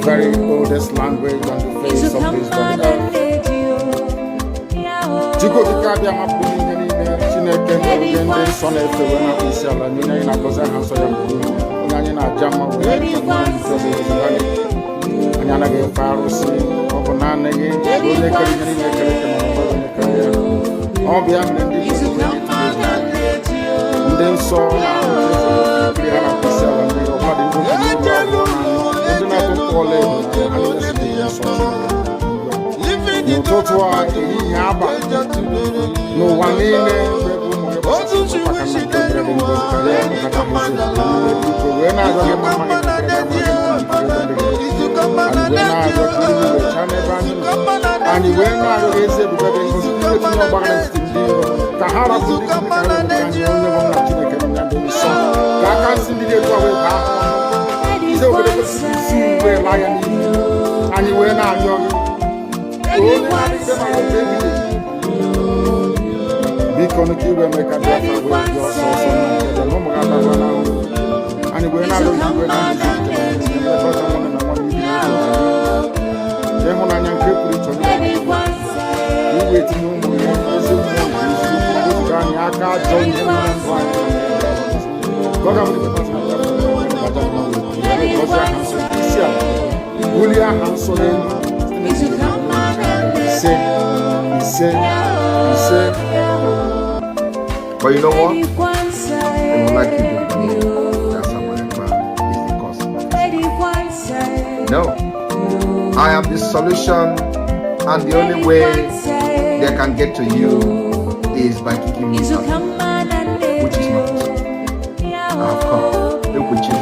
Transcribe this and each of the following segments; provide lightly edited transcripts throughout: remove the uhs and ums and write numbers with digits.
very oldest language on the face of this earth. Chico di Cabia Mapuni, Chineke, and son of the winner of Isala, Nina, and Akosa Hanson, Yanina Jama, and Yanage Farosi, Obanana, all the and then so no one in and you went out of his Tahara and you were not young. Because you will make a difference with your source and you were not but you know what? They would like you to believe that someone is the cause of it. No. I am the solution, and the only way they can get to you is by kicking me out, which is not possible. I have come. Look with you.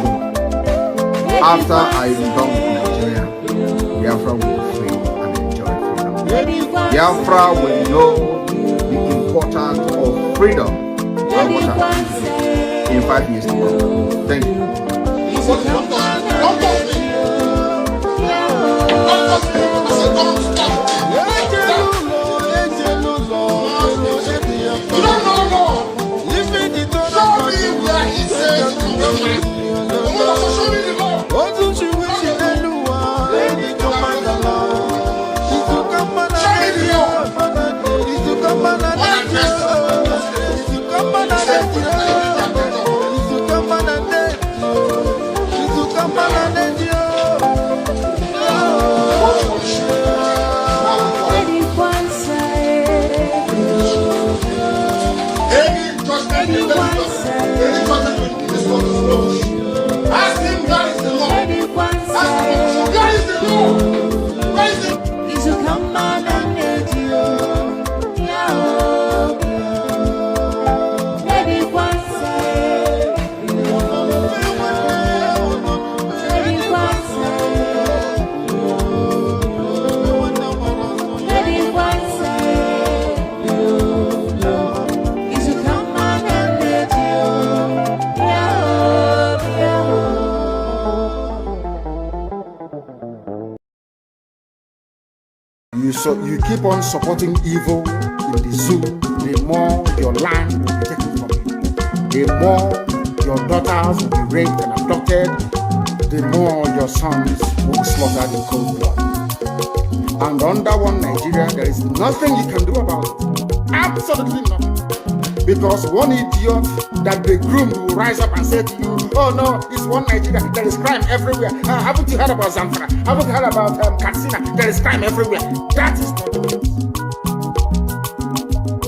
After I am done with Nigeria, Biafra will be free and enjoy freedom. Biafra will know the importance of freedom and what happens in 5 years to come. Thank you. You keep on supporting evil in the zoo, the more your land will be taken from you. The more your daughters will be raped and abducted, the more your sons will be slaughtered in cold blood. And under one Nigeria, there is nothing you can do about it. Absolutely nothing. Because one idiot that they groomed will rise up and say to you, oh no, it's one Nigeria, there is crime everywhere. Haven't you heard about Zamfara? Haven't you heard about Katsina? There is crime everywhere. That is not the case.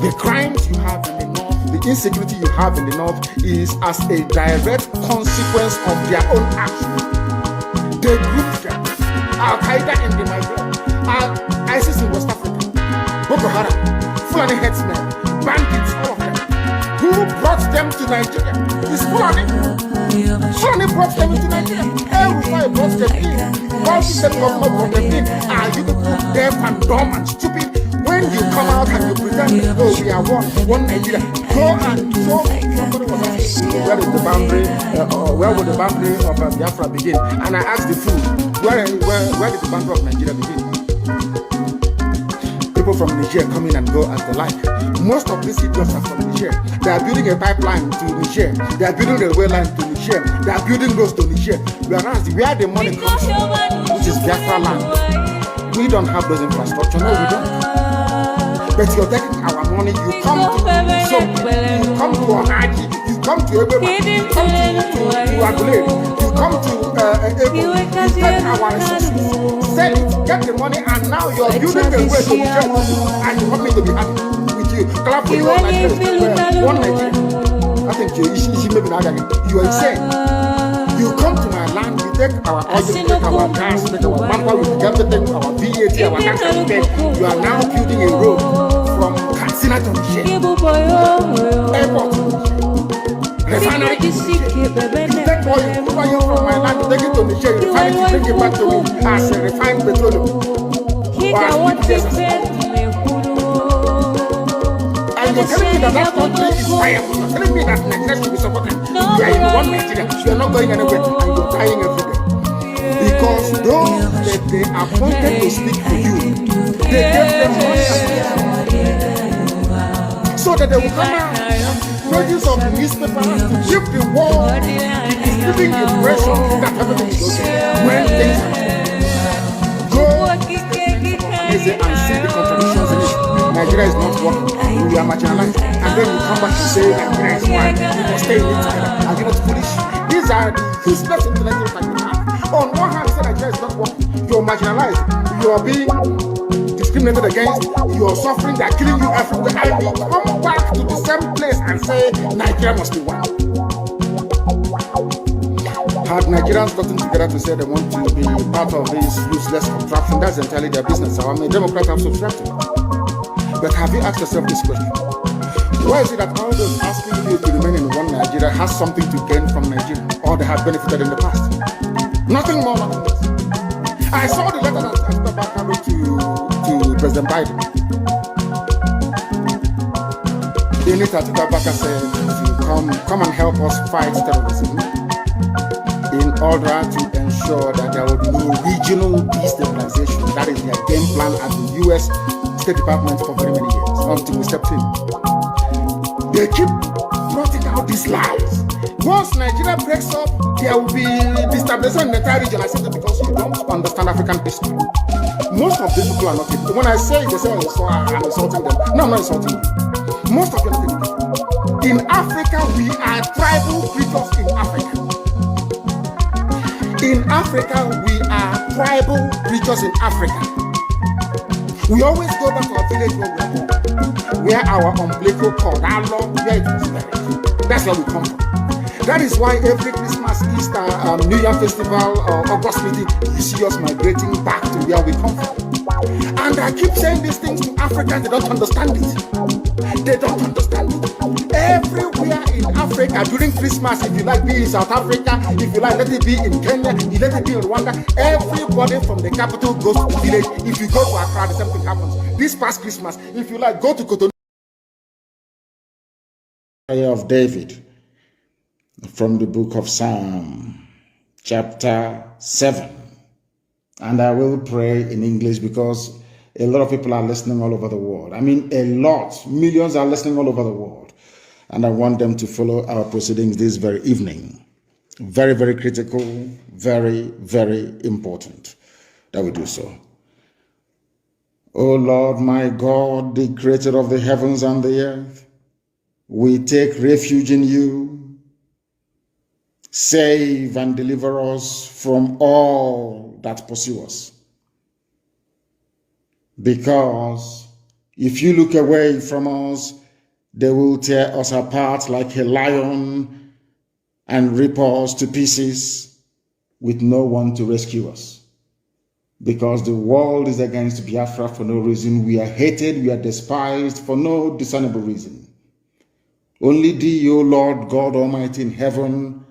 The crimes you have in the north, the insecurity you have in the north is as a direct consequence of their own actions. They grouped them. Al-Qaeda in the Nigeria, ISIS in West Africa, Boko Haram, Fulani headsmen, bandits, all of them. Who brought them to Nigeria? It's Fulani. Fulani brought them into Nigeria. Everybody brought them in. All the state government brought them in. Are you deaf and dumb and stupid? When you come out and you pretend, oh, we are one Nigeria, go and show somebody was asking, where is the boundary, where will the boundary of Biafra begin? And I asked the fool, where did the boundary of Nigeria begin? People from Niger come in and go as they like. Most of these idiots are from Niger. They are building a pipeline to Niger. They are building a railway line to Niger. They are building roads to Niger. Whereas where the money comes from, which is Biafra land, we don't have those infrastructure. No, we don't. But you're taking our money. You come to so you come to Ohaji, you come to everybody, you come to Agulere, you come to Ebo, you take our resources, sell it, get the money, and now you're building a way to be generous, and you want me to be happy with you. Clap for your Nigeria. One Nigeria. I think you maybe not again. You are insane. You come to my land, you take our oil, you take our gas, you take our manpower, you take everything, our VAT, our tax, everything. You are now building a road from Katsina to Niger. Airport to Niger. Refinery to Niger. You take oil from my land, you take it to Niger, you refine it, you bring it back to me as a refined petroleum. Or as and you're telling me that that country is viable. You're telling me that Nigeria should be supported. You are in one Nigeria. You're not going anywhere and you're dying every day. Because those that they appointed to speak for you, they gave them money so that they will come out. Pages of the newspaper to give the world giving the impression that everything is okay. When things are go and see the contradictions in it. Nigeria is not working. We are marginalized. And then you come back to say Nigeria is one. You must stay in it together. Are you not foolish? These are the useless intellectuals that you have. On one hand, you say Nigeria is not working. You are marginalized. You are being discriminated against. You are suffering. They are killing you everywhere. And you come back to the same place and say Nigeria must be one. Had Nigerians gotten together to say they want to be part of this useless contraption, that's entirely their business. I mean, Democrats have subscribed to it. But have you asked yourself this question? Why is it that all those asking you to remain in one Nigeria has something to gain from Nigeria, or they have benefited in the past? Nothing more than this. I saw the letter that Atiku Abubakar wrote to President Biden. In it, Atiku Abubakar said, come and help us fight terrorism in order to ensure that there will be no regional destabilization. That is their game plan at the U.S. State Department for very many years until we stepped in. They keep plotting out these lies. Once Nigeria breaks up, there will be destabilization in the entire region. I say that because you don't understand African history. Most of these people are not people. When I say it, they say I'm insulting them. No, I'm not insulting you. Most of them are people. In Africa, we are tribal creatures in Africa. In Africa, we are tribal creatures in Africa. We always go back to our village where our umbilical cord, our law, where it was buried. That's where we come from. That is why every Christmas, Easter, New Year festival, or August meeting, you see us migrating back to where we come from. And I keep saying these things to Africans, they don't understand it. They don't understand it. Everywhere in Africa during Christmas, if you like, be in South Africa, if you like, let it be in Kenya, you let it be in Rwanda, everybody from the capital goes to the village. If you go to Accra, the same thing happens. This past Christmas, if you like, go to Cotonou. Prayer of David from the book of Psalm, chapter 7. And I will pray in English because a lot of people are listening all over the world. I mean, a lot. Millions are listening all over the world. And I want them to follow our proceedings this very evening. Very, very critical, very, very important that we do so. O Lord, my God, the creator of the heavens and the earth, we take refuge in you. Save and deliver us from all that pursue us. Because if you look away from us, they will tear us apart like a lion and rip us to pieces with no one to rescue us. Because the world is against Biafra for no reason. We are hated, we are despised for no discernible reason. Only thee, O Lord God Almighty in heaven,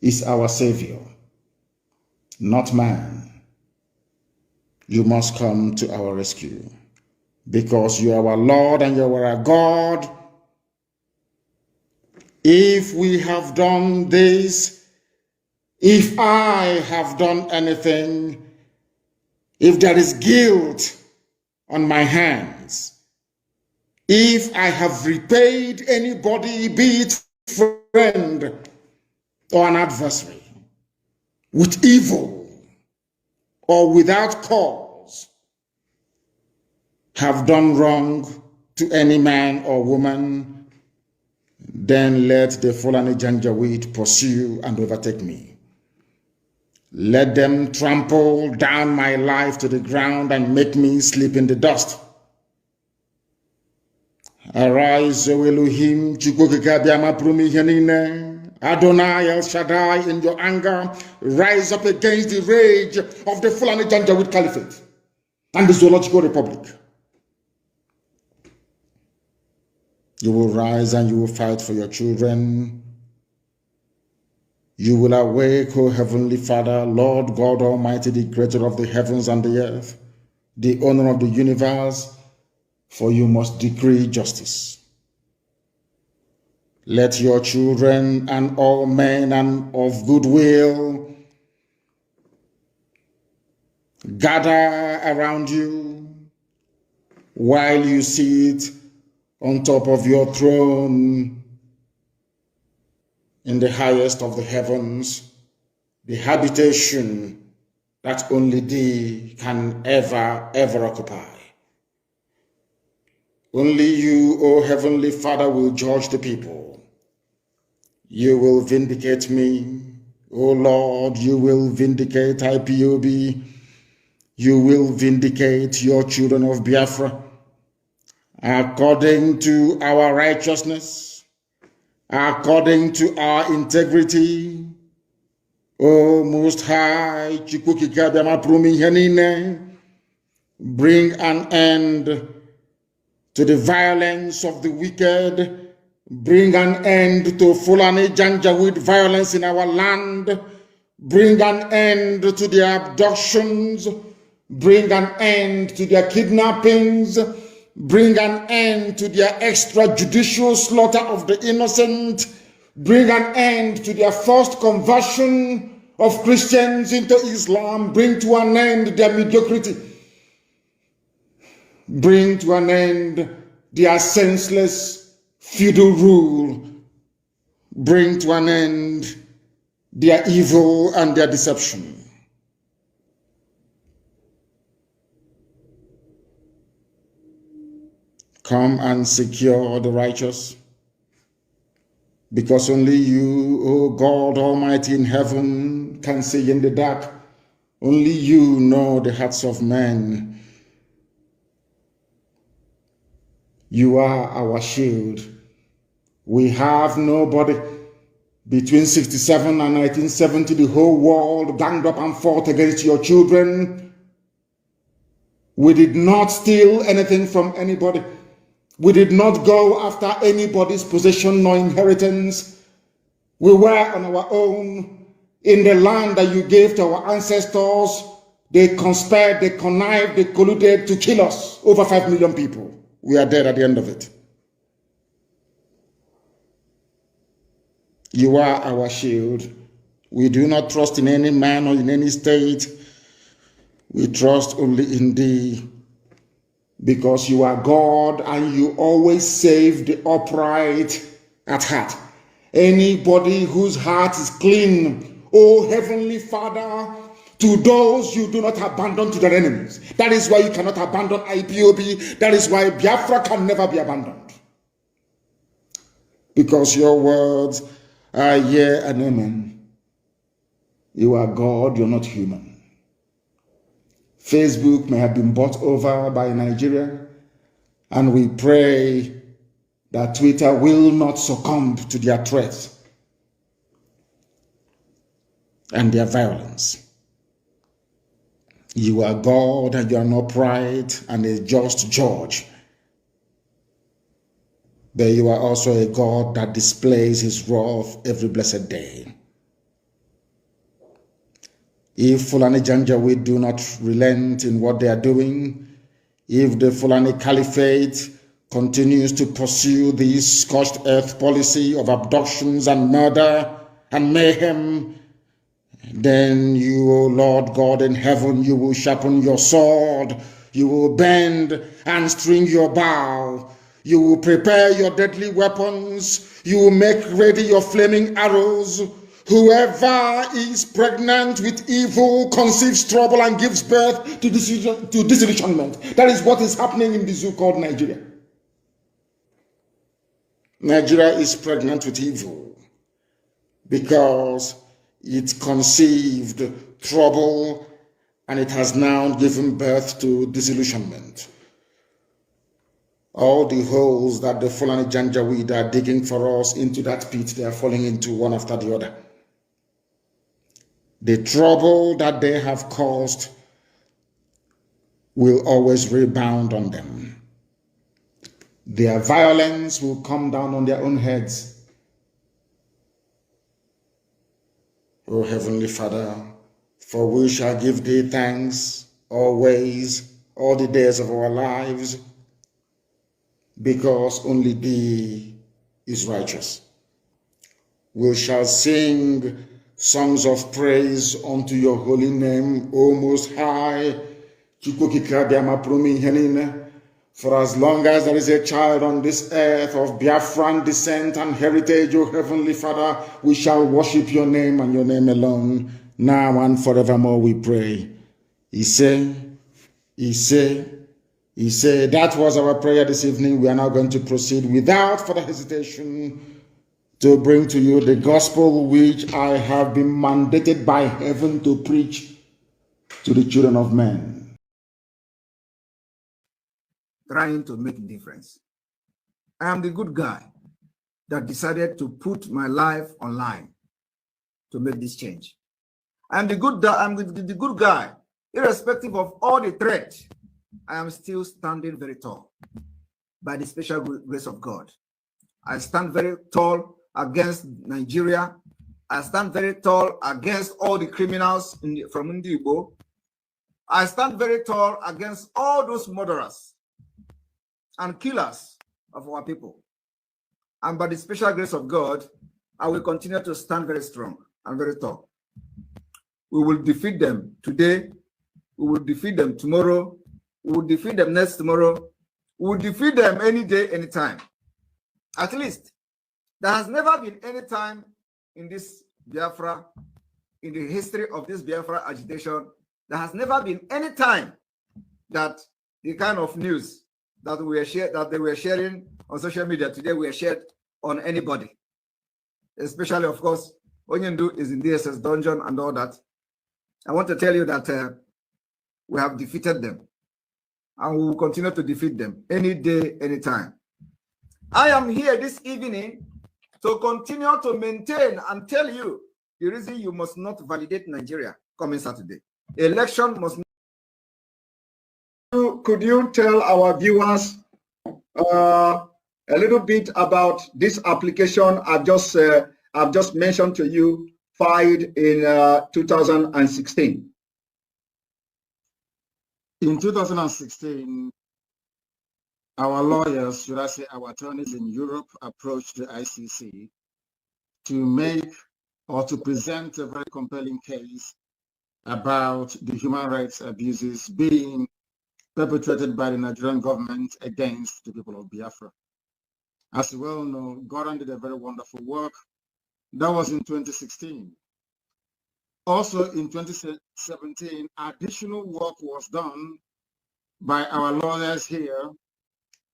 is our Savior, not man. You must come to our rescue because you are our Lord and you are our God. If we have done this, if I have done anything, if there is guilt on my hands. If I have repaid anybody, be it friend or an adversary, with evil or without cause, have done wrong to any man or woman, then let the Fulani Janjaweed pursue and overtake me. Let them trample down my life to the ground and make me sleep in the dust. Arise, O Elohim, Adonai El Shaddai, in your anger, rise up against the rage of the Fulani Janjaweed Caliphate and the Zoological Republic. You will rise and you will fight for your children. You will awake, O Heavenly Father, Lord God Almighty, the creator of the heavens and the earth, the owner of the universe, for you must decree justice. Let your children and all men and of goodwill gather around you while you sit on top of your throne in the highest of the heavens, the habitation that only thee can ever occupy. Only you, O Heavenly Father, will judge the people. You will vindicate me, O Lord. You will vindicate IPOB. You will vindicate your children of Biafra according to our righteousness, according to our integrity. O Most High, bring an end to the violence of the wicked. Bring an end to Fulani Janjaweed violence in our land. Bring an end to their abductions. Bring an end to their kidnappings. Bring an end to their extrajudicial slaughter of the innocent. Bring an end to their forced conversion of Christians into Islam. Bring to an end their mediocrity. Bring to an end their senseless feudal rule. Bring to an end their evil and their deception. Come and secure the righteous, because only you, O God Almighty in heaven, can see in the dark. Only you know the hearts of men. You are our shield. We have nobody. Between 67 and 1970, the whole world ganged up and fought against your children. We did not steal anything from anybody. We did not go after anybody's possession nor inheritance. We were on our own in the land that you gave to our ancestors. They conspired, they connived, they colluded to kill us. Over 5 million people. We are dead at the end of it. You are our shield. We do not trust in any man or in any state. We trust only in thee, because you are God and you always save the upright at heart. Anybody whose heart is clean, O Heavenly Father, to those you do not abandon to their enemies. That is why you cannot abandon IPOB. That is why Biafra can never be abandoned. Because your words are yea and amen. You are God, you're not human. Facebook may have been bought over by Nigeria, and we pray that Twitter will not succumb to their threats and their violence. You are God and you are an upright and a just judge. But you are also a God that displays his wrath every blessed day. If Fulani Janjaweed do not relent in what they are doing, if the Fulani Caliphate continues to pursue this scorched earth policy of abductions and murder and mayhem, then you, O Lord God in heaven, you will sharpen your sword You will bend and string your bow. You will prepare your deadly weapons. You will make ready your flaming arrows. Whoever is pregnant with evil conceives trouble and gives birth to disillusionment. That is what is happening in the zoo called Nigeria. Nigeria is pregnant with evil because it conceived trouble and it has now given birth to disillusionment. All the holes that the Fulani Janjaweed are digging for us into that pit, they are falling into one after the other. The trouble that they have caused will always rebound on them. Their violence will come down on their own heads. O Heavenly Father, for we shall give thee thanks always, all the days of our lives, because only thee is righteous. We shall sing songs of praise unto your holy name, O Most High. For as long as there is a child on this earth of Biafran descent and heritage, O Heavenly Father, we shall worship your name and your name alone, now and forevermore, we pray. He said, that was our prayer this evening. We are now going to proceed without further hesitation to bring to you the gospel which I have been mandated by heaven to preach to the children of men. Trying to make a difference. I am the good guy that decided to put my life online to make this change. I'm the good guy, irrespective of all the threats. I am still standing very tall by the special grace of God. I stand very tall against Nigeria. I stand very tall against all the criminals from Ndibo. I stand very tall against all those murderers and killers of our people. And by the special grace of God, I will continue to stand very strong and very tall. We will defeat them today. We will defeat them tomorrow. We will defeat them next tomorrow. We will defeat them any day, anytime. At least, there has never been any time in this Biafra, in the history of this Biafra agitation, there has never been any time that the kind of news that they were sharing on social media today were shared on anybody. Especially, of course, Onyendu is in DSS dungeon and all that. I want to tell you that we have defeated them. And we will continue to defeat them any day, anytime. I am here this evening to continue to maintain and tell you the reason you must not validate Nigeria coming Saturday. Election must not. Could you tell our viewers a little bit about this application I've just mentioned to you, filed in 2016? In 2016, our lawyers, should I say our attorneys in Europe, approached the ICC to make or to present a very compelling case about the human rights abuses being perpetrated by the Nigerian government against the people of Biafra. As you well know, Gordon did a very wonderful work. That was in 2016. Also in 2017, additional work was done by our lawyers here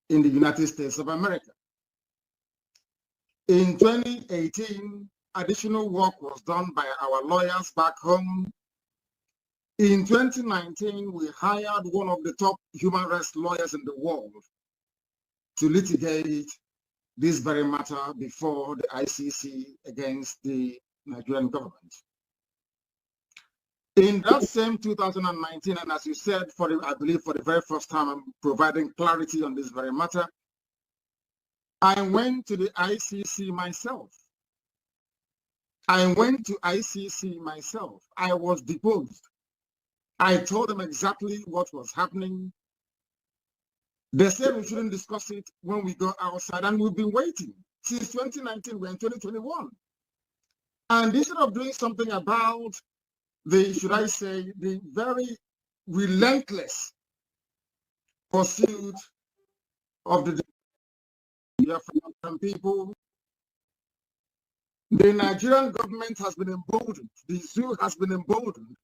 in the United States of America. In 2018, additional work was done by our lawyers back home. In 2019, we hired one of the top human rights lawyers in the world to litigate this very matter before the ICC against the Nigerian government. In that same 2019, and as you said, I believe for the very first time, I'm providing clarity on this very matter, I went to the ICC myself. I went to ICC myself. I was deposed. I told them exactly what was happening. They said we shouldn't discuss it when we go outside, and we've been waiting. Since 2019, we're in 2021. And instead of doing something about the, should I say, the very relentless pursuit of the Biafran people. The Nigerian government has been emboldened, the zoo has been emboldened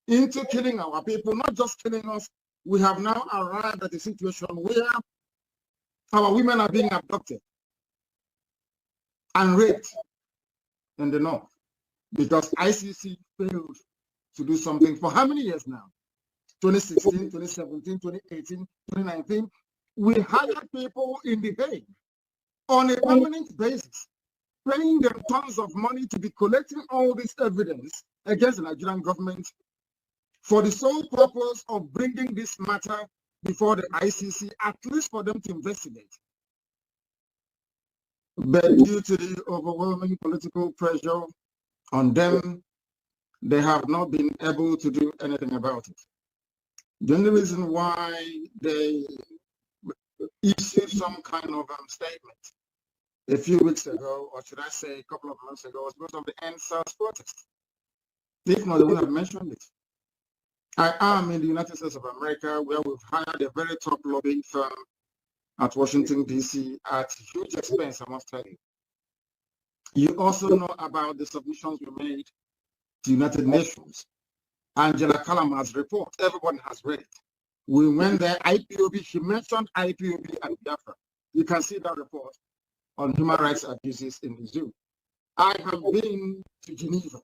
into killing our people, not just killing us. We have now arrived at a situation where our women are being abducted and raped in the north because ICC failed to do something for how many years now? 2016, 2017, 2018, 2019. We hired people in the Hague on a permanent basis, paying them tons of money to be collecting all this evidence against the Nigerian government for the sole purpose of bringing this matter before the ICC, at least for them to investigate. But due to the overwhelming political pressure on them, they have not been able to do anything about it. The only reason why they issued some kind of statement a few weeks ago, or should I say a couple of months ago, was because of the NSAS protest. If not, they would have mentioned it. I am in the United States of America, where we've hired a very top lobbying firm at Washington, D.C. at huge expense, I must tell you. You also know about the submissions we made to United Nations. Angela Calamar's report, everyone has read it. We went there, IPOB, she mentioned IPOB and Biafra. You can see that report on human rights abuses in the zoo. I have been to Geneva.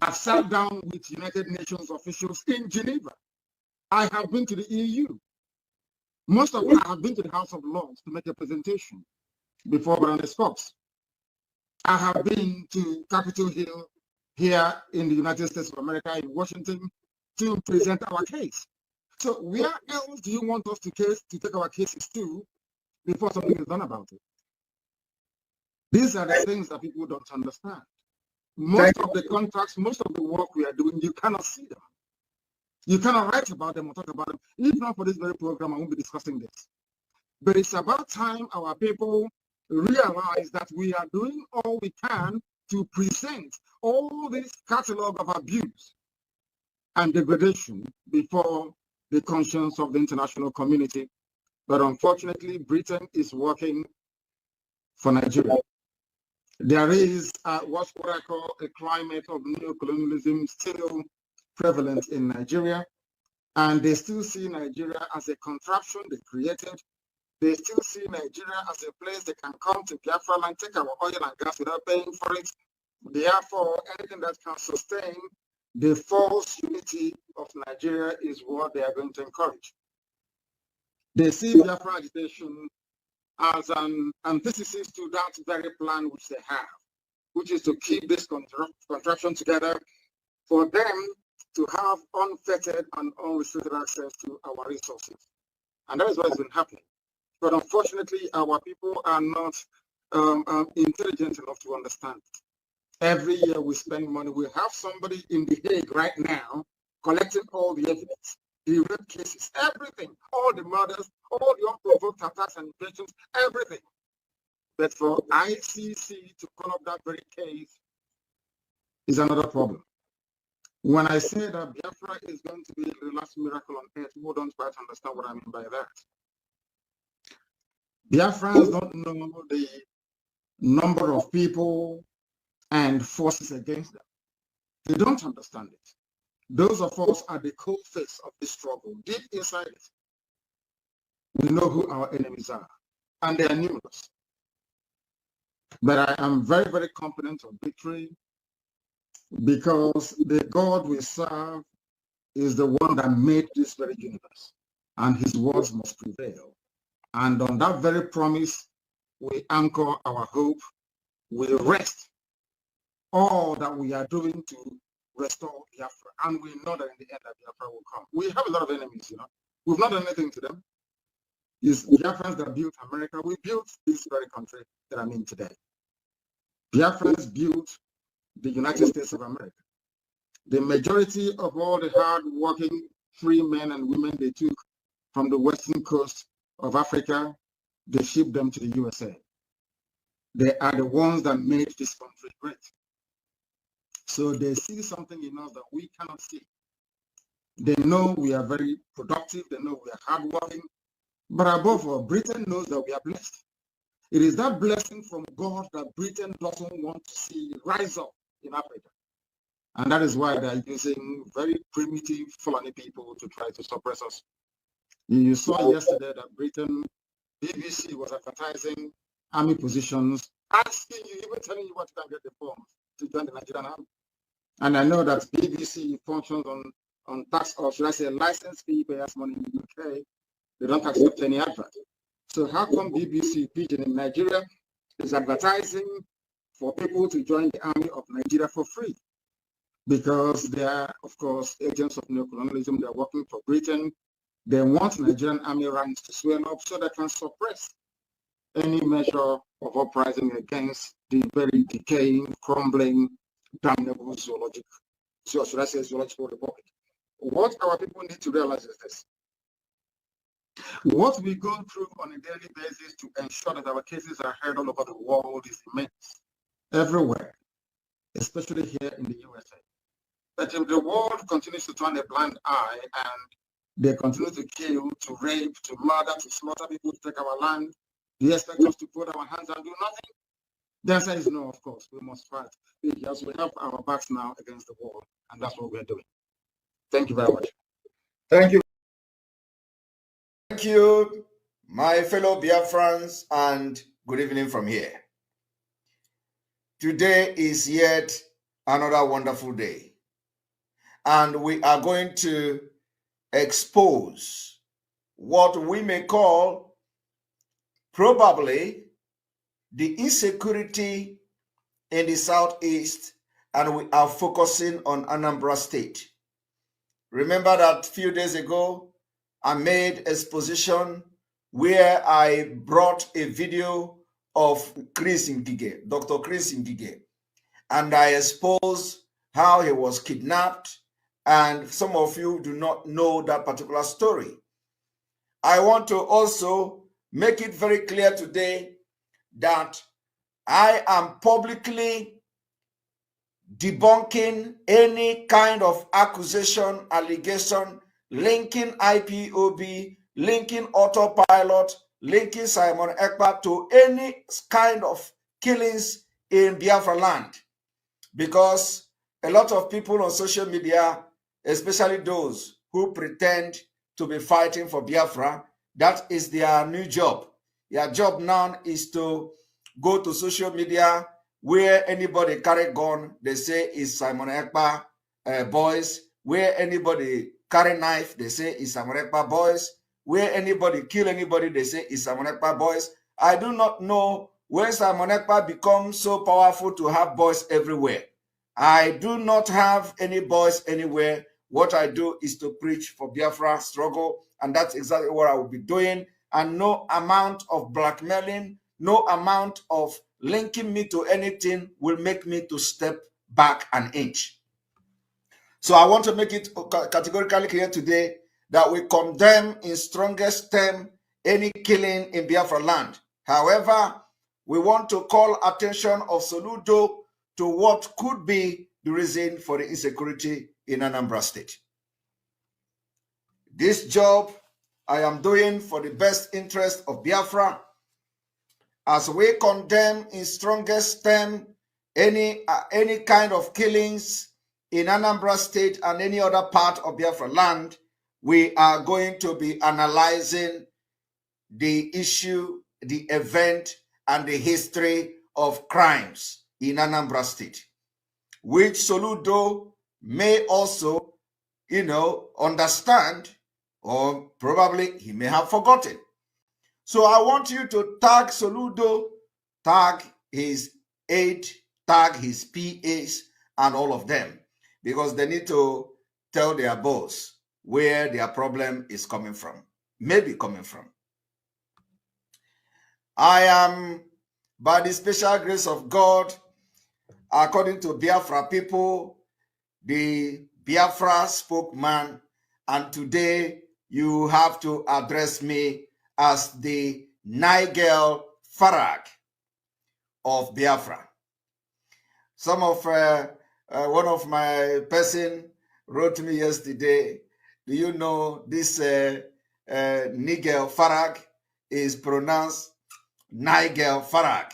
I've sat down with United Nations officials in Geneva. I have been to the EU. Most of them have been to the House of Lords to make a presentation before Baroness Cox. I have been to Capitol Hill here in the United States of America, in Washington, to present our case. So where else do you want us to take our cases to before something is done about it? These are the things that people don't understand. Most of the contracts, most of the work we are doing, you cannot see them. You cannot write about them or talk about them. If not for this very program, I won't be discussing this. But it's about time our people realize that we are doing all we can to present all this catalog of abuse and degradation before the conscience of the international community. But unfortunately, Britain is working for Nigeria. There is what I call a climate of neocolonialism still prevalent in Nigeria, and they still see Nigeria as a contraption they created. They still see Nigeria as a place they can come to Biafra and take our oil and gas without paying for it. Therefore, anything that can sustain the false unity of Nigeria is what they are going to encourage. They see Biafra agitation as an antithesis to that very plan which they have, which is to keep this contraption together for them to have unfettered and unrestricted access to our resources. And that is what has been happening. But unfortunately, our people are not intelligent enough to understand it. Every year we spend money. We have somebody in The Hague right now collecting all the evidence, the rape cases, everything, all the murders, all the unprovoked attacks and invasions, everything. But for ICC to call up that very case is another problem. When I say that Biafra is going to be the last miracle on earth, people don't quite understand what I mean by that. Biafrans don't know the number of people and forces against them. They don't understand it. Those of us at the cold face of this struggle, deep inside it, we know who our enemies are, and they are numerous. But I am very, very confident of victory because the God we serve is the one that made this very universe, and his words must prevail. And on that very promise, we anchor our hope, we rest all that we are doing to restore Biafra. And we know that in the end that Biafra will come. We have a lot of enemies, you know. We've not done anything to them. It's Biafrans that built America. We built this very country that I'm in today. Biafrans built the United States of America. The majority of all the hard-working free men and women they took from the western coast of Africa, they shipped them to the USA. They are the ones that made this country great. So they see something in us that we cannot see. They know we are very productive. They know we are hardworking. But above all, Britain knows that we are blessed. It is that blessing from God that Britain doesn't want to see rise up in Africa. And that is why they're using very primitive Fulani people to try to suppress us. You saw yesterday that Britain, BBC was advertising army positions, asking you, even telling you what you can get the forms to join the Nigerian army. And I know that BBC functions on tax, or should I say license fee payers money in the UK. They don't accept any advert. So how come BBC Pigeon in Nigeria is advertising for people to join the army of Nigeria for free? Because they are, of course, agents of neocolonialism. They're working for Britain. They want Nigerian army ranks to swell up so they can suppress any measure of uprising against the very decaying, crumbling, damnable zoological republic. What our people need to realize is this. What we go through on a daily basis to ensure that our cases are heard all over the world is immense, everywhere, especially here in the USA. But if the world continues to turn a blind eye and they continue to kill, to rape, to murder, to slaughter people, to take our land, do you expect us to put our hands and do nothing? The answer is no, of course. We must fight because we have our backs now against the wall, and that's what we're doing. Thank you very much. Thank you. Thank you, my fellow Biafrans, and good evening from here. Today is yet another wonderful day, and we are going to expose what we may call probably the insecurity in the Southeast, and we are focusing on Anambra State. Remember that a few days ago, I made a exposition where I brought a video of Chris Ngige, Dr. Chris Ngige, and I exposed how he was kidnapped, and some of you do not know that particular story. I want to also make it very clear today that I am publicly debunking any kind of accusation, allegation, linking IPOB, linking autopilot, linking Simon Ekpa to any kind of killings in Biafra land. Because a lot of people on social media, especially those who pretend to be fighting for Biafra, that is their new job. Their job now is to go to social media where anybody carry gun, they say is Simon Ekpa boys. Where anybody carry knife, they say is Simon Ekpa boys. Where anybody kill anybody, they say is Simon Ekpa boys. I do not know when Simon Ekpa becomes so powerful to have boys everywhere. I do not have any boys anywhere. What I do is to preach for Biafra struggle, and that's exactly what I will be doing. And no amount of blackmailing, no amount of linking me to anything will make me to step back an inch. So I want to make it categorically clear today that we condemn in strongest term any killing in Biafra land. However, we want to call attention of Soludo to what could be the reason for the insecurity in Anambra State. This job I am doing for the best interest of Biafra, as we condemn in strongest term any kind of killings in Anambra State and any other part of Biafra land. We are going to be analyzing the issue, the event, and the history of crimes in Anambra State, which Soludo may also, understand, or probably he may have forgotten. So I want you to tag Soludo, tag his aide, tag his PAs, and all of them, because they need to tell their boss where their problem is coming from, maybe coming from. I am, by the special grace of God, according to Biafra people, the Biafra spokesman, and today you have to address me as the Nigel Farage of Biafra. Some of one of my person wrote me yesterday Do you know this Nigel Farage is pronounced Nigel Farage?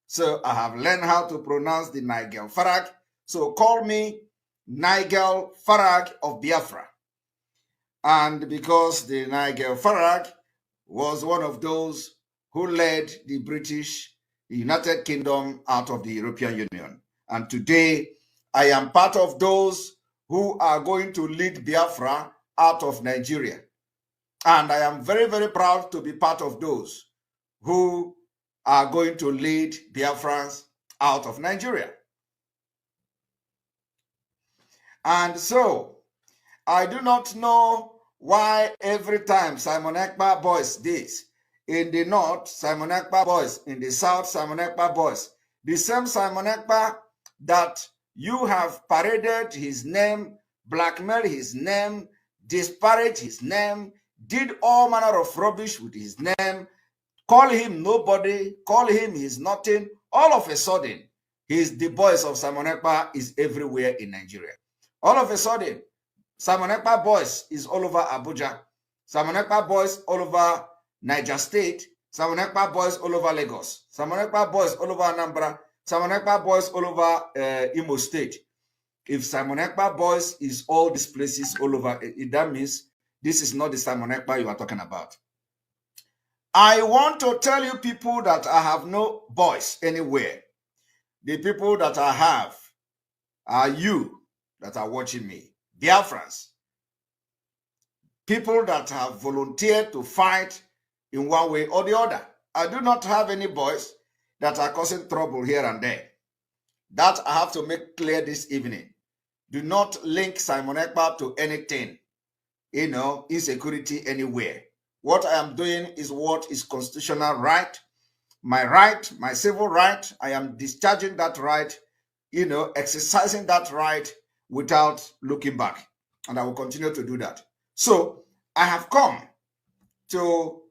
So I have learned how to pronounce the Nigel Farage. So call me Nigel Farage of Biafra. And because the Nigel Farage was one of those who led the British, the United Kingdom out of the European Union. And today, I am part of those who are going to lead Biafra out of Nigeria. And I am very, very proud to be part of those who are going to lead Biafrans out of Nigeria. And so, I do not know why every time Simon Ekpa boys this, in the north, Simon Ekpa boys, in the south, Simon Ekpa boys, the same Simon Ekpa that you have paraded his name, blackmailed his name, disparaged his name, did all manner of rubbish with his name, call him nobody, call him he's nothing. All of a sudden, the boys of Simon Ekpa is everywhere in Nigeria. All of a sudden, Simon Ekpa boys is all over Abuja. Simon Ekpa boys all over Niger State. Simon Ekpa boys all over Lagos. Simon Ekpa boys all over Anambra. Simon Ekpa boys all over Imo State. If Simon Ekpa boys is all these places all over, that means this is not the Simon Ekpa you are talking about. I want to tell you people that I have no boys anywhere. The people that I have are you that are watching me. Biafrans, people that have volunteered to fight in one way or the other. I do not have any boys that are causing trouble here and there. That I have to make clear this evening. Do not link Simon Ekpa to anything, insecurity anywhere. What I am doing is what is constitutional right, my civil right. I am discharging that right, exercising that right without looking back. And I will continue to do that. So I have come to,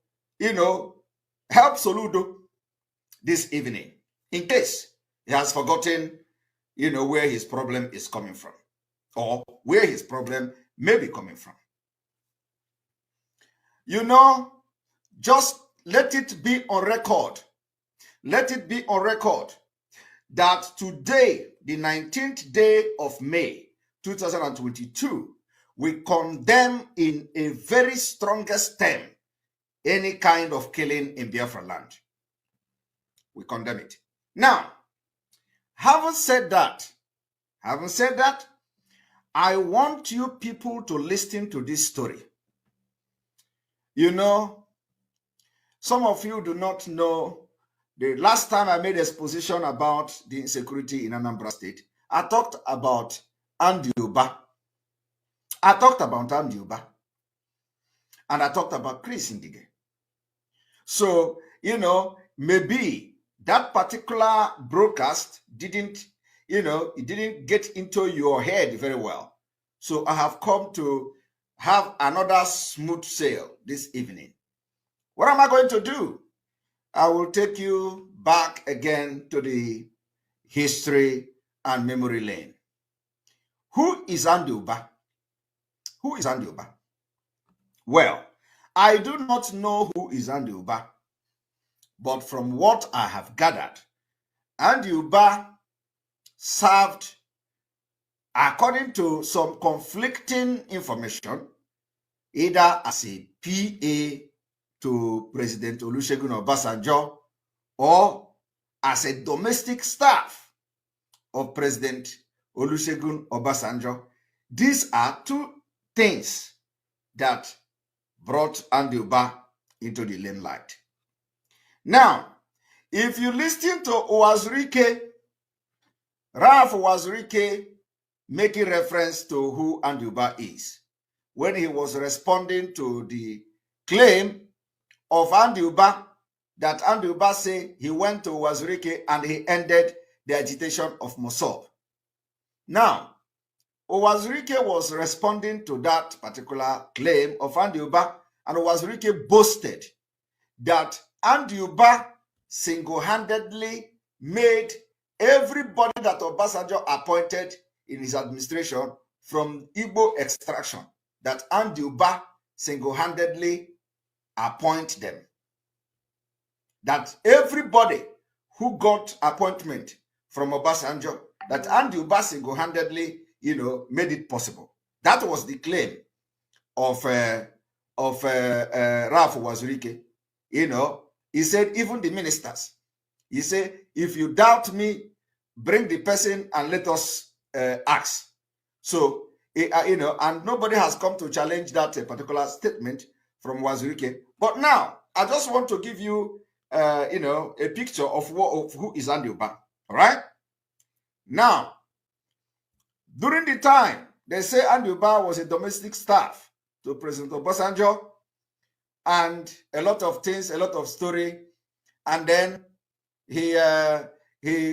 help Soludo this evening in case he has forgotten, where his problem is coming from or where his problem may be coming from. Just let it be on record. Let it be on record that today, the 19th day of May, 2022, we condemn in a very strongest term any kind of killing in Biafra land. We condemn it. Now, having said that, I want you people to listen to this story. Some of you do not know, the last time I made an exposition about the insecurity in Anambra State, I talked about Andy Uba. And I talked about Chris Ndige. So, maybe that particular broadcast didn't get into your head very well. So I have come to have another smooth sail this evening. What am I going to do? I will take you back again to the history and memory lane. Who is Andy Uba? Who is Andy Uba? Well, I do not know who is Andy Uba, but from what I have gathered, Andy Uba served, according to some conflicting information, either as a PA to President Olusegun Obasanjo or as a domestic staff of President Olusegun Obasanjo. These are two things that brought Andy Uba into the limelight. Now, if you listen to Ralph Uwazurike making reference to who Andy Uba is, when he was responding to the claim of Andy Uba, that Andy Uba say he went to Uwazurike and he ended the agitation of Mossop. Now, Uwazurike was responding to that particular claim of Andy Uba, and Uwazurike boasted that Andy Uba single-handedly made everybody that Obasanjo appointed in his administration from Igbo extraction. that Andy Uba single-handedly appoint them. That everybody who got appointment from Obasanjo, that Andy Uba single-handedly, made it possible. That was the claim of Ralph Wazirike. He said, even the ministers, he said, if you doubt me, bring the person and let us ask. So, and nobody has come to challenge that particular statement from Wazirike. But now, I just want to give you, a picture of who is Andy Uba. All right? Now, during the time, they say Andy Uba was a domestic staff to President Obasanjo, and a lot of things, a lot of story. And then he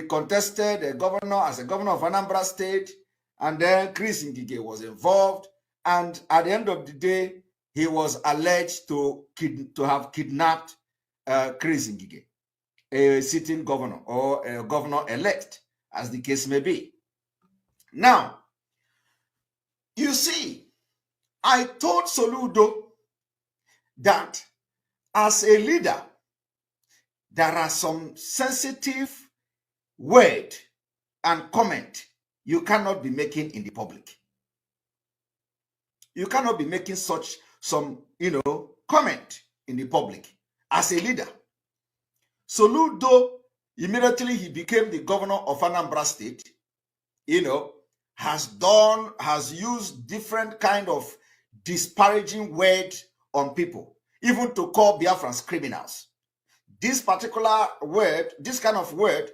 contested as a governor of Anambra State, and then Chris Ngige was involved. And at the end of the day, he was alleged to have kidnapped Chris Ngige, a sitting governor or a governor-elect, as the case may be. Now, you see, I told Soludo that as a leader, there are some sensitive word and comment you cannot be making in the public. You cannot be making some comment in the public as a leader. Soludo, immediately he became the governor of Anambra State, has used different kind of disparaging words on people, even to call Biafrans criminals. This particular word, this kind of word,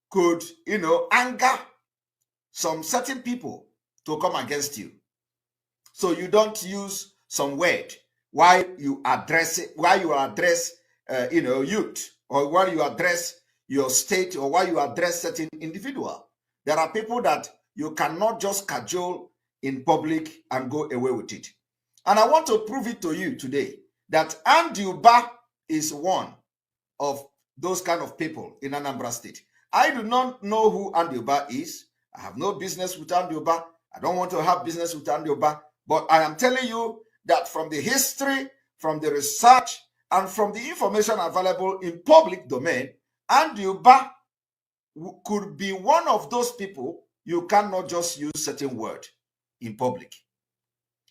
could, anger some certain people to come against you. So you don't use some word while you address youth, or while you address your state, or while you address certain individual. There are people that you cannot just cajole in public and go away with it. And I want to prove it to you today that Andy Uba is one of those kind of people in Anambra State. I do not know who Andy Uba is. I have no business with Andy Uba. I don't want to have business with Andy Uba. But I am telling you that from the history, from the research, and from the information available in public domain, Andy Uba could be one of those people you cannot just use certain word in public.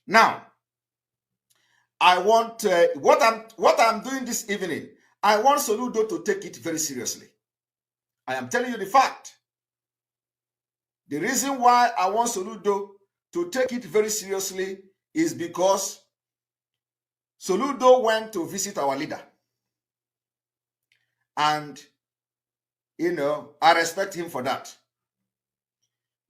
Now, I want what I'm doing this evening. I want Soludo to take it very seriously. I am telling you the fact. The reason why I want Soludo to take it very seriously is because Soludo went to visit our leader. And, I respect him for that.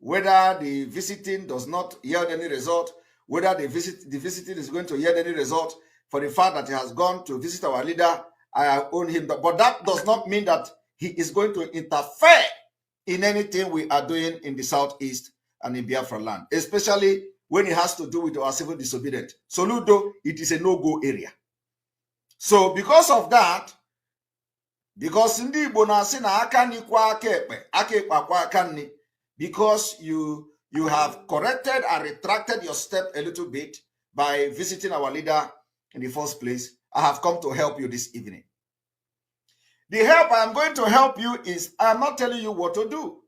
Whether the visiting does not yield any result, whether the visiting is going to yield any result, for the fact that he has gone to visit our leader, I own him. But that does not mean that he is going to interfere in anything we are doing in the Southeast and in Biafra land, especially when it has to do with our civil disobedience. Soludo, it is a no-go area. So because of that, because ndị Igbo na-asị na aka nri kwa aka ekpe akwa aka nri, because you have corrected and retracted your step a little bit by visiting our leader in the first place, I have come to help you this evening. The help I am going to help you is, I am not telling you what to do,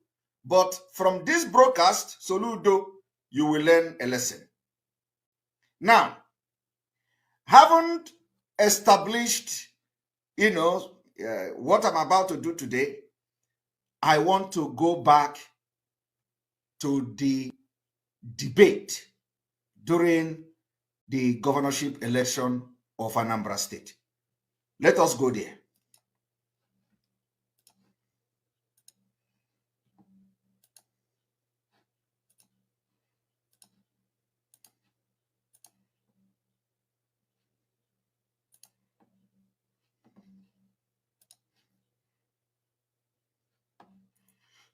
but from this broadcast, Soludo, you will learn a lesson. Now, haven't established, what I'm about to do today, I want to go back to the debate during the governorship election of Anambra State. Let us go there.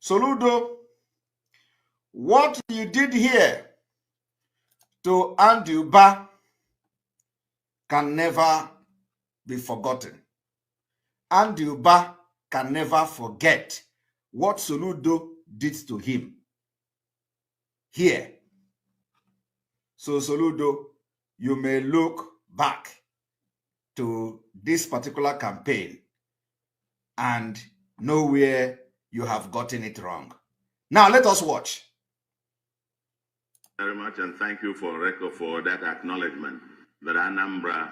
Soludo, what you did here to Andy Uba can never be forgotten. Andy Uba can never forget what Soludo did to him here. So Soludo, you may look back to this particular campaign and know where you have gotten it wrong. Now let us watch. Very much, and thank you for that acknowledgement that Anambra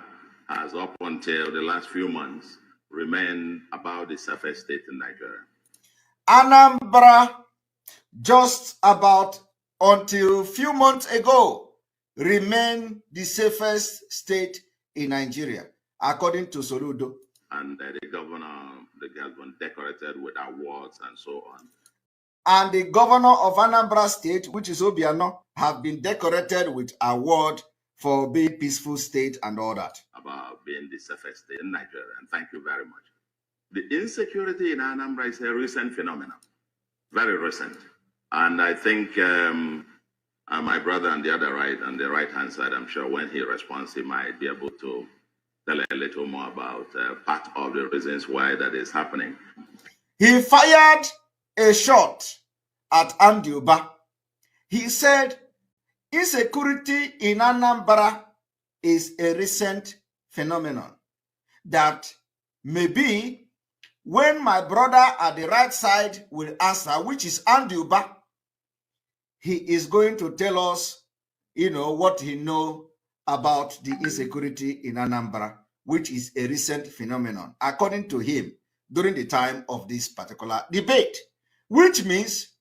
has, up until the last few months, remained about the safest state in Nigeria. Anambra, just about until a few months ago, remained the safest state in Nigeria, according to Soludo. And the governor has been decorated with awards and so on. And the governor of Anambra State, which is Obiano, have been decorated with award for being peaceful state and all that. About being the safest state in Nigeria, and thank you very much. The insecurity in Anambra is a recent phenomenon, very recent. And I think my brother on the other right, on the right-hand side, I'm sure when he responds, he might be able to tell a little more about part of the reasons why that is happening. He fired a shot at Andiuba. He said, insecurity in Anambra is a recent phenomenon that maybe when my brother at the right side will answer, which is Andiuba, he is going to tell us, what he knows about the insecurity in Anambra, which is a recent phenomenon, according to him, during the time of this particular debate, which means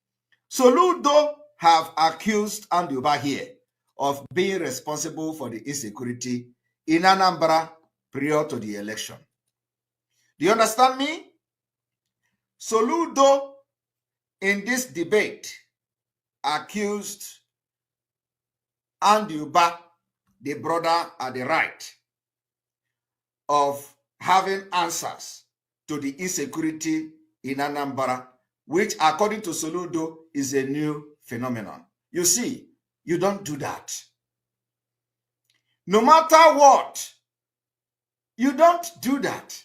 Soludo have accused Andiuba here of being responsible for the insecurity in Anambra prior to the election. Do you understand me? Soludo, in this debate, accused Andiuba, the brother at the right, of having answers to the insecurity in Anambra, which, according to Soludo, is a new phenomenon. You see, you don't do that. No matter what, you don't do that.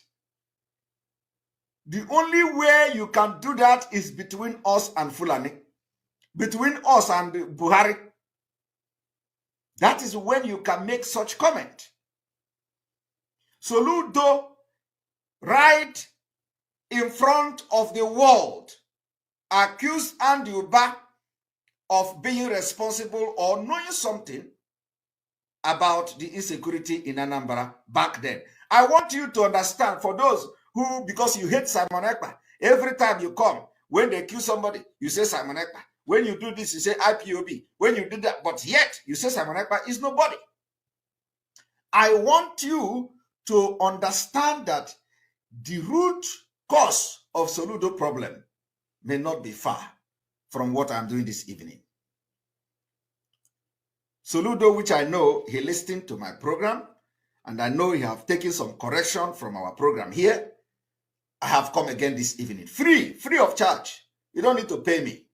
The only way you can do that is between us and Fulani, between us and Buhari. That is when you can make such comment. Soludo, right in front of the world, accused Andiuba of being responsible or knowing something about the insecurity in Anambra back then. I want you to understand, for those who, because you hate Simon Ekpa, every time you come, when they kill somebody, you say Simon Ekpa. When you do this, you say IPOB. When you do that, but yet you say Simon Ekpa is nobody. I want you to understand that the root cause of Soludo problem may not be far from what I'm doing this evening. Soludo, which I know he listened to my program, and I know he have taken some correction from our program here. I have come again this evening, free of charge. You don't need to pay me.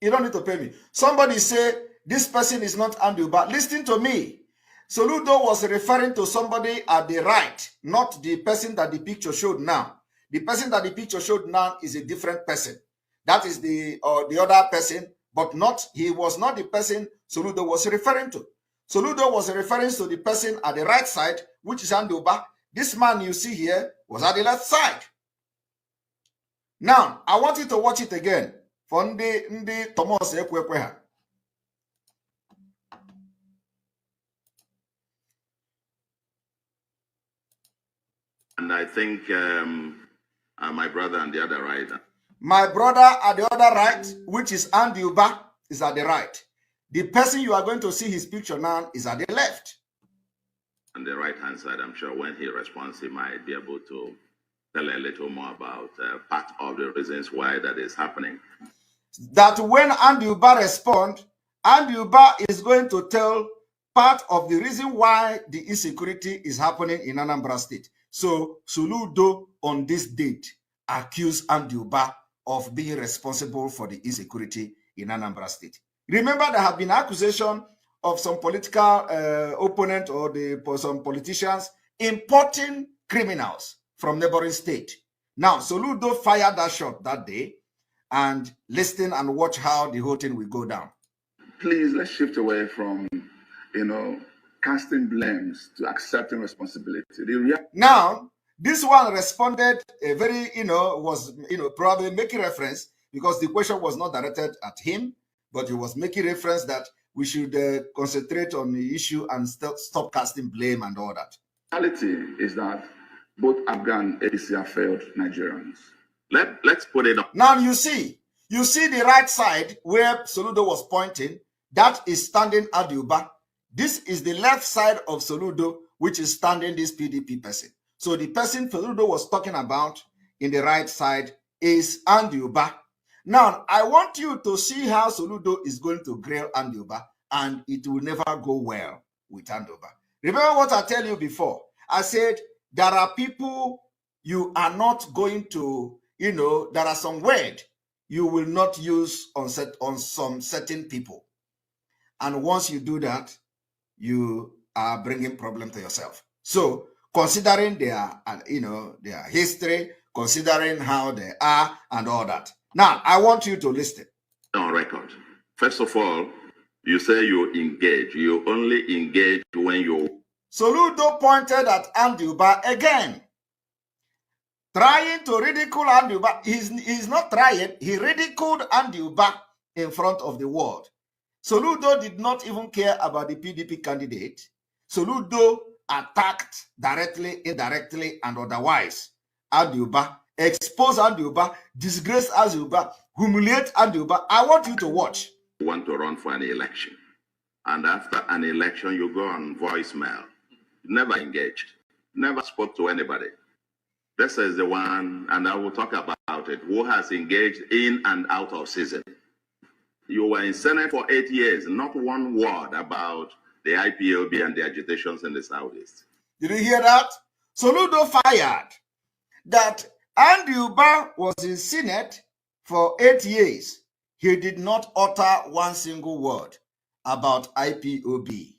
You don't need to pay me. Somebody say, this person is not Andiuba. Listen to me. Soludo was referring to somebody at the right, not the person that the picture showed now. The person that the picture showed now is a different person. That is the other person, but he was not the person Soludo was referring to. Soludo was referring to the person at the right side, which is Andiuba. This man you see here was at the left side. Now, I want you to watch it again. For Ndi Thomas Ekwekweha. And I think my brother on the other right. My brother at the other right, which is Andiuba, is at the right. The person you are going to see his picture now is at the left. On the right-hand side, I'm sure when he responds, he might be able to tell a little more about part of the reasons why that is happening. That when Andiuba responds, Andiuba is going to tell part of the reason why the insecurity is happening in Anambra State. So Soludo on this date accused Andiuba of being responsible for the insecurity in Anambra State. Remember, there have been accusations of some political opponent or some politicians importing criminals from neighboring state. Now, Soludo fired that shot that day, and listen and watch how the whole thing will go down. please, let's shift away from, casting blames to accepting responsibility. Now, this one responded a very, was, probably making reference because the question was not directed at him, but he was making reference that we should concentrate on the issue and stop casting blame and all that. Reality is that both Afghan APC have failed Nigerians. Let's put it up. Now you see the right side where Soludo was pointing, that is standing Adiuba. This is the left side of Soludo, which is standing this PDP person. So the person Soludo was talking about in the right side is Andiuba. Now, I want you to see how Soludo is going to grill Andiuba, and it will never go well with Andiuba. Remember what I tell you before? I said there are people you are not going to, there are some words you will not use on some certain people. And once you do that, you are bringing problem to yourself. So considering their history, considering how they are and all that. Now, I want you to listen. On record. First of all, you say you engage. You only engage when you... Soludo pointed at Andiuba again, trying to ridicule Andiuba. He's not trying. He ridiculed Andiuba in front of the world. Soludo did not even care about the PDP candidate. Soludo attacked directly, indirectly, and otherwise Andiuba, exposed Andiuba, disgraced Andiuba, humiliate Andiuba. I want you to watch. You want to run for an election, and after an election, you go on voicemail. Never engaged, never spoke to anybody. This is the one, and I will talk about it, who has engaged in and out of season. You were in Senate for 8 years, not one word about the IPOB and the agitations in the Southeast. Did you hear that? Soludo fired that Andiuba was in Senate for 8 years. He did not utter one single word about IPOB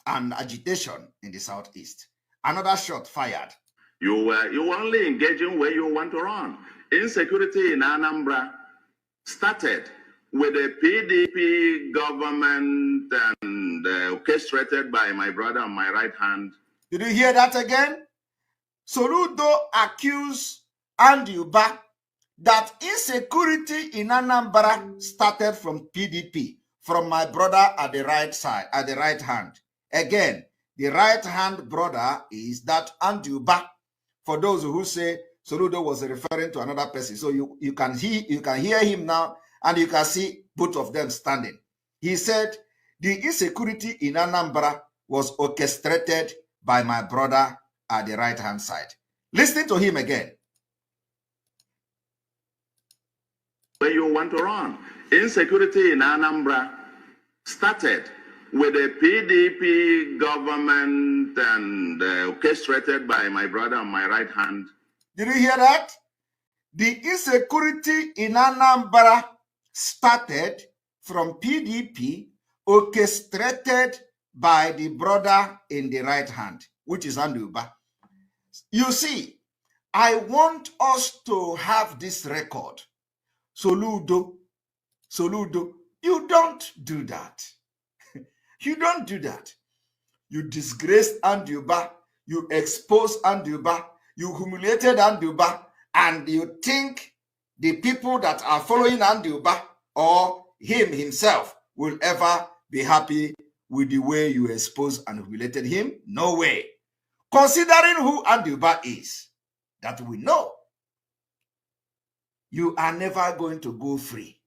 and agitation in the Southeast. Another shot fired. You were only engaging where you want to run. Insecurity in Anambra started with the PDP government and orchestrated by my brother on my right hand. Did you hear that again? Soludo accused Andiuba that insecurity in Anambra started from PDP, from my brother at the right side, at the right hand. Again, the right hand brother is that Andiuba. For those who say Soludo was referring to another person, so you can hear him now, and you can see both of them standing. He said the insecurity in Anambra was orchestrated by my brother at the right hand side. Listen to him again. Where you want to run. Insecurity in Anambra started with the PDP government and orchestrated by my brother on my right hand. Did you hear that? The insecurity in Anambra started from PDP, orchestrated by the brother in the right hand, which is Andiuba. You see, I want us to have this record. Soludo, you don't do that. You don't do that. You disgraced Andiuba, you exposed Andiuba, you humiliated Andiuba, and you think the people that are following Andiuba or him himself will ever be happy with the way you exposed and humiliated him? No way. Considering who Andiuba is, that we know, you are never going to go free.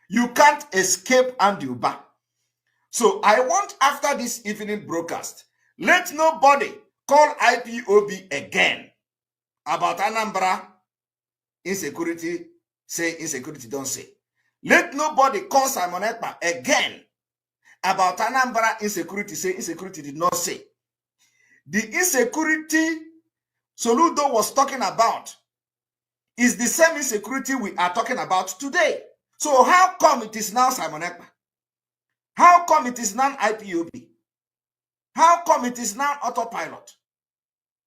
You can't escape Andiuba. So I want, after this evening broadcast, let nobody call IPOB again about Anambra insecurity, say insecurity don't say. Let nobody call Simon Ekpa again about Anambra insecurity, say insecurity did not say. The insecurity Soludo was talking about is the same insecurity we are talking about today. So how come it is now Simon Ekpa? How come it is now IPOB? How come it is now autopilot?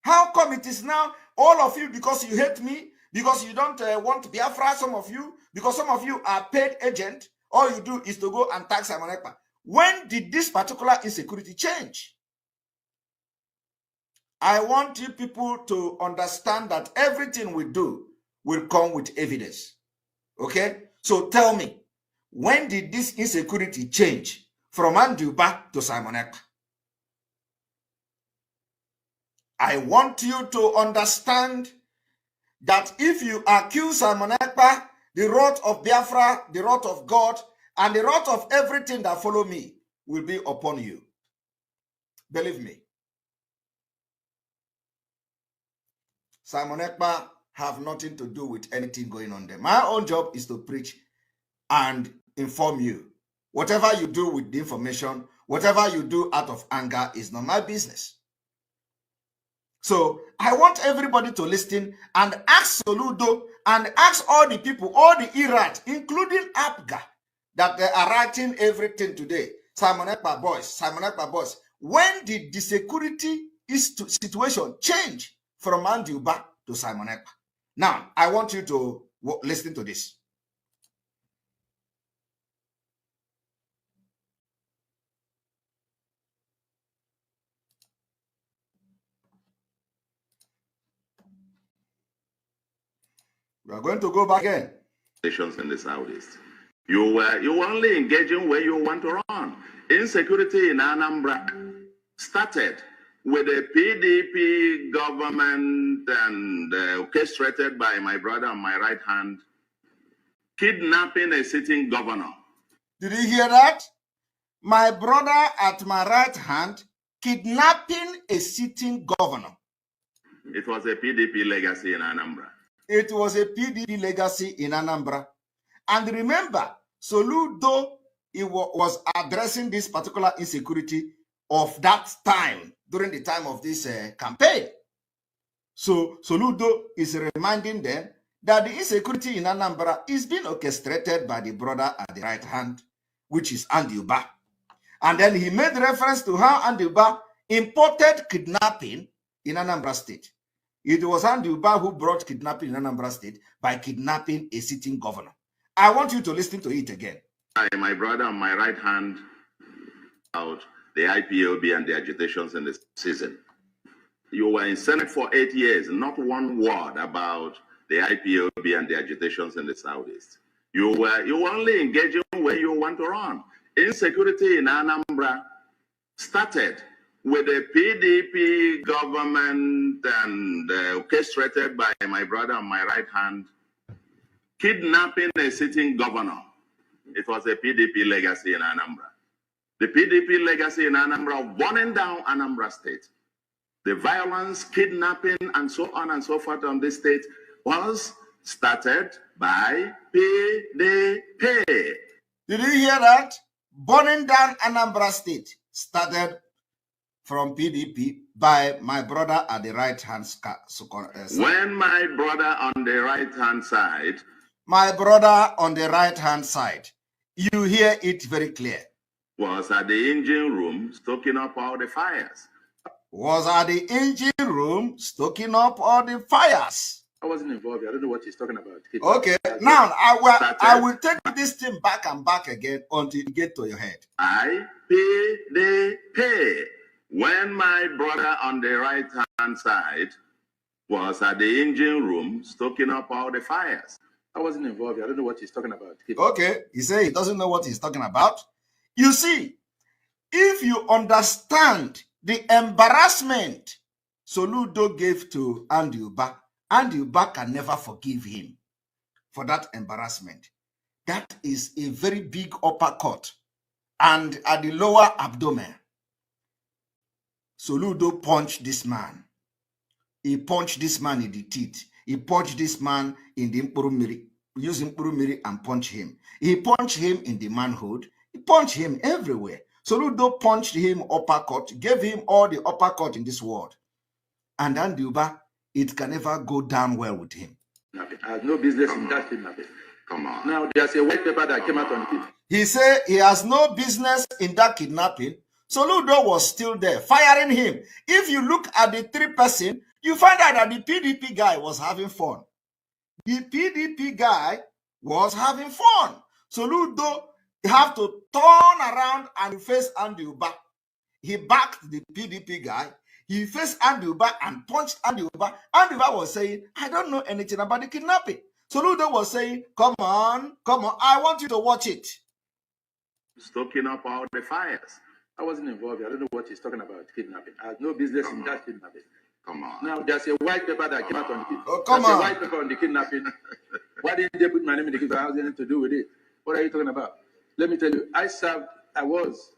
How come it is now all of you, because you hate me, because you don't want Biafra, some of you, because some of you are paid agent All you do is to go and tag Simon Ekpa. When did this particular insecurity change? I want you people to understand that everything we do will come with evidence. Okay? So tell me, when did this insecurity change from Anduba to Simon Ekpa? I want you to understand that if you accuse Simon Ekpa, the wrath of Biafra, the wrath of God, and the wrath of everything that follow me will be upon you. Believe me. Simon Ekpa have nothing to do with anything going on there. My own job is to preach and inform you. Whatever you do with the information, whatever you do out of anger is not my business. So I want everybody to listen and ask Soludo and ask all the people, all the Iraq, including Apga, that they are writing everything today. Simon Ekpa boys, when did the security situation change from Anduba to Simon Ekpa? Now, I want you to listen to this. We are going to go back again. In the Southeast. You were only engaging where you want to run. Insecurity in Anambra started with a PDP government and orchestrated by my brother on my right hand, kidnapping a sitting governor. Did you hear that? My brother at my right hand, kidnapping a sitting governor. It was a PDP legacy in Anambra. It was a PDP legacy in Anambra. And remember, Soludo was addressing this particular insecurity of that time, during the time of this campaign. So Soludo is reminding them that the insecurity in Anambra is being orchestrated by the brother at the right hand, which is Anduba. And then he made reference to how Anduba imported kidnapping in Anambra State. It was Anduba who brought kidnapping in Anambra State by kidnapping a sitting governor. I want you to listen to it again. My brother on my right hand out the IPOB and the agitations in the season. You were in Senate for 8 years, not one word about the IPOB and the agitations in the Southeast. You were only engaging where you want to run. Insecurity in Anambra started with a PDP government and orchestrated by my brother on my right hand, kidnapping a sitting governor. It was a PDP legacy in Anambra. The PDP legacy in Anambra of burning down Anambra State. The violence, kidnapping, and so on and so forth on this state was started by PDP. Did you hear that? Burning down Anambra State started from PDP by my brother at the right-hand side. When my brother on the right-hand side. My brother on the right-hand side. You hear it very clear. Was at the engine room stoking up all the fires. Was at the engine room stoking up all the fires. I wasn't involved. I don't know what he's talking about. Okay, now I will take this thing back and back again until you get to your head. PDP. When my brother on the right-hand side was at the engine room stoking up all the fires. I wasn't involved. I don't know what he's talking about. Okay, he said he doesn't know what he's talking about. You see, if you understand the embarrassment Soludo gave to Anduba, Anduba can never forgive him for that embarrassment. That is a very big uppercut. And at the lower abdomen, Soludo punched this man. He punched this man in the teeth. He punched this man in the Mpurumiri, used Mpurumiri and punched him. He punched him in the manhood. He punched him everywhere. Soludo punched him uppercut, gave him all the uppercut in this world. And Anduba, it can never go down well with him. I have no business in that kidnapping. Come on. Now, there's a white paper that came out on it. He said he has no business in that kidnapping. Soludo was still there, firing him. If you look at the three person, you find out that the PDP guy was having fun. The PDP guy was having fun. Soludo You have to turn around and face Andy Uba. He backed the PDP guy. He faced Andy Uba and punched Andy Uba. Andy Uba was saying, I don't know anything about the kidnapping. Soludo was saying, come on, I want you to watch it. Stoking up all the fires. I wasn't involved. I don't know what he's talking about, kidnapping. I had no business in that kidnapping. Come on. Now, there's a white paper that came out on the kidnapping. Oh, come there's on. a white paper on the kidnapping. Why didn't they put my name in the kidnapping? I has anything to do with it. What are you talking about? Let me tell you, I was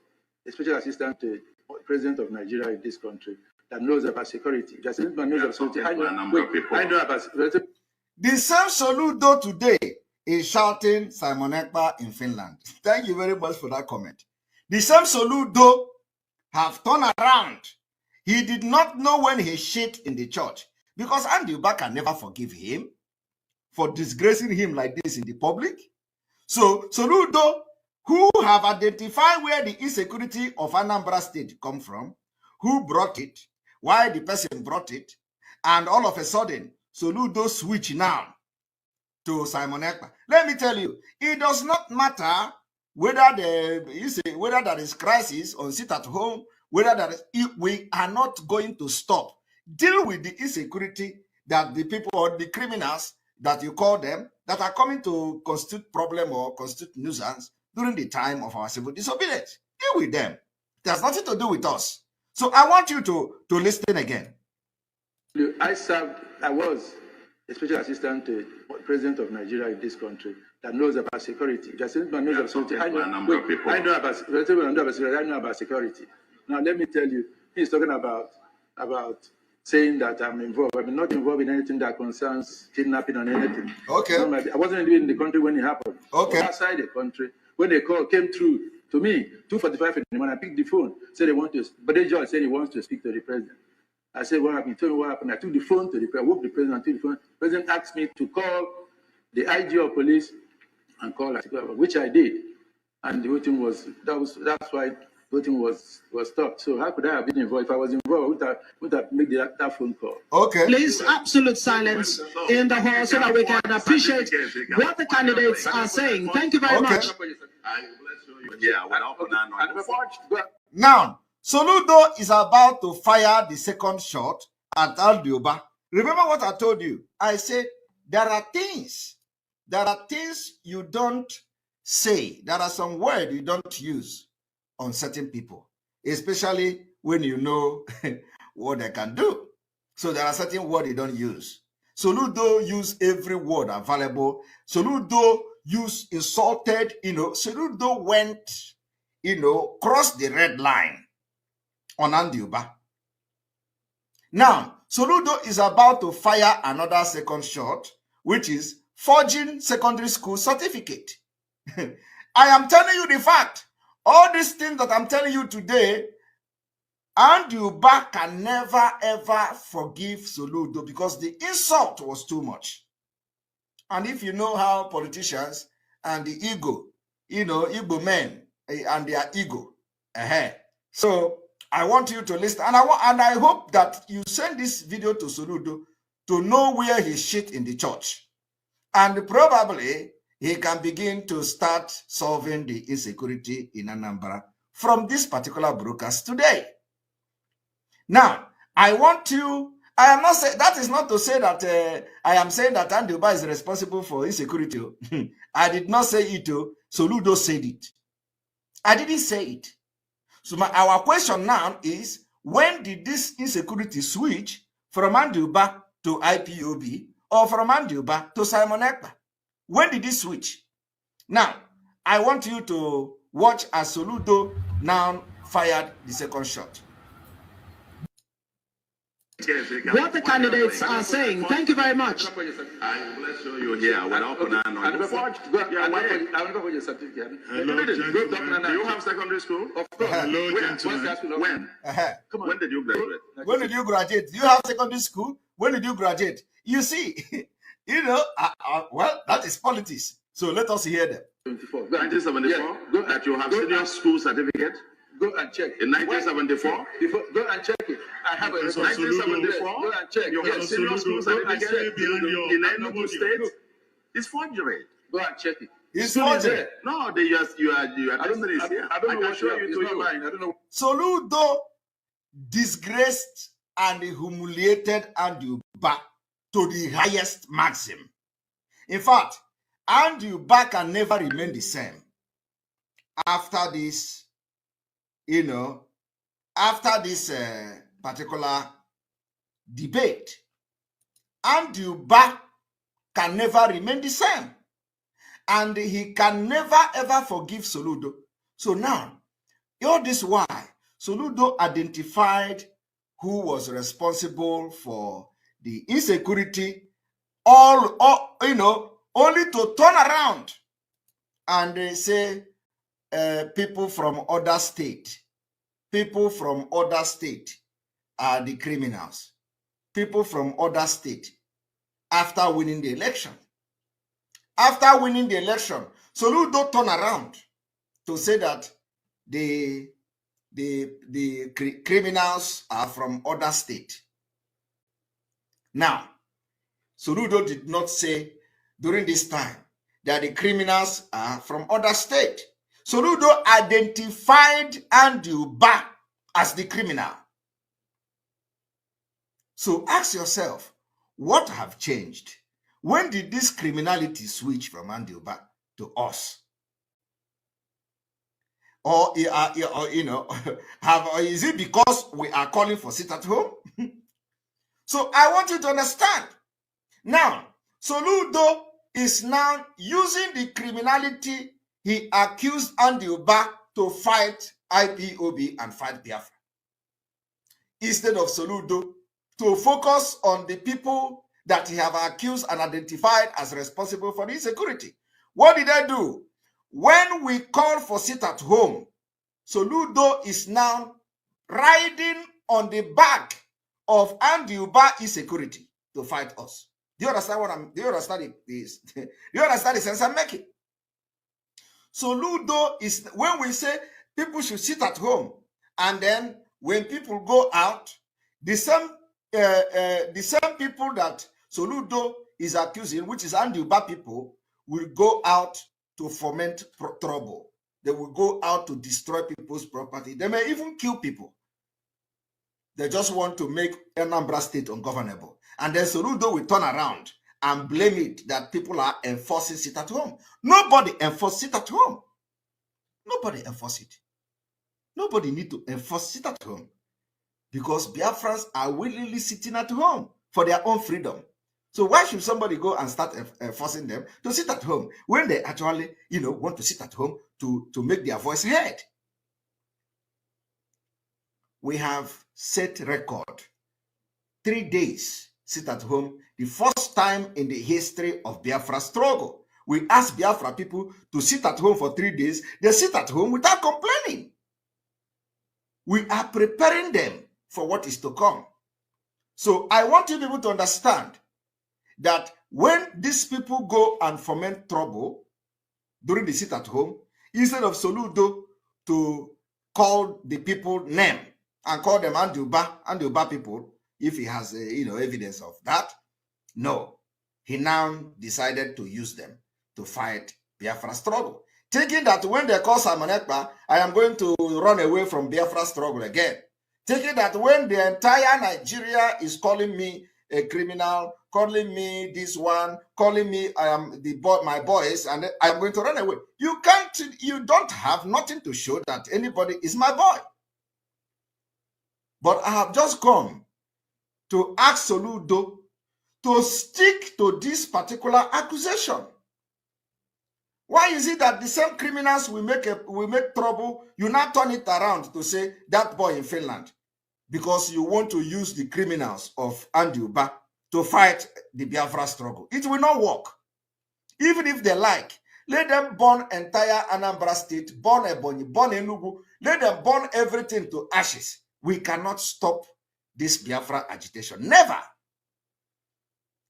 a special assistant to the president of Nigeria in this country that knows about security. There's a man knows about security. I know about security. The same Soludo today is shouting Simon Ekpa in Finland. Thank you very much for that comment. The same Soludo have turned around. He did not know when he shit in the church because Andy Uba can never forgive him for disgracing him like this in the public. So Soludo, who have identified where the insecurity of Anambra State come from, who brought it, why the person brought it, and all of a sudden, Soludo switch now to Simon Ekpa. Let me tell you, it does not matter whether there is crisis or sit at home, whether that is, we are not going to stop. Deal with the insecurity that the people or the criminals that you call them that are coming to constitute problem or constitute nuisance during the time of our civil disobedience. Deal with them. It has nothing to do with us. So I want you to listen again. I was a special assistant to the president of Nigeria in this country that knows about security. There's a man knows about security. I know about security. Now let me tell you, he's talking about saying that I'm involved. I'm not involved in anything that concerns kidnapping or anything. Okay. I wasn't even in the country when it happened. Okay. I was outside the country when the call came through to me, 2:45 in the morning. I picked the phone, said they want to, but the judge said he wants to speak to the president. I said, what happened? He told me what happened. I took the phone to the president, woke the president, and took the phone. The president asked me to call the IG of police and call her, which I did. And the voting that's why voting was stopped. So how could I have been involved? If I was involved, I would have made that phone call. Okay. Please, absolute silence in the hall so that we can appreciate what the candidates are saying. Thank you very much. Now, Soludo is about to fire the second shot at Andy Uba. Remember what I told you? I said there are things you don't say. There are some words you don't use on certain people, especially when you know what they can do. So there are certain words you don't use. Soludo used every word available. Soludo used insulted, Soludo went, crossed the red line on Andy Uba. Now, Soludo is about to fire another second shot, which is forging secondary school certificate. I am telling you the fact. All these things that I'm telling you today, Andy Uba can never ever forgive Soludo because the insult was too much. And if you know how politicians and the ego, Igbo men and their ego, so I want you to listen, and I hope that you send this video to Soludo to know where he shit in the church, and probably he can begin to start solving the insecurity in Anambra from this particular broadcast today. Now, I am not saying, that is not to say that I am saying that Andy Uba is responsible for insecurity. I did not say it. Soludo said it. I didn't say it. So our question now is, when did this insecurity switch from Andy Uba to IPOB or from Andy Uba to Simon Ekpa? When did it switch? Now, I want you to watch as Soludo now fired the second shot. What the candidates are saying. Thank you very much. I will show you here. I will open an I never forged your certificate. Hello, gentlemen. Do you have secondary school? Of course. Hello, gentlemen. When? Come on. When did you graduate? When did you graduate? Do you have secondary school? When did you graduate? You see, well, that is politics. So let us hear them. 1974? That you have senior school certificate? Go and check. In 1974? Go and check it. I have a 1974? Go and check. You have senior school certificate in Enugu State? It's forgery. Go and check it. It's Still is forgery. there. No, they just you are I don't, listening is here. I don't I know can what show you you it's to not you. mine. I don't know. Soludo disgraced and humiliated Andrew Ba to the highest maximum. In fact, Andrew Ba can never remain the same after this, after this particular debate. Andrew Ba can never remain the same. And he can never ever forgive Soludo. So now, all this why Soludo identified who was responsible for the insecurity, only to turn around and say people from other state are the criminals. People from other state after winning the election. After winning the election, Soludo turned around to say that the criminals are from other state. Now, Soludo did not say during this time that the criminals are from other state. Soludo identified Andrew Ba as the criminal. So ask yourself, what have changed? When did this criminality switch from Andrew Ba to us? Or is it because we are calling for sit at home? So I want you to understand. Now, Soludo is now using the criminality he accused Andrew Ba to fight IPOB and fight Biafra. Instead of Soludo to focus on the people that he have accused and identified as responsible for the insecurity. What did I do? When we call for sit at home, Soludo is now riding on the back of Andrew Ba insecurity to fight us. Do you understand do you understand this? Do you understand the sense I'm making? Soludo is, when we say people should sit at home, and then when people go out, the same people that Soludo is accusing, which is Andrew Ba people, will go out to foment trouble. They will go out to destroy people's property. They may even kill people. They just want to make Anambra State ungovernable. And then Soludo will turn around and blame it that people are enforcing sit at home. Nobody enforces sit at home. Nobody enforces it. Nobody need to enforce sit at home, because Biafrans are willingly sitting at home for their own freedom. So why should somebody go and start forcing them to sit at home when they actually, want to sit at home to make their voice heard? We have set record. 3 days sit at home, the first time in the history of Biafra struggle. We ask Biafra people to sit at home for 3 days. They sit at home without complaining. We are preparing them for what is to come. So I want you people to understand that when these people go and foment trouble during the sit at home, instead of Soludo to call the people name and call them Andrew Ba people, if he has evidence of that, no, he now decided to use them to fight Biafra struggle, thinking that when they call Simon Ekpa, I am going to run away from Biafra struggle again. Thinking that when the entire Nigeria is calling me a criminal, calling me this one, calling me I am my boys, and I am going to run away. You don't have nothing to show that anybody is my boy. But I have just come to ask Soludo to stick to this particular accusation. Why is it that the same criminals will make trouble, you now turn it around to say that boy in Finland? Because you want to use the criminals of Andrew Ba to fight the Biafra struggle. It will not work. Even if they like, let them burn entire Anambra State, burn Ebonyi, burn Enugu, let them burn everything to ashes. We cannot stop this Biafra agitation. Never.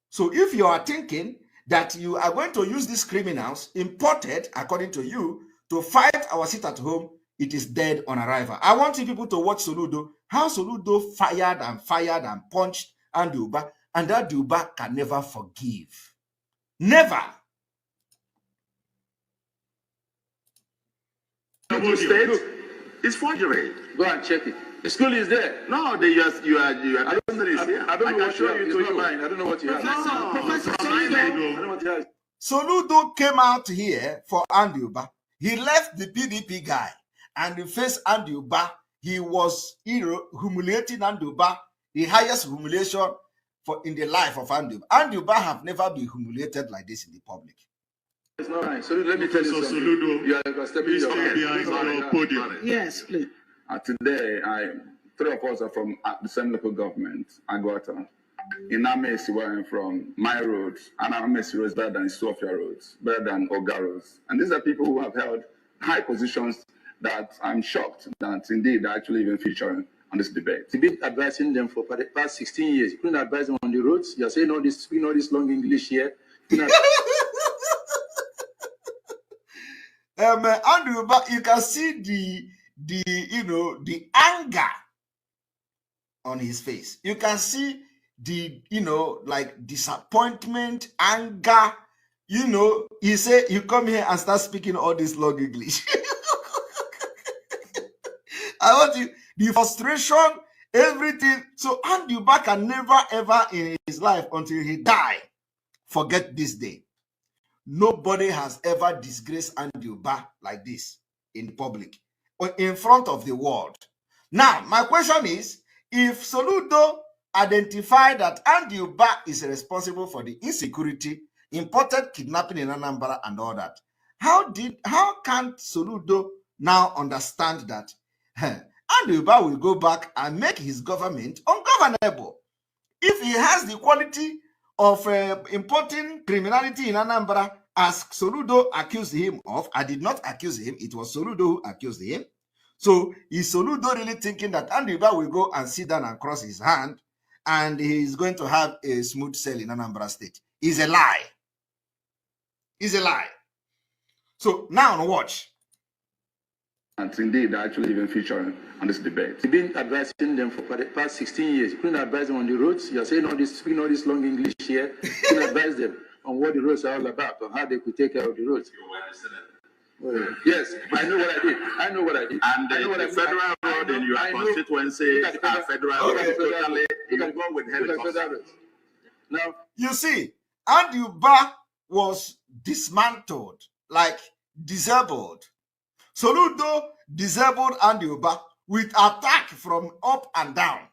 So if you are thinking that you are going to use these criminals imported, according to you, to fight our sit at home, it is dead on arrival. I want you people to watch Soludo, how Soludo fired and punched Andrew Ba, and Andrew Ba can never forgive. Never. whole state. It's forgery. Go and check it. The school is there. No, you are I don't know what show you have. you to It's not you. mine. I don't know what you have. Professor I don't know what you have. Soludo came out here for Andy Uba. He left the PDP guy and he faced Andy Uba. He was humiliating Andy Uba, the highest humiliation in the life of Andy Uba. Andy Uba have never been humiliated like this in the public. It's not mine. So let me tell you something. Soludo, You are stepping please your stay behind your podium. Yes, please. Today, three of us are from the same local government, Agwata. In Amesi, where I'm from, my roads, and Amesi roads better than Sofia roads, better than Oga roads. And these are people who have held high positions that I'm shocked that indeed they're actually even featuring on this debate. You've been advising them for the past 16 years. You couldn't advise them on the roads. You're saying all this, speaking all this long English here. Andrew, you can see the anger on his face. You can see the like disappointment, anger. He say you come here and start speaking all this long English. I want you the frustration, everything. So Andy Uba can never ever in his life until he die forget this day. Nobody has ever disgraced Andy Uba like this in public or in front of the world. Now, my question is, if Soludo identified that Andy Uba is responsible for the insecurity, imported kidnapping in Anambra and all that, how can Soludo now understand that Andy Uba will go back and make his government ungovernable? If he has the quality of importing criminality in Anambra, as Soludo accused him of, I did not accuse him, it was Soludo who accused him. So is Soludo really thinking that Andy Uba will go and sit down and cross his hand and he's going to have a smooth sail in Anambra State? It's a lie. It's a lie. So now watch. And indeed they're actually even featuring on this debate. You've been advising them for the past 16 years. You couldn't advise them on the roads. You're saying all this, speaking all this long English here. You couldn't advise them on what the roads are all about, on how they could take care of the roads. Yes, I know what I did. I know what I did. And the federal road in your constituency are federal roads. Totally, you go with helicopters. Now, you see, Andy Uba was dismantled, like disabled. Soludo disabled Andy Uba with attack from up and down.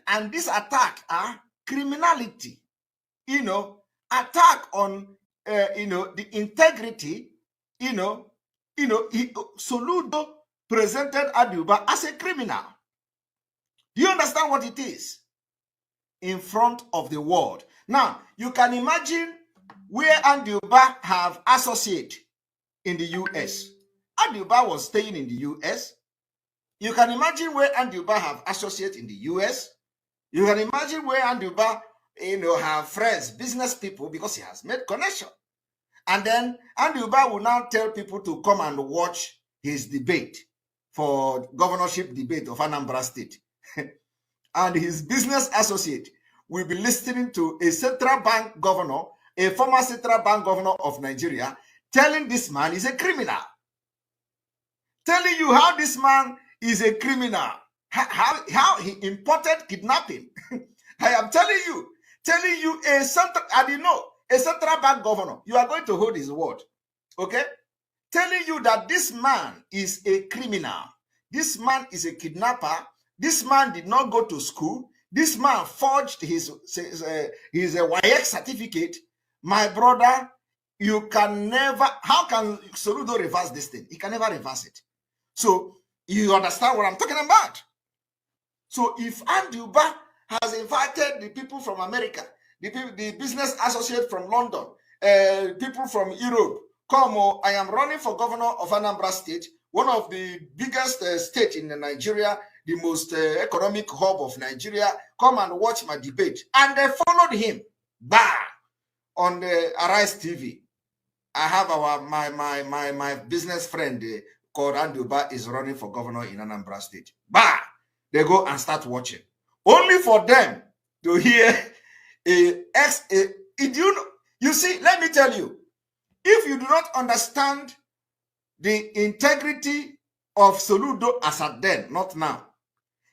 And this attack are criminality, attack on, the integrity, Soludo presented Andy Uba as a criminal. Do you understand what it is? In front of the world. Now, you can imagine where Andy Uba have associate in the U.S. Andy Uba was staying in the U.S. You can imagine where Andy Uba have associate in the U.S. You can imagine where Andy Uba, have friends, business people, because he has made connection. And then Andy Uba will now tell people to come and watch his debate for governorship debate of Anambra State. And his business associate will be listening to a central bank governor, a former central bank governor of Nigeria, telling this man is a criminal. Telling you how this man is a criminal. How he imported kidnapping. I am telling you a central bank governor, you are going to hold his word. Okay? Telling you that this man is a criminal. This man is a kidnapper. This man did not go to school. This man forged his YX certificate. My brother, you can never, how can Soludo reverse this thing? He can never reverse it. So you understand what I'm talking about. So if Andy Uba has invited the people from America, the business associate from London, people from Europe, come, I am running for governor of Anambra State, one of the biggest states in Nigeria, the most economic hub of Nigeria, come and watch my debate. And they followed him, on the Arise TV. I have my business friend called Andy Uba is running for governor in Anambra State. They go and start watching. Only for them to hear you see, let me tell you, if you do not understand the integrity of Soludo as at then, not now.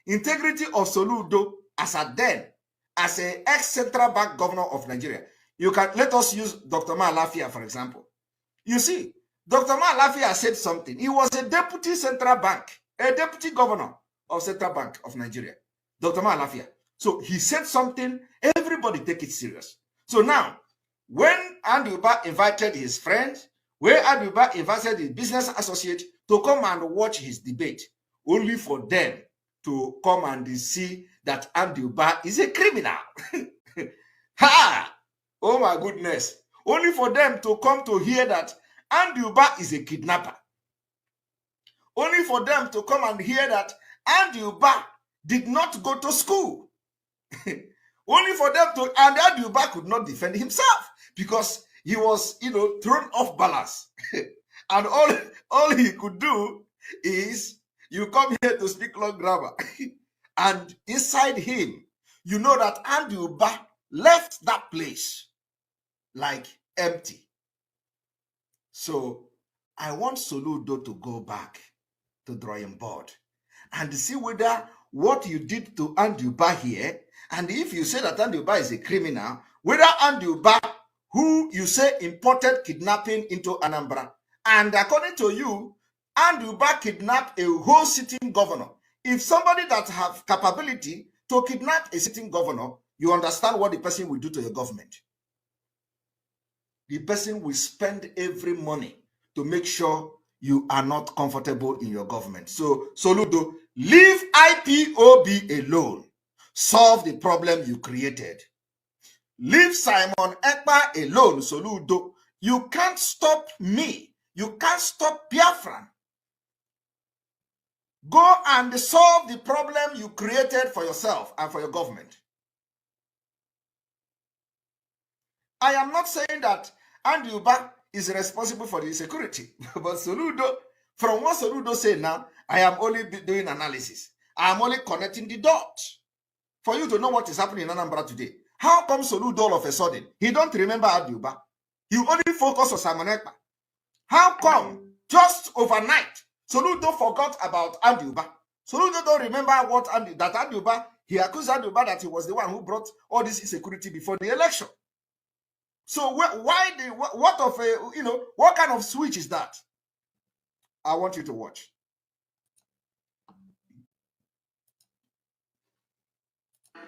Integrity of Soludo as at then, as an ex-central bank governor of Nigeria. You can let us use Dr. Malafia, for example. You see, Dr. Malafia said something. He was a deputy central bank, a deputy governor of Central Bank of Nigeria, Dr. Malafia. So he said something, everybody take it serious. So now, when Anduba invited his friends, when Anduba invited his business associate to come and watch his debate, only for them to come and see that Anduba is a criminal. Ha! Oh my goodness. Only for them to come to hear that Anduba is a kidnapper. Only for them to come and hear that Anduba did not go to school. Only for them to, and Anduba could not defend himself because he was, thrown off balance. And all he could do is, you come here to speak long grammar. And inside him, you know that Anduba left that place like empty. So I want Soludo to go back to drawing board and see whether what you did to Anduba here, and if you say that Anduba is a criminal, whether Anduba, who you say imported kidnapping into Anambra, and according to you, Anduba kidnapped a whole sitting governor. If somebody that have capability to kidnap a sitting governor, you understand what the person will do to your government. The person will spend every money to make sure you are not comfortable in your government. So, Soludo, leave IPOB alone. Solve the problem you created. Leave Simon Ekpa alone, Soludo. You can't stop me. You can't stop Biafra. Go and solve the problem you created for yourself and for your government. I am not saying that Anduba is responsible for the insecurity, but Soludo, from what Soludo said now, I am only doing analysis. I am only connecting the dots for you to know what is happening in Anambra today. How come Soludo all of a sudden, he don't remember Anduba? He only focus on Simon Ekpa. How come just overnight, Soludo forgot about Anduba? Soludo don't remember that Anduba, he accused Anduba that he was the one who brought all this insecurity before the election. So what kind of switch is that? I want you to watch.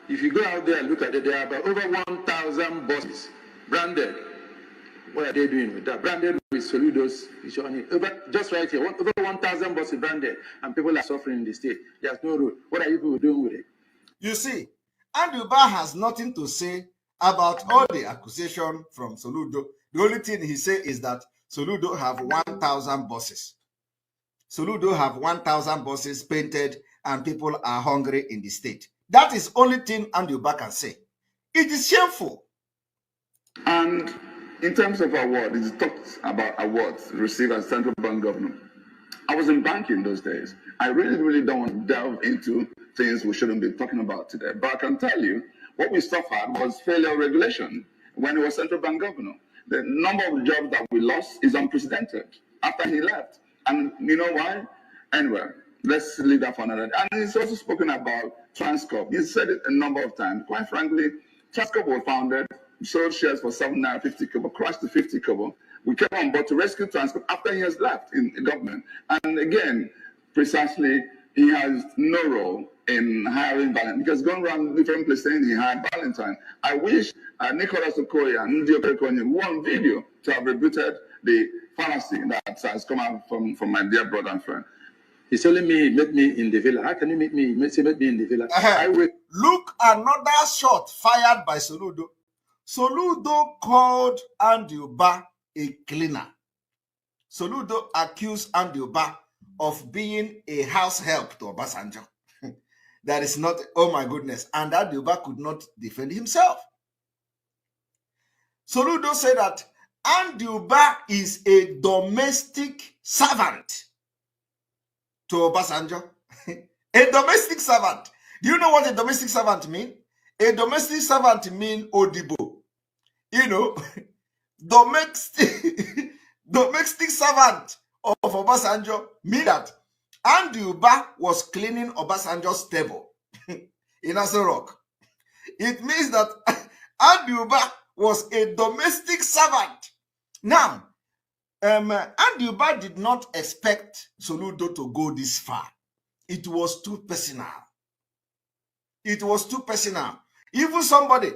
If you go out there and look at it, there are about over 1,000 buses branded. What are they doing with that? Branded with Soludo's picture on it. Just right here, over 1,000 buses branded, and people are suffering in the state. There's no road. What are you people doing with it? You see, Anduba has nothing to say about all the accusation from Soludo. The only thing he said is that Soludo have 1,000 buses. Soludo have 1,000 buses painted and people are hungry in the state. That is only thing Anduba can say. It is shameful. And in terms of awards, it talks about awards received as central bank governor. I was in banking those days. I really don't want to delve into things we shouldn't be talking about today. But I can tell you, what we suffered was failure of regulation when he was central bank governor. The number of jobs that we lost is unprecedented after he left. And you know why? Anyway, let's leave that for another day. And he's also spoken about Transcorp. He said it a number of times. Quite frankly, Transcorp was founded, sold shares for 7.50 kobo, crashed to 50 kobo. We came on board to rescue Transcorp after he has left in government. And again, precisely, he has no role in hiring Valentine, because going around different places saying he hired Valentine. I wish Nicholas Okoye and Ndi Okekonye one video to have rebutted the fallacy that has come out from my dear brother and friend. He's telling me, meet me in the villa. How can you meet me? Meet me in the villa. Look, another shot fired by Soludo. Soludo called Anduba a cleaner. Soludo accused Anduba of being a house help to Obasanjo. That is not, oh my goodness. And Anduba could not defend himself. Soludo said that Anduba is a domestic servant to Obasanjo. A domestic servant. Do you know what a domestic servant means? A domestic servant means Odibo. You know, domestic servant of Obasanjo means that Andy Uba was cleaning Obasanjo's table in Aso Rock. It means that Andy Uba was a domestic servant. Now, Andy Uba did not expect Soludo to go this far. It was too personal. It was too personal. Even somebody,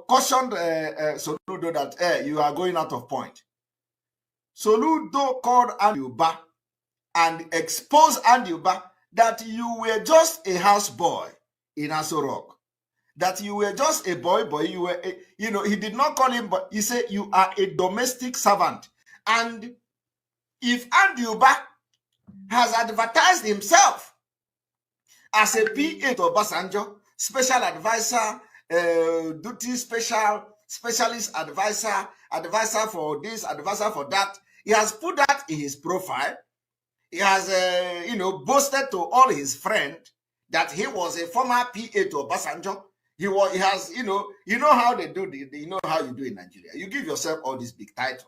cautioned Soludo that you are going out of point. Soludo called Andy Uba and exposed Andy Uba that you were just a houseboy in Aso Rock. That you were just a boy, you were, he did not call him, but he said you are a domestic servant. And if Andy Uba has advertised himself as a PA to Obasanjo, special advisor, duty specialist advisor, advisor for this, advisor for that, he has put that in his profile. He has, boasted to all his friends that he was a former PA to Obasanjo. He has, you know how they do, you know how you do in Nigeria. You give yourself all this big title.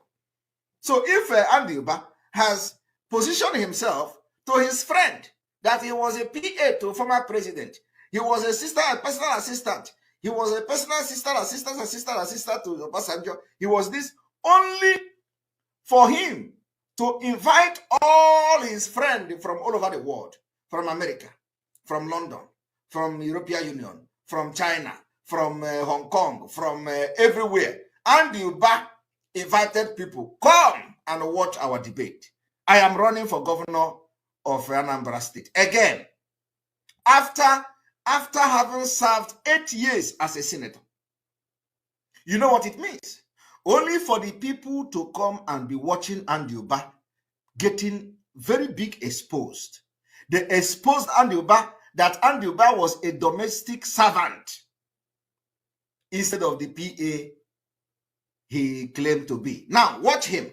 So if Andy Uba has positioned himself to his friend that he was a PA to former president, he was a personal assistant, he was a personal assistant to Obasanjo, he was this only for him to invite all his friends from all over the world, from America, from London, from European Union, from China, from Hong Kong, from everywhere. Andy Uba invited people, come and watch our debate. I am running for governor of Anambra State. Again, after having served 8 years as a senator. You know what it means? Only for the people to come and be watching Andy Uba getting very big exposed. They exposed Andy Uba that Andy Uba was a domestic servant instead of the PA he claimed to be. Now, watch him.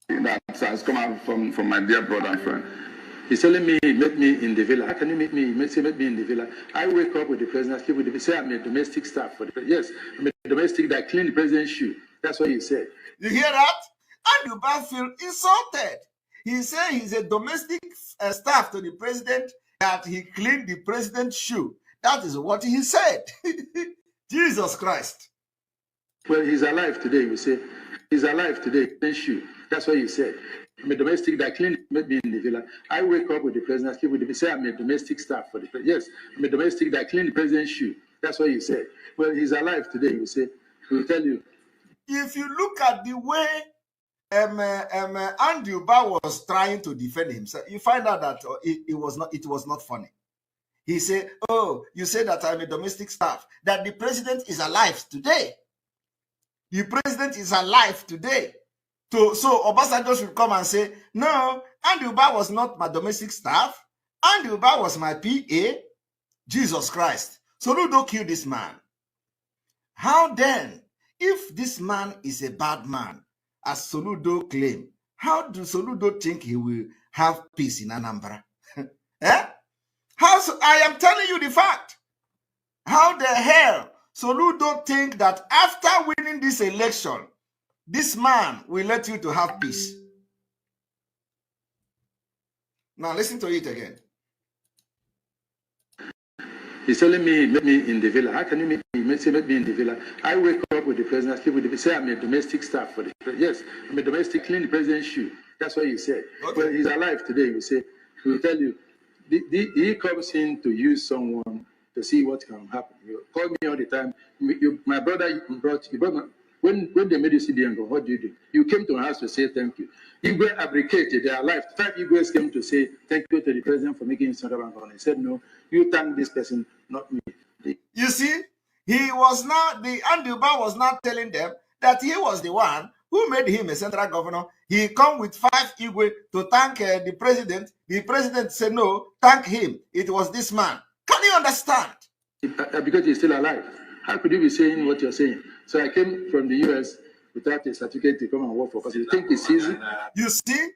That has come out from my dear brother and friend. He's telling me, meet me in the villa. How can you meet me? Meet me in the villa. I wake up with the president, sleep with the say I'm a domestic staff for the president. Yes, I'm a domestic that clean the president's shoe. That's what he said. You hear that? Andy Uba feel insulted. He said he's a domestic staff to the president, that he cleaned the president's shoe. That is what he said. Jesus Christ. Well, he's alive today, we say. He's alive today, clean shoe. That's what he said. I'm a domestic that clean met me in the villa. I wake up with the president, sleep with the say I'm a domestic staff for the president. Yes, I'm a domestic that clean the president's shoe. That's what he said. Well, he's alive today, we say. We'll tell you. If you look at the way Andy Uba was trying to defend himself, you find out that it was not funny. He said, oh, you say that I'm a domestic staff, that the president is alive today. The president is alive today. So Obasanjo should come and say, no, Andy Uba was not my domestic staff. Andy Uba was my PA. Jesus Christ. Soludo killed this man. How then, if this man is a bad man, as Soludo claimed, how do Soludo think he will have peace in Anambra? Eh? I am telling you the fact. How the hell Soludo think that after winning this election, this man will let you to have peace? Now listen to it again. He's telling me, meet me in the villa. How can you meet me? Meet me in the villa. I wake up with the president, sleep with the say I'm a domestic staff for the president. Yes, I'm a domestic clean the president's shoe. That's what he said. Okay. Well, he's alive today, we say. We'll tell you. He comes in to use someone to see what can happen. You call me all the time. My brother, you brought when they made you CDN go, what do? You came to my house to say thank you. Igwe abdicated, they are alive. 5 Igwes came to say thank you to the president for making Central Bank on. He said, no, you thank this person, not me. You see, he was not, the Andy Uba was not telling them that he was the one who made him a central governor. He come with 5 Igwe to thank the president. The president said, no, thank him. It was this man. Can you understand? Because he's still alive. How could you be saying what you're saying? So I came from the US without a certificate to come and work for us. You think it's easy? You see?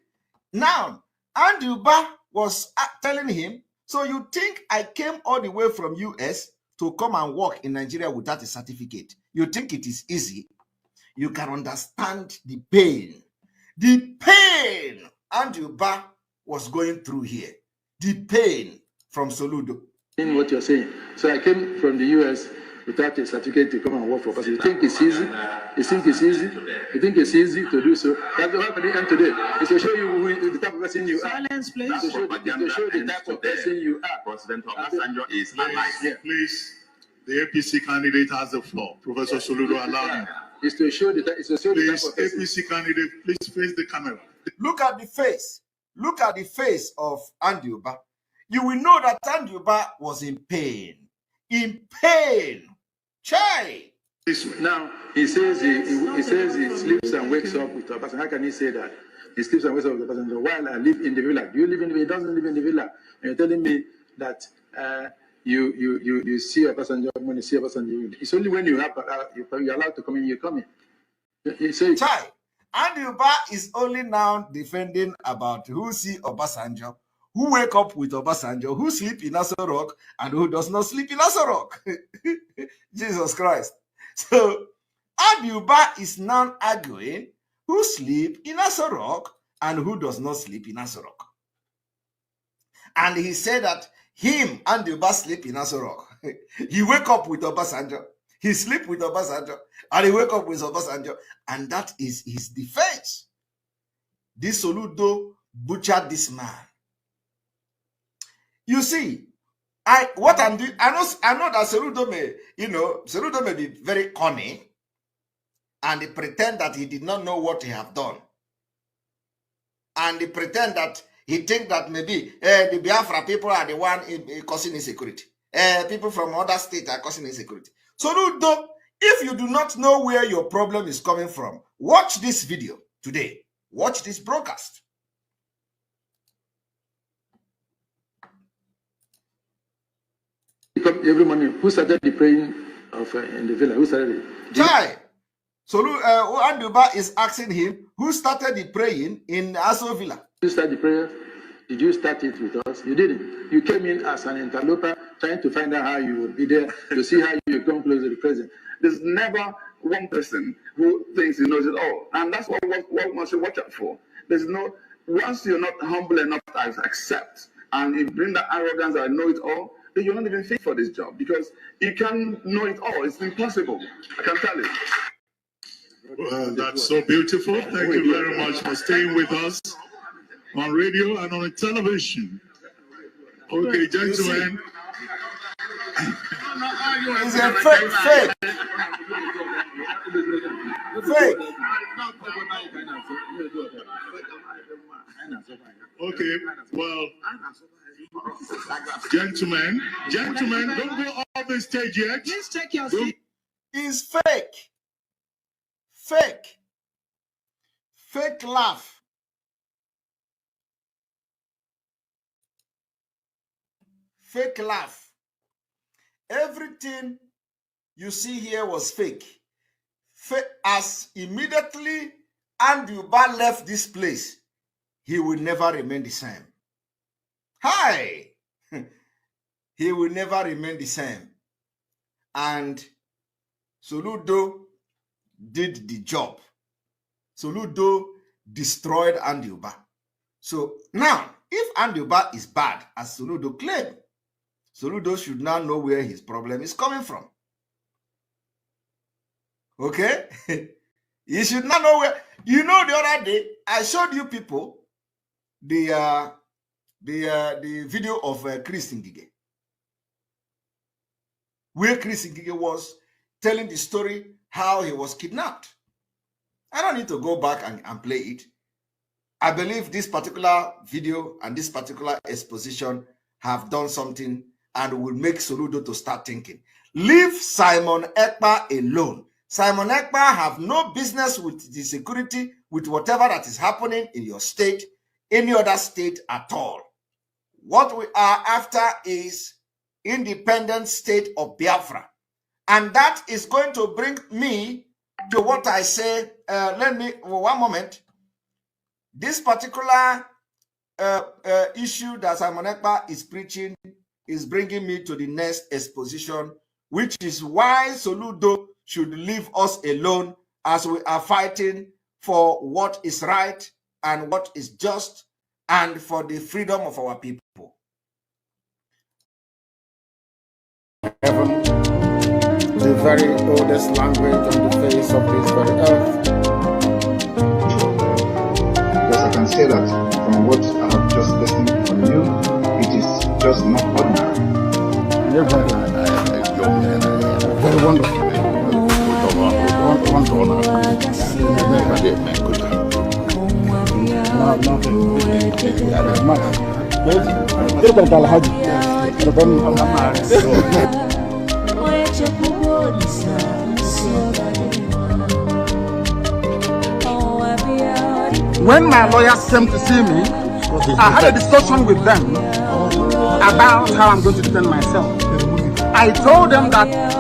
Now, Andy Uba was telling him, so you think I came all the way from US to come and work in Nigeria without a certificate? you think it is easy, you can understand the pain. The pain Andrew Ba was going through here. The pain from Soludo. In what you're saying. So I came from the US without a certificate to come and work for us. You think it's easy? You think it's easy? You think it's easy to do so? That's what happened at the end today. It's to show you the type of person you are. Silence, please. To show the type of person you are. President Obasanjo is alive. Please, the APC candidate has the floor. Professor Soludo, allow him. It's to show the type Please, of person. APC candidate, please face the camera. Look at the face. Look at the face of Andrew Ba. You will know that Andrew Ba was in pain. In pain. Chai. Now he says he sleeps and wakes up with a person. How can he say that? He sleeps and wakes up with a person. So while I live in the villa, do you live in the villa? He doesn't live in the villa. And you're telling me that you see a passenger when you see a passenger. It's only when you're allowed to come in, you come in. He says, Chai. Andrew Ba is only now defending about who see Obasanjo, who wake up with Obasanjo, who sleep in Aso Rock, and who does not sleep in Aso Rock. Jesus Christ. So, Andrew Ba is now arguing who sleep in Aso Rock and who does not sleep in Aso Rock. And he said that him, Andrew Ba, sleep in Aso Rock. He wake up with Obasanjo. He sleep with Obasanjo. And he wake up with Obasanjo. And that is his defense. This Soludo butchered this man. You see, what I'm doing, I know that Soludo may be very cunning and he pretend that he did not know what he have done. And he pretend that he think that maybe the Biafra people are the one causing insecurity. People from other states are causing insecurity. Soludo, if you do not know where your problem is coming from, watch this video today. Watch this broadcast. every morning. Who started the praying of in the villa? Who started it? Chai. So Andrew Ba is asking him, who started the praying in Aso Villa? Who started the prayer? Did you start it with us? You didn't. You came in as an interloper, trying to find out how you would be there, to see how you come close to the president. There's never one person who thinks he knows it all. And that's what one should watch out for. There's no, once you're not humble enough to accept, and you bring that arrogance, I know it all, then you're not even fit for this job, because you can't know it all. It's impossible. I can tell you. Well, that's so beautiful. Thank you very much for staying with us on radio and on television. Okay, gentlemen. It's a fake. Okay, well, gentlemen, don't go off the stage yet. Please take your seat. It's fake. Fake laugh. Fake laugh. Everything you see here was fake. As immediately Andrew Ba left this place, he will never remain the same. Hi! He will never remain the same. And Soludo did the job. Soludo destroyed Andrew Ba. So now, if Andrew Ba is bad, as Soludo claimed, Soludo should now know where his problem is coming from. Okay? You should not know where. You know, the other day, I showed you people the video of Chris Ngige, where Chris Ngige was telling the story how he was kidnapped. I don't need to go back and play it. I believe this particular video and this particular exposition have done something and will make Soludo to start thinking. Leave Simon Ekpa alone. Simon Ekpa have no business with the security, with whatever that is happening in your state, any other state at all. What we are after is independent state of Biafra. And that is going to bring me to what I say. Let me, one moment. This particular issue that Simon Ekpa is preaching is bringing me to the next exposition, which is why Soludo should leave us alone as we are fighting for what is right and what is just and for the freedom of our people. Heaven, the very oldest language on the face of this very earth. Because I can say that from what I have just listened from you, it is just not ordinary. Very wonderful. When my lawyers came to see me, I had a discussion with them about how I'm going to defend myself. I told them that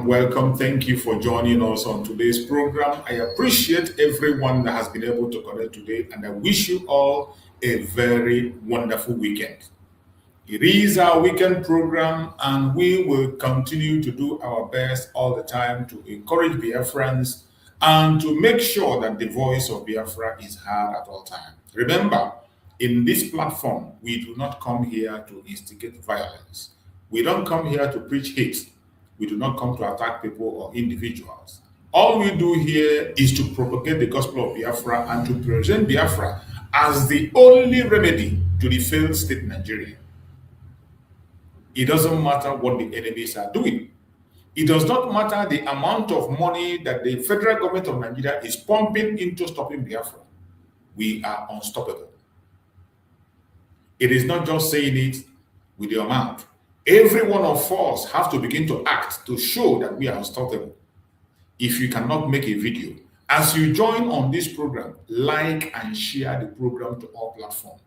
Welcome. Thank you for joining us on today's program. I appreciate everyone that has been able to connect today, and I wish you all a very wonderful weekend. It is our weekend program, and we will continue to do our best all the time to encourage Biafrans and to make sure that the voice of Biafra is heard at all times. Remember, in this platform, we do not come here to instigate violence. We don't come here to preach hate. We do not come to attack people or individuals. All we do here is to propagate the gospel of Biafra and to present Biafra as the only remedy to the failed state Nigeria. It doesn't matter what the enemies are doing. It does not matter the amount of money that the federal government of Nigeria is pumping into stopping Biafra. We are unstoppable. It is not just saying it with your mouth. Every one of us have to begin to act to show that we are unstoppable. If you cannot make a video, as you join on this program, like and share the program to all platforms.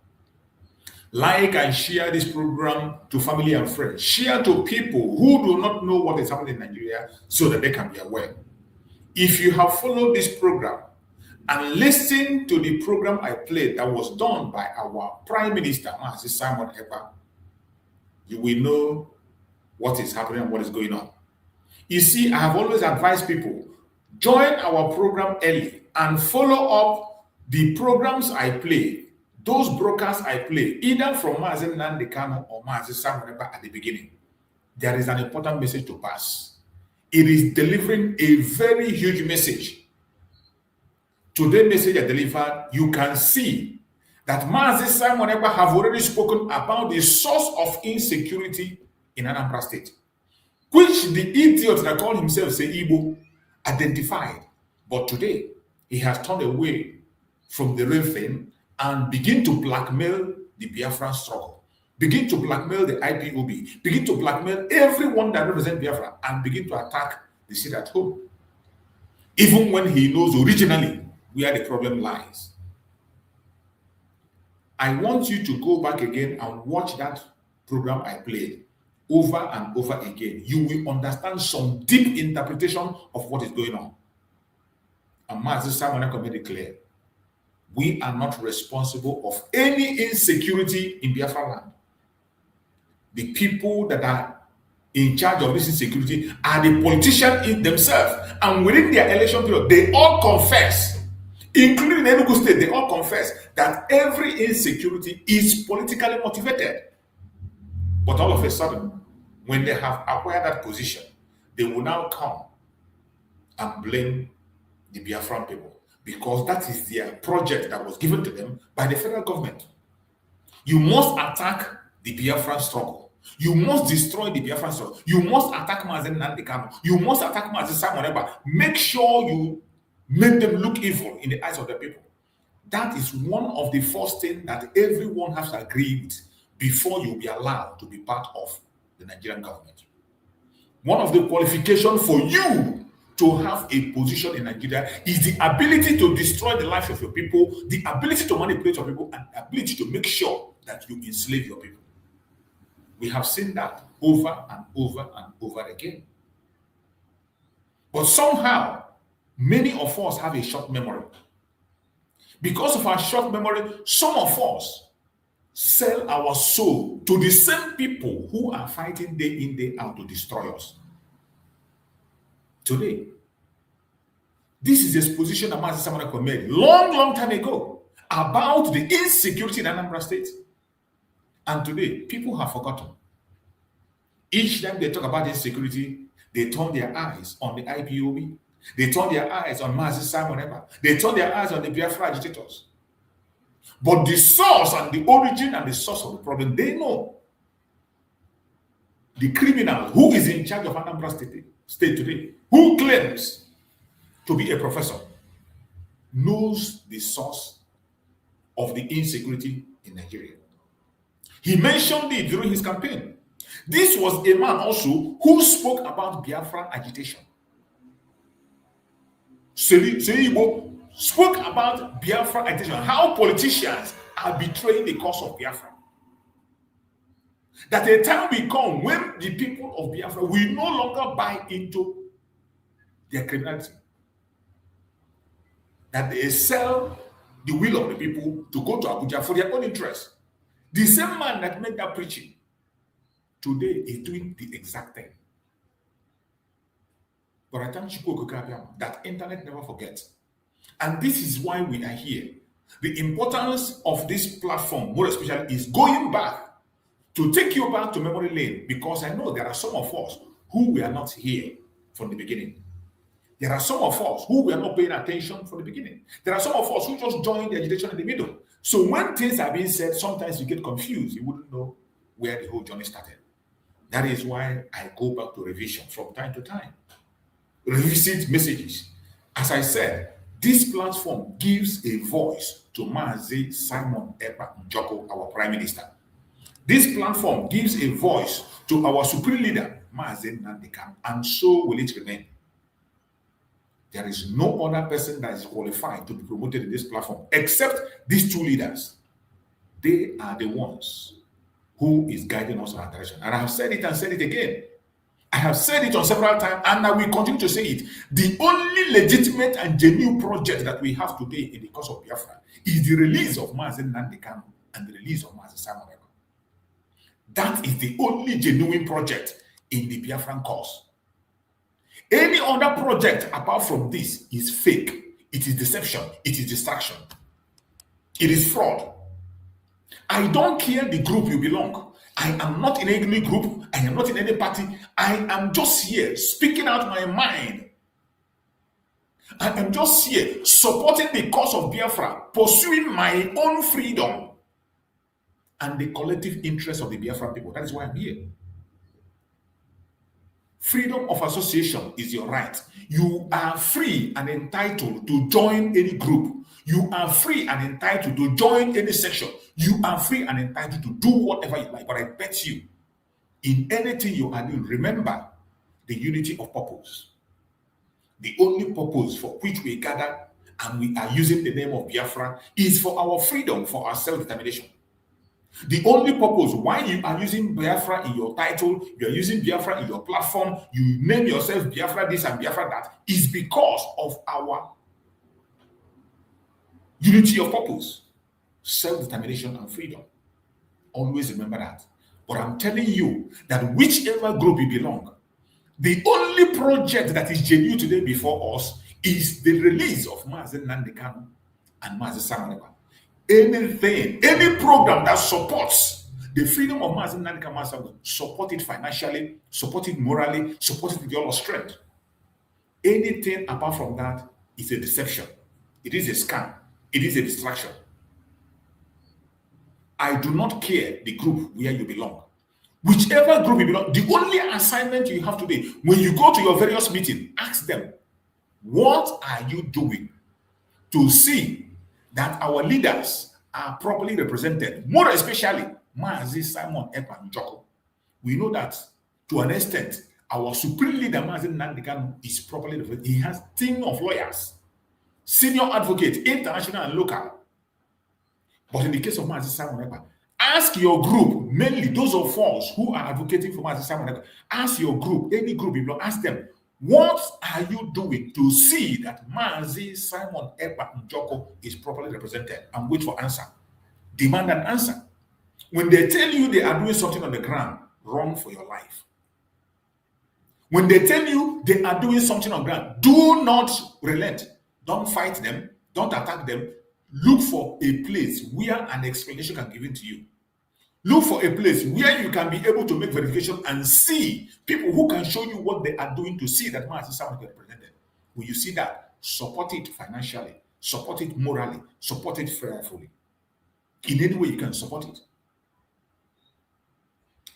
Like and share this program to family and friends. Share to people who do not know what is happening in Nigeria so that they can be aware. If you have followed this program and listened to the program I played that was done by our Prime Minister, Mazi Simon Ekpa, you will know what is happening and what is going on. You see, I have always advised people, join our program early and follow up the programs I play those brokers I play, either from Mazen Nandekano or Mazen Samuel at the beginning, there is an important message to pass. It is delivering a very huge message. Today's message I delivered, you can see that Mazen Simon Ekpa have already spoken about the source of insecurity in Anambra State, which the idiot that called himself Igbo identified. But today, he has turned away from the real thing and begin to blackmail the Biafran struggle, begin to blackmail the IPOB, begin to blackmail everyone that represents Biafra, and begin to attack the seat at home, even when he knows originally where the problem lies. I want you to go back again and watch that program I played over and over again. You will understand some deep interpretation of what is going on. And Master Simon made it clear. We are not responsible of any insecurity in Biafra land. The people that are in charge of this insecurity are the politicians themselves. And within their election period, they all confess, including Enugu State, they all confess that every insecurity is politically motivated. But all of a sudden, when they have acquired that position, they will now come and blame the Biafran people, because that is their project that was given to them by the federal government. You must attack the Biafran struggle. You must destroy the Biafran struggle. You must attack Mazen Nandekano. You must attack Mazen Simon Ekpa. Make sure you make them look evil in the eyes of the people. That is one of the first things that everyone has to agree with before you'll be allowed to be part of the Nigerian government. One of the qualifications for you to have a position in Nigeria is the ability to destroy the life of your people, the ability to manipulate your people, and the ability to make sure that you enslave your people. We have seen that over and over and over again. But somehow, many of us have a short memory. Because of our short memory, some of us sell our soul to the same people who are fighting day in, day out to destroy us. Today, this is a exposition that Master Samuel made long time ago about the insecurity in Anambra State. And today, people have forgotten. Each time they talk about insecurity, they turn their eyes on the IPOB. They turn their eyes on Master Simon Ekpa. They turn their eyes on the Biafra agitators. But the source and the origin and the source of the problem, they know. The criminal who is in charge of Anambra State today, who claims to be a professor, knows the source of the insecurity in Nigeria. He mentioned it during his campaign. This was a man also who spoke about Biafra agitation. Seibo spoke about Biafra agitation, how politicians are betraying the cause of Biafra. That a time will come when the people of Biafra will no longer buy into their criminality. That they sell the will of the people to go to Abuja for their own interest. The same man that made that preaching today is doing the exact thing. But I thank you that internet never forgets. And this is why we are here. The importance of this platform, more especially, is going back to take you back to memory lane, because I know there are some of us who were not here from the beginning. There are some of us who were not paying attention from the beginning. There are some of us who just joined the agitation in the middle. So when things are being said, sometimes you get confused. You wouldn't know where the whole journey started. That is why I go back to revision from time to time. Revisit messages. As I said, this platform gives a voice to Mazi Simon Ekpa Njoko, our Prime Minister. This platform gives a voice to our supreme leader, Mazi Nandekano, and so will it remain. There is no other person that is qualified to be promoted in this platform except these two leaders. They are the ones who is guiding us in our direction. And I have said it and said it again. I have said it on several times, and I will continue to say it. The only legitimate and genuine project that we have today in the cause of Biafra is the release of Mazen Nandekano and the release of Mazen Simon Ekpa. That is the only genuine project in the Biafran cause. Any other project apart from this is fake. It is deception. It is distraction. It is fraud. I don't care the group you belong. I am not in any group. I am not in any party. I am just here speaking out my mind. I am just here supporting the cause of Biafra, pursuing my own freedom and the collective interest of the Biafra people. That is why I'm here. Freedom of association is your right. You are free and entitled to join any group. You are free and entitled to join any section. You are free and entitled to do whatever you like. But I bet you, in anything you are doing, remember the unity of purpose. The only purpose for which we gather and we are using the name of Biafra is for our freedom, for our self-determination. The only purpose why you are using Biafra in your title, you are using Biafra in your platform, you name yourself Biafra this and Biafra that, is because of our unity of purpose, self-determination and freedom. Always remember that. But I'm telling you that whichever group you belong, the only project that is genuine today before us is the release of Mazi Nnamdi Kanu and Mazi Simon Ekpa. Anything, any program that supports the freedom of Mazi Nnamdi Kanu, support it financially, support it morally, support it with your strength. Anything apart from that is a deception. It is a scam. It is a distraction. I do not care the group where you belong. Whichever group you belong, the only assignment you have today, when you go to your various meetings, ask them, what are you doing to see that our leaders are properly represented? More especially, Mazi Simon Ekpa Njoko. We know that to an extent, our supreme leader, Mazi Nnamdi Kanu, is properly represented. He has a team of lawyers, senior advocates, international and local. But in the case of Mazi Simon Ekpa, ask your group, mainly those of us who are advocating for Mazi Simon Ekpa, ask your group, any group you belong, ask them, what are you doing to see that Mazi Simon Ekpa Njoko is properly represented? And wait for answer. Demand an answer. When they tell you they are doing something on the ground, run for your life. When they tell you they are doing something on the ground, do not relent. Don't fight them. Don't attack them. Look for a place where an explanation can be given to you. Look for a place where you can be able to make verification and see people who can show you what they are doing to see that Mazi Simon is represented. When you see that, support it financially, support it morally, support it prayerfully. In any way you can support it.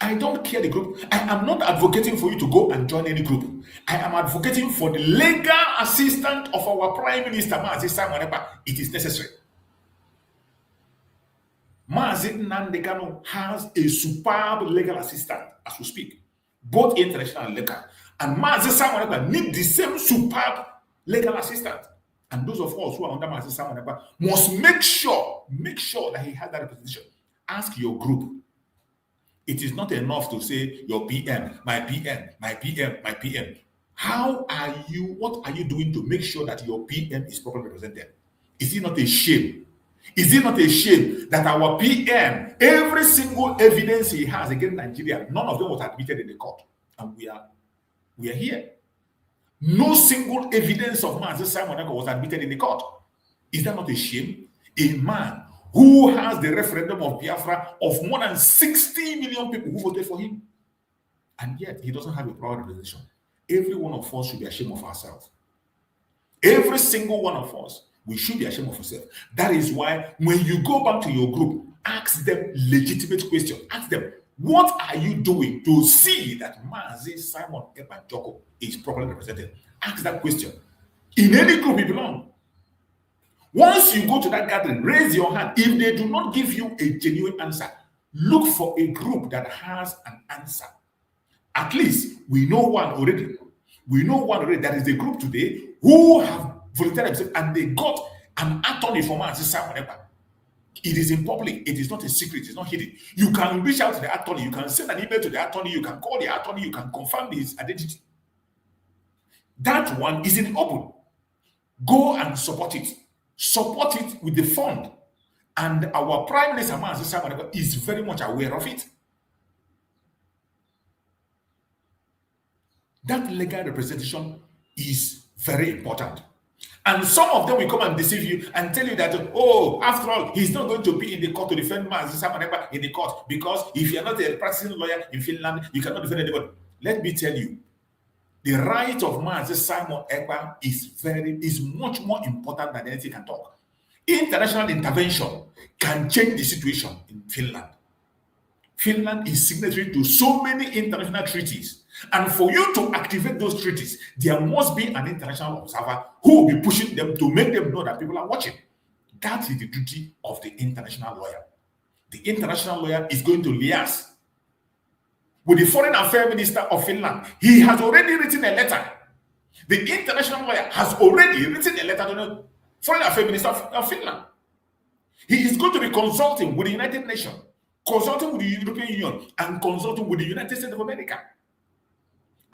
I don't care the group. I am not advocating for you to go and join any group. I am advocating for the legal assistance of our Prime Minister, Mazi Simon Ekpa. It is necessary. Mazi Nnamdi Kanu has a superb legal assistant as we speak, both international and local. And Mazi Simon Ekpa need the same superb legal assistant. And those of us who are under Mazi Simon Ekpa must make sure that he has that representation. Ask your group. It is not enough to say your PM, my PM, my PM, my PM. What are you doing to make sure that your PM is properly represented? Is it not a shame? Is it not a shame that our PM, every single evidence he has against Nigeria, none of them was admitted in the court? And we are here. No single evidence of Mazi Simon Ekpa was admitted in the court. Is that not a shame? A man who has the referendum of Biafra of more than 60 million people who voted for him. And yet, he doesn't have a proper representation. Every one of us should be ashamed of ourselves. Every single one of us, we should be ashamed of ourselves. That is why when you go back to your group, ask them legitimate questions. Ask them, what are you doing to see that Mazi Simon Ekpa Njoko is properly represented? Ask that question. In any group you belong. Once you go to that gathering, raise your hand. If they do not give you a genuine answer, look for a group that has an answer. At least we know one already. We know one already. That is the group today who have volunteered themselves and they got an attorney for Mazi Simon Ekpa. It is in public. It is not a secret. It's not hidden. You can reach out to the attorney. You can send an email to the attorney. You can call the attorney. You can confirm his identity. That one is in the open. Go and support it. Support it with the fund. And our Prime Minister, Mazi Simon Ekpa, is very much aware of it. That legal representation is very important. And some of them will come and deceive you and tell you that, oh, after all, he's not going to be in the court to defend Mazi Simon Ekpa in the court, because if you're not a practicing lawyer in Finland, you cannot defend anybody. Let me tell you, the right of Mazi Simon Ekpa is much more important than anything can talk. International intervention can change the situation in Finland. Finland is signatory to so many international treaties. And for you to activate those treaties, there must be an international observer who will be pushing them to make them know that people are watching. That is the duty of the international lawyer. The international lawyer is going to liaise with the foreign affairs minister of Finland. He has already written a letter. The international lawyer has already written a letter to the foreign affairs minister of Finland. He is going to be consulting with the United Nations, consulting with the European Union, and consulting with the United States of America.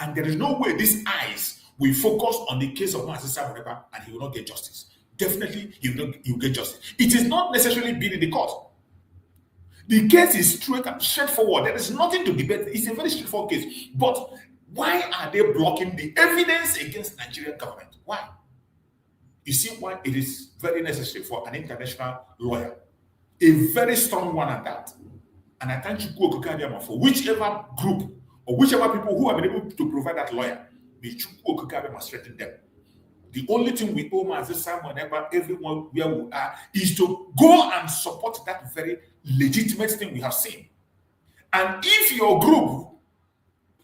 And there is no way these eyes will focus on the case of Mazi Simon Ekpa and he will not get justice. Definitely, he will get justice. It is not necessarily being in the court. The case is straight and straightforward. There is nothing to debate. It's a very straightforward case. But why are they blocking the evidence against the Nigerian government? Why? You see why it is very necessary for an international lawyer, a very strong one at that. And I thank Chukwu Okukabiyama for whichever group or whichever people who have been able to provide that lawyer. May Chukwu Okukabiyama strengthen them. The only thing we owe Mazi Simon Ekpa, everyone where we are, is to go and support that very legitimate thing we have seen. And if your group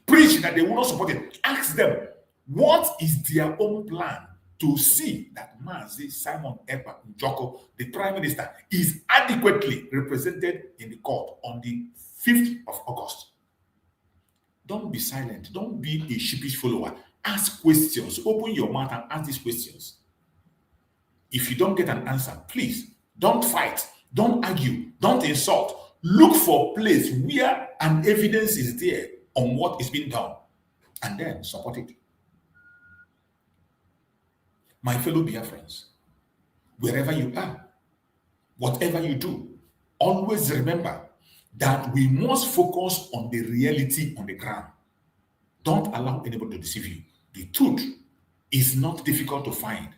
preach that they will not support it, ask them what is their own plan to see that Mazi Simon Ekpa Njoko, the Prime Minister, is adequately represented in the court on the 5th of August. Don't be silent. Don't be a sheepish follower. Ask questions. Open your mouth and ask these questions. If you don't get an answer, please don't fight. Don't argue. Don't insult. Look for a place where an evidence is there on what is being done, and then support it. My fellow Biafrans, wherever you are, whatever you do, always remember that we must focus on the reality on the ground. Don't allow anybody to deceive you. The truth is not difficult to find.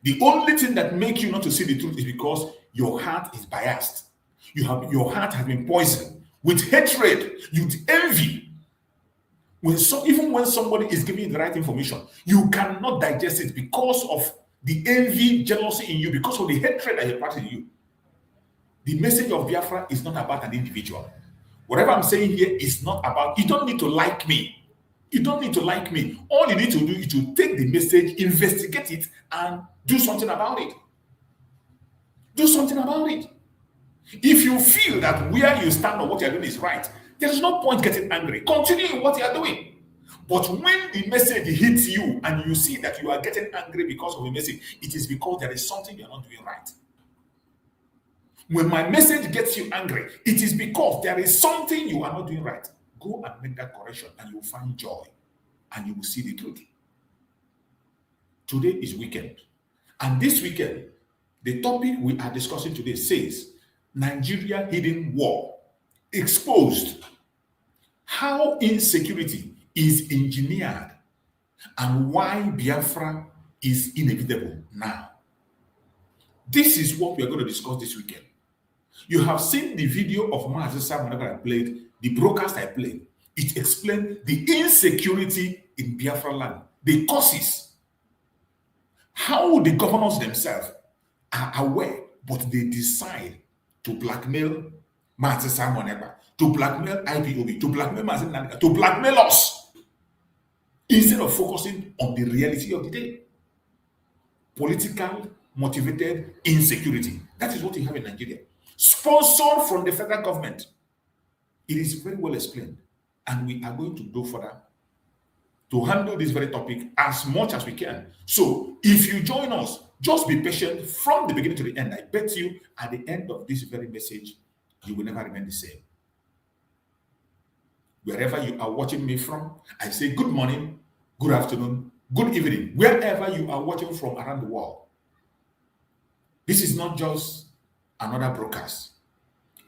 The only thing that makes you not to see the truth is because your heart is biased. Your heart has been poisoned with hatred, with envy. Even when somebody is giving you the right information, you cannot digest it because of the envy, jealousy in you, because of the hatred that you practice in you. The message of Biafra is not about an individual. Whatever I'm saying here is not about, you don't need to like me. You don't need to like me. All you need to do is to take the message, investigate it, and do something about it. Do something about it. If you feel that where you stand or what you're doing is right, there is no point getting angry. Continue in what you are doing. But when the message hits you and you see that you are getting angry because of the message, it is because there is something you're not doing right. When my message gets you angry, it is because there is something you are not doing right. Go and make that correction and you will find joy and you will see the truth. Today is weekend. And this weekend, the topic we are discussing today says Nigeria hidden war exposed. How insecurity is engineered and why Biafra is inevitable now. This is what we are going to discuss this weekend. You have seen the video of Mazi Simon Ekpa I played, the broadcast I played. It explained the insecurity in Biafra land, the causes, how the governors themselves are aware, but they decide to blackmail Mazi Simon Ekpa, to blackmail IPOB, to blackmail Mazi Nandika, to blackmail us, instead of focusing on the reality of the day. Political motivated insecurity. That is what we have in Nigeria. Sponsored from the federal government. It is very well explained. And we are going to go further to handle this very topic as much as we can. So if you join us, just be patient from the beginning to the end. I bet you at the end of this very message, you will never remain the same. Wherever you are watching me from, I say good morning, good afternoon, good evening, wherever you are watching from around the world. This is not just another broadcast.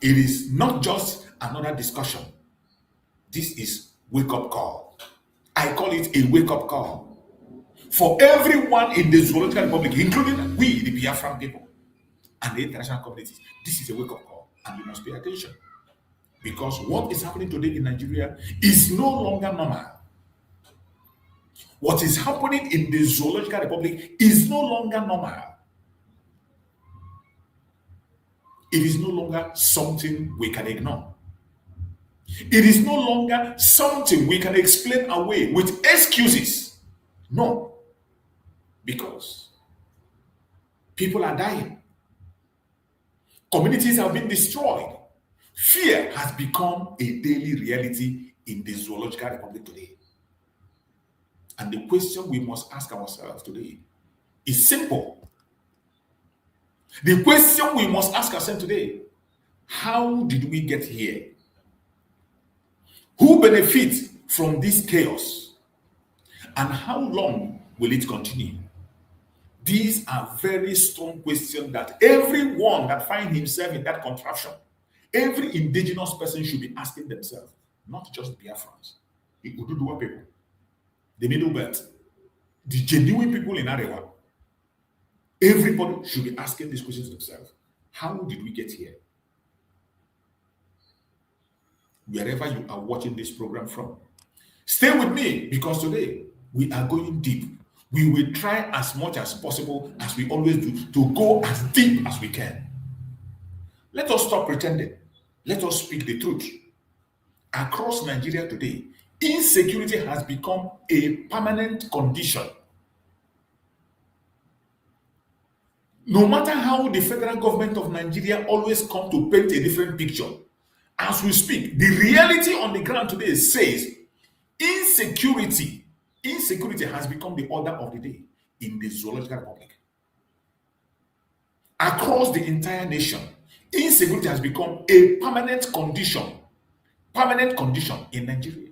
It is not just another discussion. This is wake-up call. I call it a wake-up call for everyone in the Zoological Republic, including we, the Biafran people, and the international communities. This is a wake-up call, and we must pay attention. Because what is happening today in Nigeria is no longer normal. What is happening in the Zoological Republic is no longer normal. It is no longer something we can ignore. It is no longer something we can explain away with excuses. No. Because people are dying. Communities have been destroyed. Fear has become a daily reality in the Zoological Republic today. And the question we must ask ourselves today is simple. The question we must ask ourselves today: how did we get here? Who benefits from this chaos? And how long will it continue? These are very strong questions that everyone that finds himself in that contraption, every indigenous person should be asking themselves, not just Biafrans, the Ududuwa people, the Middle Belt, the genuine people in Arewa. Everybody should be asking these questions themselves. How did we get here? Wherever you are watching this program from, stay with me, because today we are going deep. We will try as much as possible, as we always do, to go as deep as we can. Let us stop pretending. Let us speak the truth. Across Nigeria today, insecurity has become a permanent condition. No matter how the federal government of Nigeria always come to paint a different picture, as we speak, the reality on the ground today says insecurity has become the order of the day in the Zoological Republic. Across the entire nation, insecurity has become a permanent condition in Nigeria.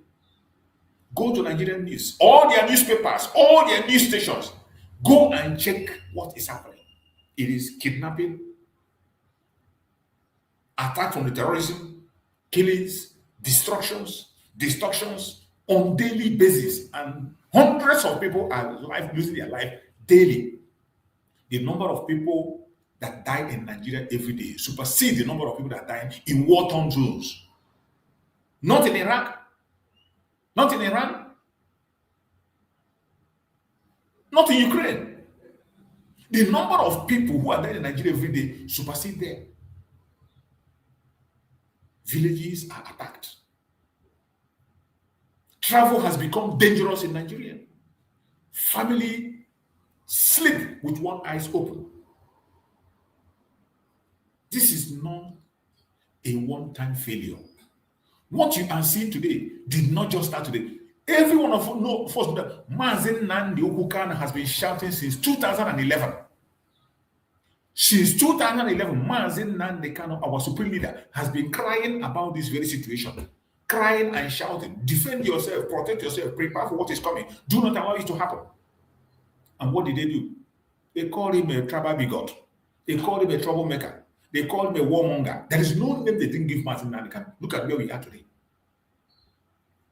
Go to Nigerian news, all their newspapers, all their news stations. Go and check what is happening. It is kidnapping, attack from the terrorism, killings, destructions on daily basis, and hundreds of people are losing their life daily. The number of people that die in Nigeria every day supersedes the number of people that die in war-torn zones. Not in Iraq, not in Iran, not in Ukraine. The number of people who are dying in Nigeria every day supersedes there. Villages are attacked. Travel has become dangerous in Nigeria. Family sleep with one eye open. This is not a one-time failure. What you are seeing today did not just start today. Every one of us knows that Mazen Nandi Okukana has been shouting since 2011. Since 2011, Mazen Nandi Kano, our supreme leader, has been crying about this very situation. Crying and shouting, defend yourself, protect yourself, prepare for what is coming. Do not allow it to happen. And what did they do? They called him a tribal bigot. They called him a troublemaker. They called him a warmonger. There is no name they didn't give Mazen Nandi Kano. Look at where we are today.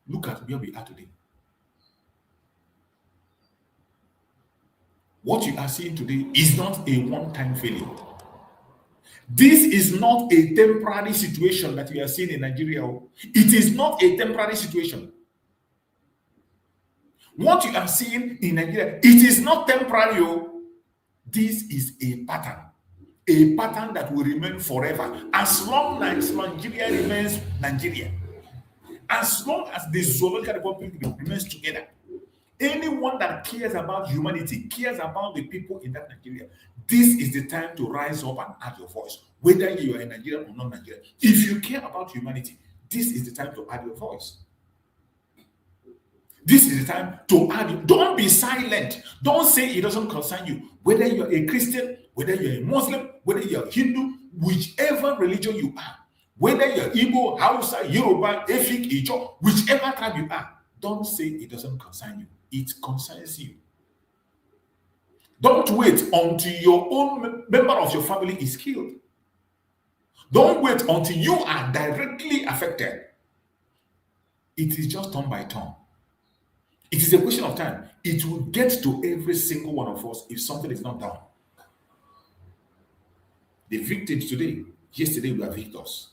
Look at where we are today. What you are seeing today is not a one-time failure. This is not a temporary situation that we are seeing in Nigeria. It is not a temporary situation. What you are seeing in Nigeria, it is not temporary. This is a pattern that will remain forever. As long as Nigeria remains Nigeria, as long as the Zoological Republic remains together, anyone that cares about humanity, cares about the people in that Nigeria, this is the time to rise up and add your voice, whether you are in Nigeria or not Nigeria. If you care about humanity, this is the time to add your voice. This is the time to add. Don't be silent. Don't say it doesn't concern you. Whether you're a Christian, whether you're a Muslim, whether you're a Hindu, whichever religion you are, whether you're Igbo, Hausa, Yoruba, Efik, Ijo, whichever tribe you are, don't say it doesn't concern you. It concerns you. Don't wait until your own member of your family is killed. Don't wait until you are directly affected. It is just turn by turn. It is a question of time. It will get to every single one of us if something is not done. The victims today, yesterday we are victors.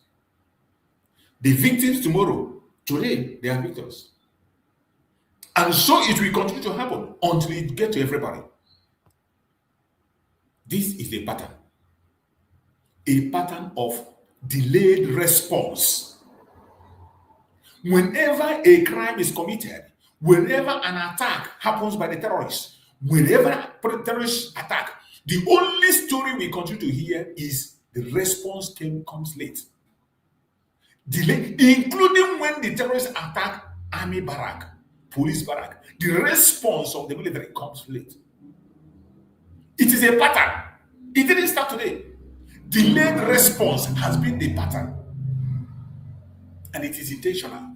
The victims tomorrow, today they are victors. And so it will continue to happen until it gets to everybody. This is a pattern of delayed response. Whenever a crime is committed, whenever an attack happens by the terrorists, whenever a terrorist attack, the only story we continue to hear is the response comes late. Delay, including when the terrorists attack army barrack, police barrack, the response of the military comes late. It is a pattern. It didn't start today. Delayed response has been the pattern, and it is intentional.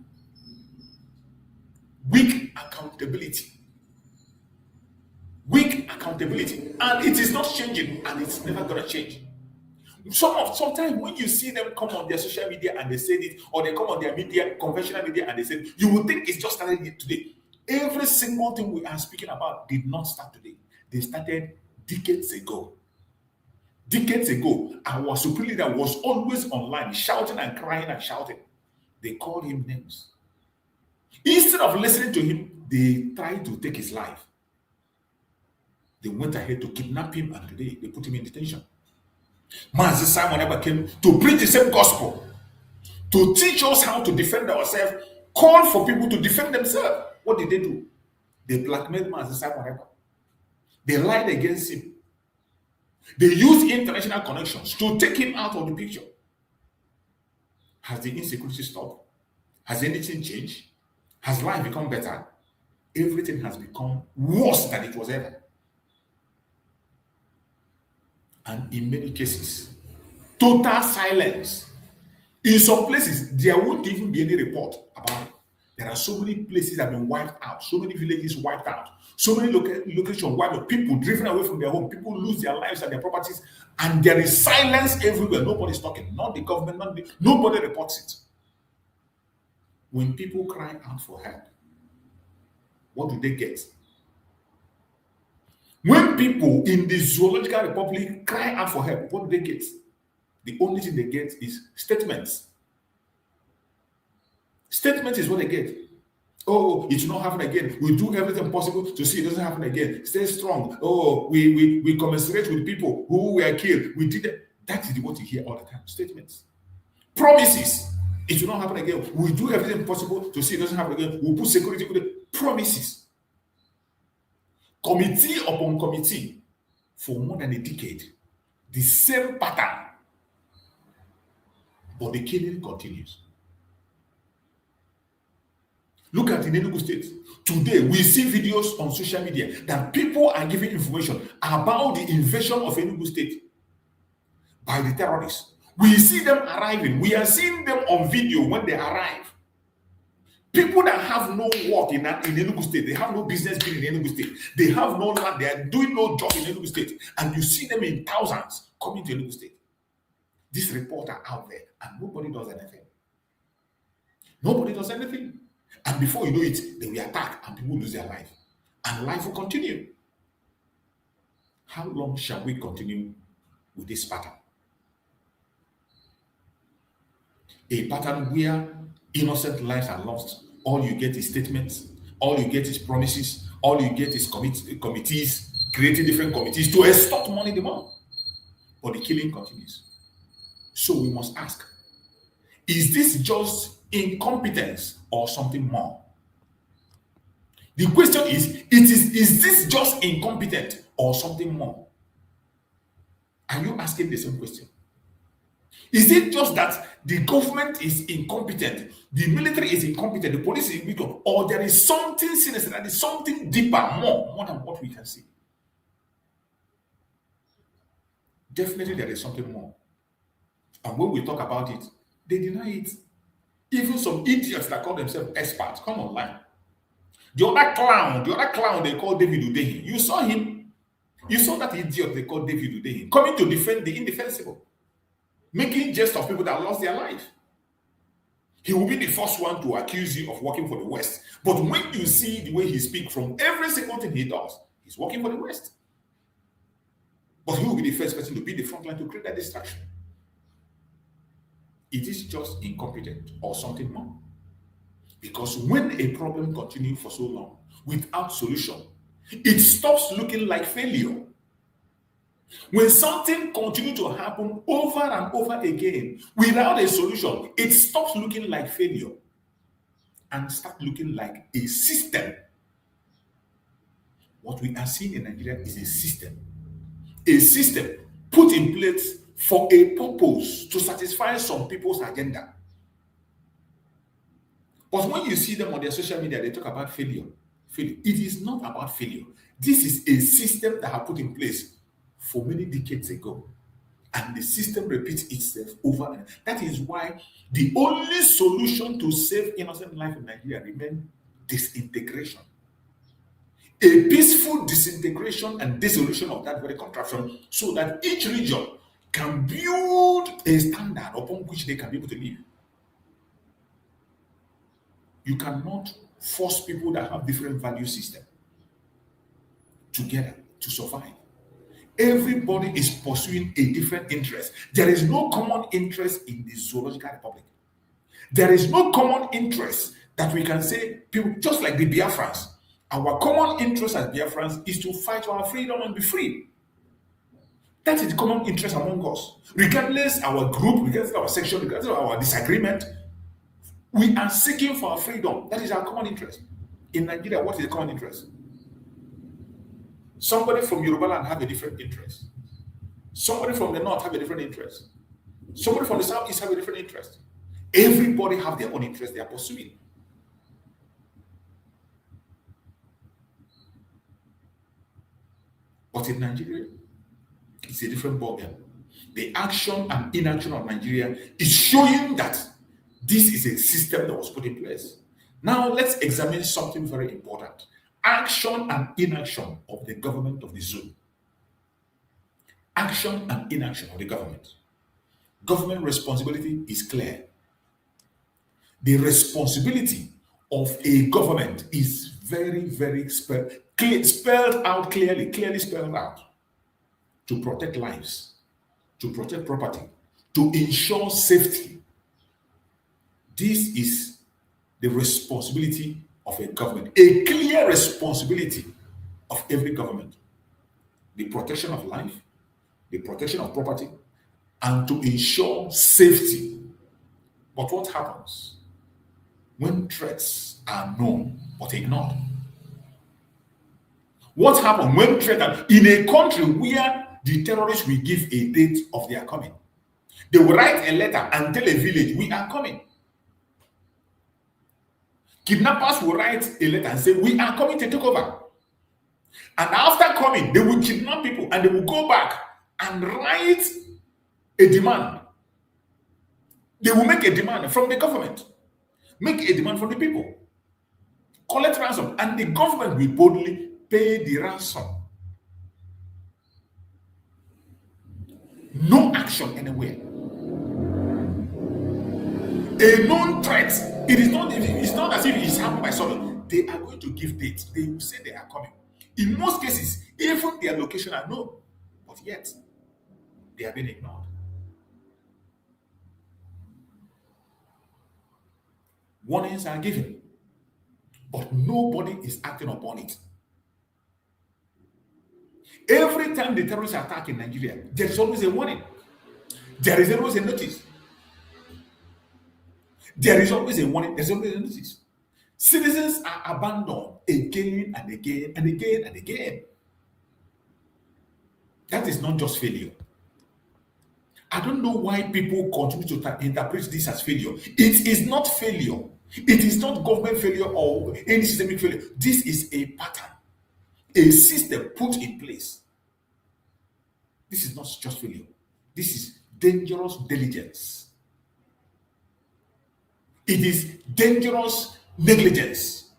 Weak accountability, and it is not changing, and it's never gonna change. Sometimes when you see them come on their social media and they say it, or they come on their media, conventional media, and they say it, you will think it's just started today. Every single thing we are speaking about did not start today. They started decades ago. Our supreme leader was always online, shouting and crying and shouting. They called him names. Instead of listening to him, they tried to take his life. They went ahead to kidnap him, and today they put him in detention. Mazi Simon ever came to preach the same gospel, to teach us how to defend ourselves, call for people to defend themselves. What did they do? They blackmailed Mazi Simon ever. They lied against him. They used international connections to take him out of the picture. Has the insecurity stopped? Has anything changed? Has life become better? Everything has become worse than it was ever. And in many cases, total silence. In some places, there won't even be any report about it. There are so many places that have been wiped out, so many villages wiped out, so many locations wiped out, people driven away from their home, people lose their lives and their properties, and there is silence everywhere. Nobody's talking, not the government, nobody reports it. When people cry out for help, what do they get? When people in the Zoological Republic cry out for help, what do they get? The only thing they get is statements. Statements is what they get. Oh, it will not happen again. We do everything possible to see it doesn't happen again. Stay strong. Oh, we commiserate with people who were killed. We did it. That is what you hear all the time. Statements. Promises. It will not happen again. We do everything possible to see it doesn't happen again. We'll put security with it. Promises. Committee upon committee for more than a decade. The same pattern. But the killing continues. Look at in Enugu State. Today, we see videos on social media that people are giving information about the invasion of Enugu State by the terrorists. We see them arriving. We are seeing them on video when they arrive. People that have no work in Enugu State, they have no business being in Enugu State, they have no land, they are doing no job in Enugu State, and you see them in thousands coming to Enugu State. These reporters out there, and nobody does anything. Nobody does anything. And before you know it, they will attack and people lose their life. And life will continue. How long shall we continue with this pattern? A pattern where innocent lives are lost. All you get is statements. All you get is promises. All you get is committees, creating different committees to extort money the more. But the killing continues. So we must ask, is this just incompetence or something more? The question is this just incompetent or something more? Are you asking the same question? Is it just that the government is incompetent, the military is incompetent, the police is incompetent, or there is something sinister, that is something deeper, more than what we can see? Definitely there is something more. And when we talk about it, they deny it. Even some idiots that call themselves experts, come online. The other clown they call David Udehi. You saw him. You saw that idiot they call David Udehi coming to defend the indefensible, making jest of people that lost their life. He will be the first one to accuse you of working for the West. But when you see the way he speaks from every single thing he does, he's working for the West. But he will be the first person to be the front line to create that distraction. It is just incompetent or something more. Because when a problem continues for so long without solution, it stops looking like failure. When something continues to happen over and over again without a solution, it stops looking like failure and starts looking like a system. What we are seeing in Nigeria is a system put in place for a purpose to satisfy some people's agenda. But when you see them on their social media, they talk about failure. It is not about failure. This is a system that I put in place for many decades ago. And the system repeats itself over and over. That is why the only solution to save innocent life in Nigeria remains disintegration. A peaceful disintegration and dissolution of that very contraption so that each region can build a standard upon which they can be able to live. You cannot force people that have different value systems together to survive. Everybody is pursuing a different interest. There is no common interest in the zoological republic. There is no common interest that we can say, people, just like the Biafrans, our common interest as Biafrans is to fight for our freedom and be free. That is the common interest among us. Regardless our group, regardless our section, regardless of our disagreement, we are seeking for our freedom. That is our common interest. In Nigeria, what is the common interest? Somebody from Yoruba land have a different interest. Somebody from the north have a different interest. Somebody from the southeast have a different interest. Everybody have their own interest they are pursuing. But in Nigeria, it's a different ballgame. The action and inaction of Nigeria is showing that this is a system that was put in place. Now let's examine something very important. Action and inaction of the government of the zoo. Action and inaction of the government. Government responsibility is clear. The responsibility of a government is very, very spelled out clearly spelled out. To protect lives, to protect property, to ensure safety. This is the responsibility of a government, a clear responsibility of every government. The protection of life, the protection of property, and to ensure safety. But what happens when threats are known but ignored? What happens when threats are in a country where the terrorists will give a date of their coming? They will write a letter and tell a village, we are coming. Kidnappers will write a letter and say, we are coming to take over. And after coming, they will kidnap people and they will go back and write a demand. They will make a demand from the government, make a demand from the people, collect ransom, and the government will boldly pay the ransom. No action anywhere. A known threat. It's not as if it's happened by someone. They are going to give dates. They will say they are coming. In most cases, even their location are known, but yet they are being ignored. Warnings are given, but nobody is acting upon it. Every time the terrorists attack in Nigeria, there is always a warning. There is always a notice. There is always a warning. There's always a notice. Citizens are abandoned again and again and again and again. That is not just failure. I don't know why people continue to interpret this as failure. It is not failure. It is not government failure or any systemic failure. This is a pattern, a system put in place. This is not just failure. This is dangerous negligence. It is dangerous negligence.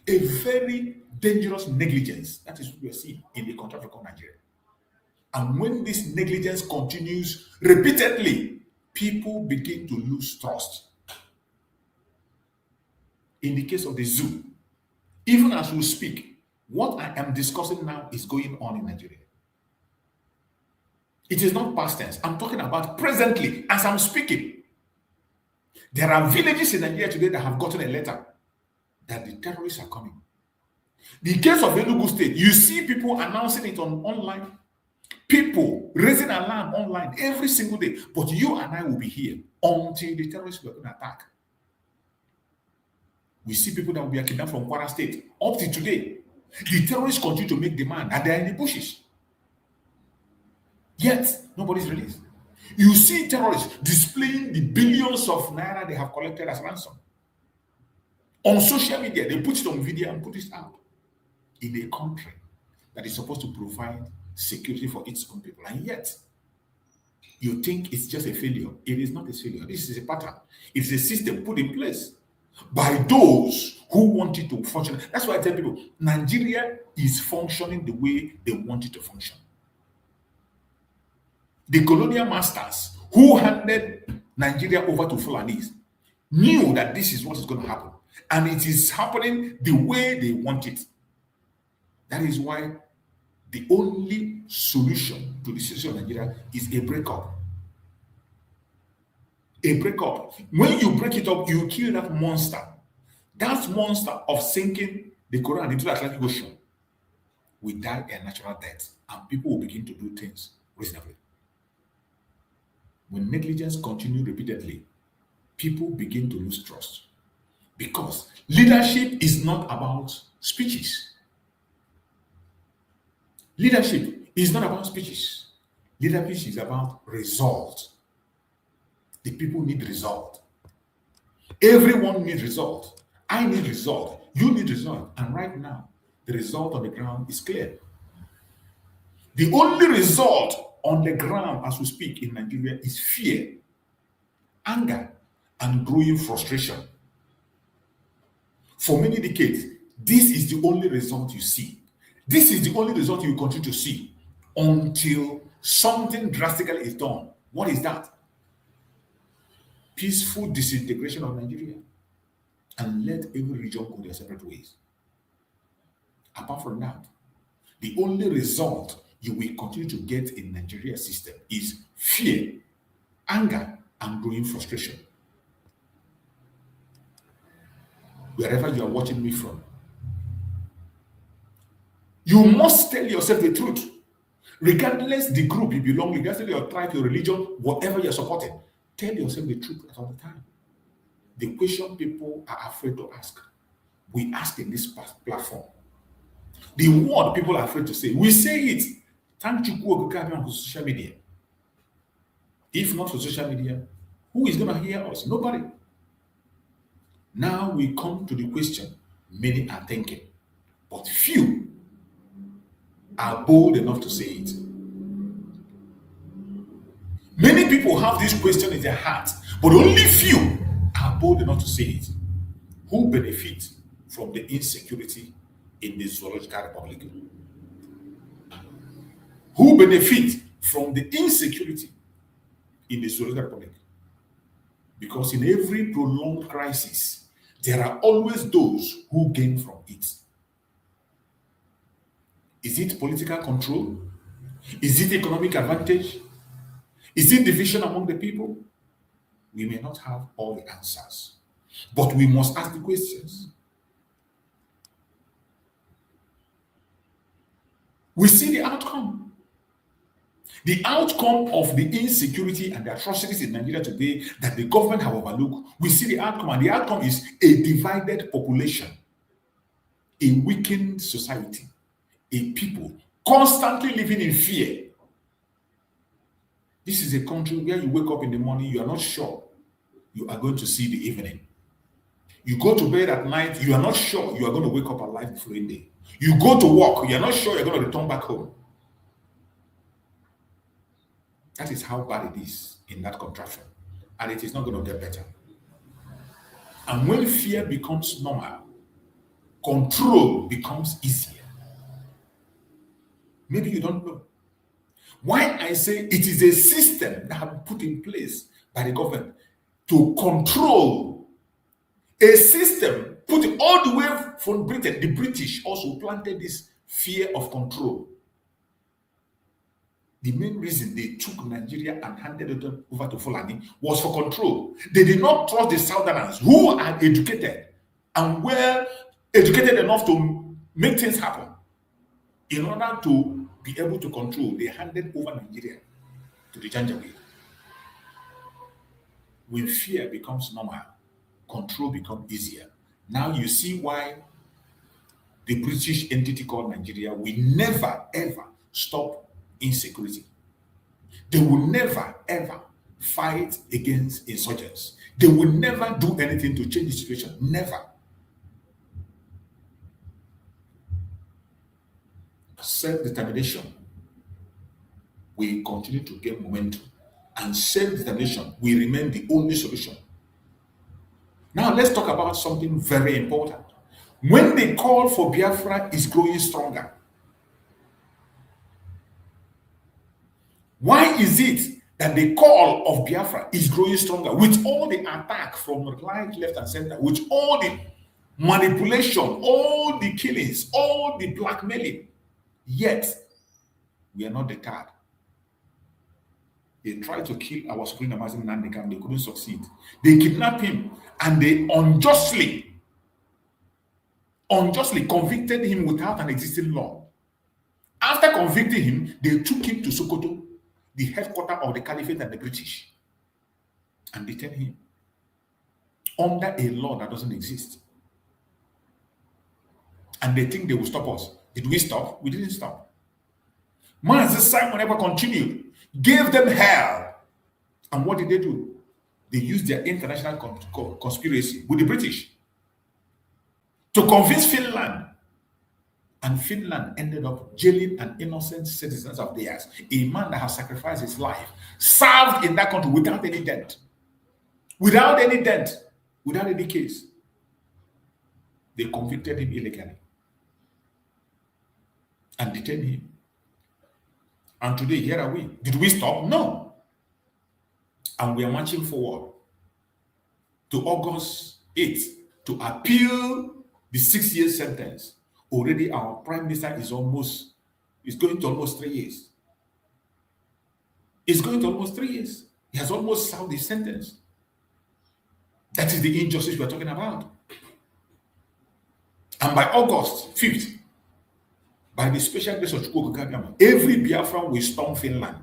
A very dangerous negligence. That is what we are seeing in the country of Nigeria. And when this negligence continues repeatedly, people begin to lose trust. In the case of the zoo, even as we speak, what I am discussing now is going on in Nigeria. It is not past tense. I'm talking about presently, as I'm speaking. There are villages in Nigeria today that have gotten a letter that the terrorists are coming. The case of Enugu State, you see people announcing it online, people raising alarm online every single day. But you and I will be here until the terrorists were going to attack. We see people that will be kidnapped from Kwara State up to today. The terrorists continue to make demand and they're in the bushes. Yet, nobody's released. You see terrorists displaying the billions of naira they have collected as ransom. On social media, they put it on video and put it out. In a country that is supposed to provide security for its own people. And yet, you think it's just a failure. It is not a failure. This is a pattern. It's a system put in place by those who want it to function. That's why I tell people, Nigeria is functioning the way they want it to function. The colonial masters who handed Nigeria over to Fulanis knew that this is what is going to happen. And it is happening the way they want it. That is why the only solution to the situation of Nigeria is a breakup. A breakup. When you break it up, you kill that monster. That monster of sinking the Quran into the Atlantic Ocean will die a natural death, and people will begin to do things reasonably. When negligence continues repeatedly, people begin to lose trust. Because leadership is not about speeches. Leadership is not about speeches. Leadership is about result. The people need result. Everyone needs result. I need result. You need result. And right now, the result on the ground is clear. The only result on the ground as we speak in Nigeria is fear, anger, and growing frustration. For many decades, this is the only result you see. This is the only result you will continue to see until something drastically is done. What is that? Peaceful disintegration of Nigeria, and let every region go their separate ways. Apart from that, the only result you will continue to get in Nigeria system is fear, anger, and growing frustration. Wherever you are watching me from, you must tell yourself the truth. Regardless the group you belong to, regardless your tribe, your religion, whatever you're supporting, tell yourself the truth at all the time. The question people are afraid to ask, we ask in this platform. The word people are afraid to say, we say it. Thank you on social media. If not for social media, who is going to hear us? Nobody. Now we come to the question many are thinking, but few are bold enough to say it. Many people have this question in their heart, but only few are bold enough to say it. Who benefit from the insecurity in the Zoological Republic? Who benefit from the insecurity in the Zoological Republic? Because in every prolonged crisis, there are always those who gain from it. Is it political control? Is it economic advantage? Is it division among the people? We may not have all the answers, but we must ask the questions. We see the outcome. The outcome of the insecurity and the atrocities in Nigeria today that the government have overlooked, we see the outcome, and the outcome is a divided population, a weakened society, a people constantly living in fear. This is a country where you wake up in the morning, you are not sure you are going to see the evening. You go to bed at night, you are not sure you are going to wake up alive the following day. You go to work, you are not sure you're going to return back home. That is how bad it is in that contraction. And it is not going to get better. And when fear becomes normal, control becomes easier. Maybe you don't know. Why I say it is a system that has been put in place by the government to control a system put all the way from Britain. The British also planted this fear of control. The main reason they took Nigeria and handed it over to Fulani was for control. They did not trust the Southerners who are educated and were educated enough to make things happen. In order to be able to control, they handed over Nigeria to the Janjaweed. When fear becomes normal, control becomes easier. Now you see why the British entity called Nigeria will never ever stop insecurity. They will never ever fight against insurgents. They will never do anything to change the situation. Never. Self-determination will continue to gain momentum, and self-determination will remain the only solution. Now let's talk about something very important. When the call for Biafra is growing stronger, why is it that the call of Biafra is growing stronger with all the attack from right, left, and center, with all the manipulation, all the killings, all the blackmailing? Yet, we are not deterred. They tried to kill our Supreme Amazing Nandekam, they couldn't succeed. They kidnapped him and they unjustly convicted him without an existing law. After convicting him, they took him to Sokoto, the headquarters of the Caliphate and the British, and detained him under a law that doesn't exist. And they think they will stop us. Did we stop? We didn't stop. Master Simon ever continued, gave them hell. And what did they do? They used their international conspiracy with the British to convince Finland. And Finland ended up jailing an innocent citizen of theirs, a man that has sacrificed his life, served in that country without any debt. Without any debt, without any case. They convicted him illegally and detained him. And today, here are we. Did we stop? No. And we are marching forward to August 8th to appeal the 6-year sentence. Already our prime minister is going to almost 3 years. It's going to almost 3 years. He has almost served his sentence. That is the injustice we're talking about. And by August 5th, by the special grace of Chukwu, every Biafran will storm Finland.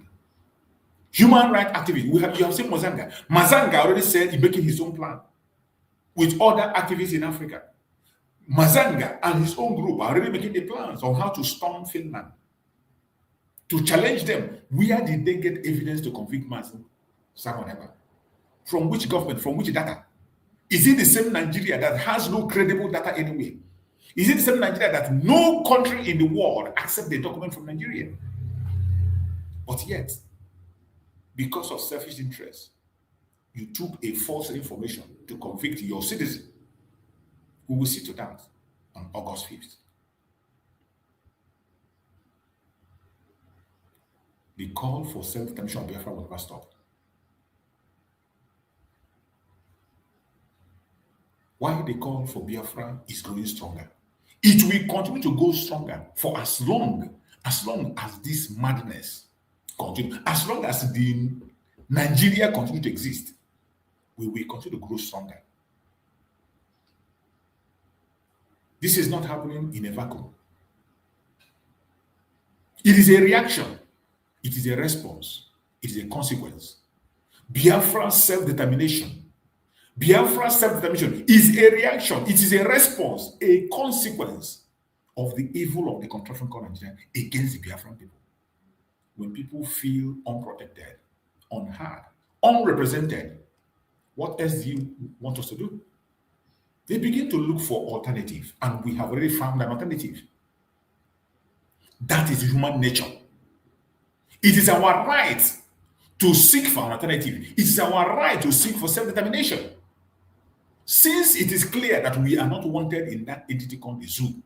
Human rights activists, you have seen Mazanga. Mazanga already said he's making his own plan with other activists in Africa. Mazanga and his own group are already making the plans on how to storm Finland, to challenge them. Where did they get evidence to convict Simon Eber? From which government? From which data? Is it the same Nigeria that has no credible data anywhere? Is it the same Nigeria that no country in the world accepts the document from Nigeria? But yet, because of selfish interest, you took a false information to convict your citizen. We will see to that on August 5th. The call for self-determination of Biafra will never stop. Why the call for Biafra is growing stronger? It will continue to go stronger for as long as this madness continues, as long as the Nigeria continues to exist, we will continue to grow stronger. This is not happening in a vacuum. It is a reaction. It is a response. It is a consequence. Biafra's self-determination. Biafra's self-determination is a reaction. It is a response, a consequence of the evil of the contraction called Nigeria against the Biafran people. When people feel unprotected, unheard, unrepresented, what else do you want us to do? They begin to look for alternative, and we have already found an alternative. That is human nature. It is our right to seek for an alternative. It is our right to seek for self-determination. Since it is clear that we are not wanted in that entity called the zoo,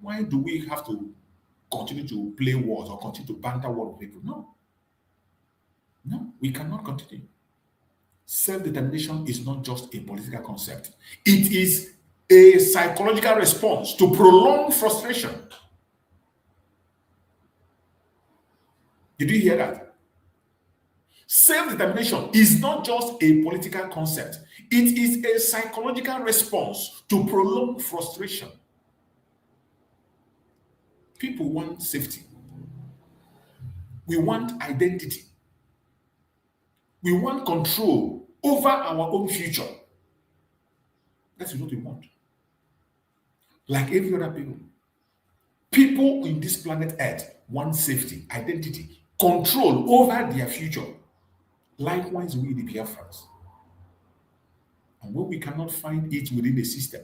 why do we have to continue to play wars or continue to banter war with people? No. No, we cannot continue. Self-determination is not just a political concept. It is a psychological response to prolonged frustration. Did you hear that? Self-determination is not just a political concept. It is a psychological response to prolonged frustration. People want safety. We want identity. We want control over our own future. That is what we want. Like every other people. People in this planet Earth want safety, identity, control over their future. Likewise, we the Biafrans. And when we cannot find it within the system,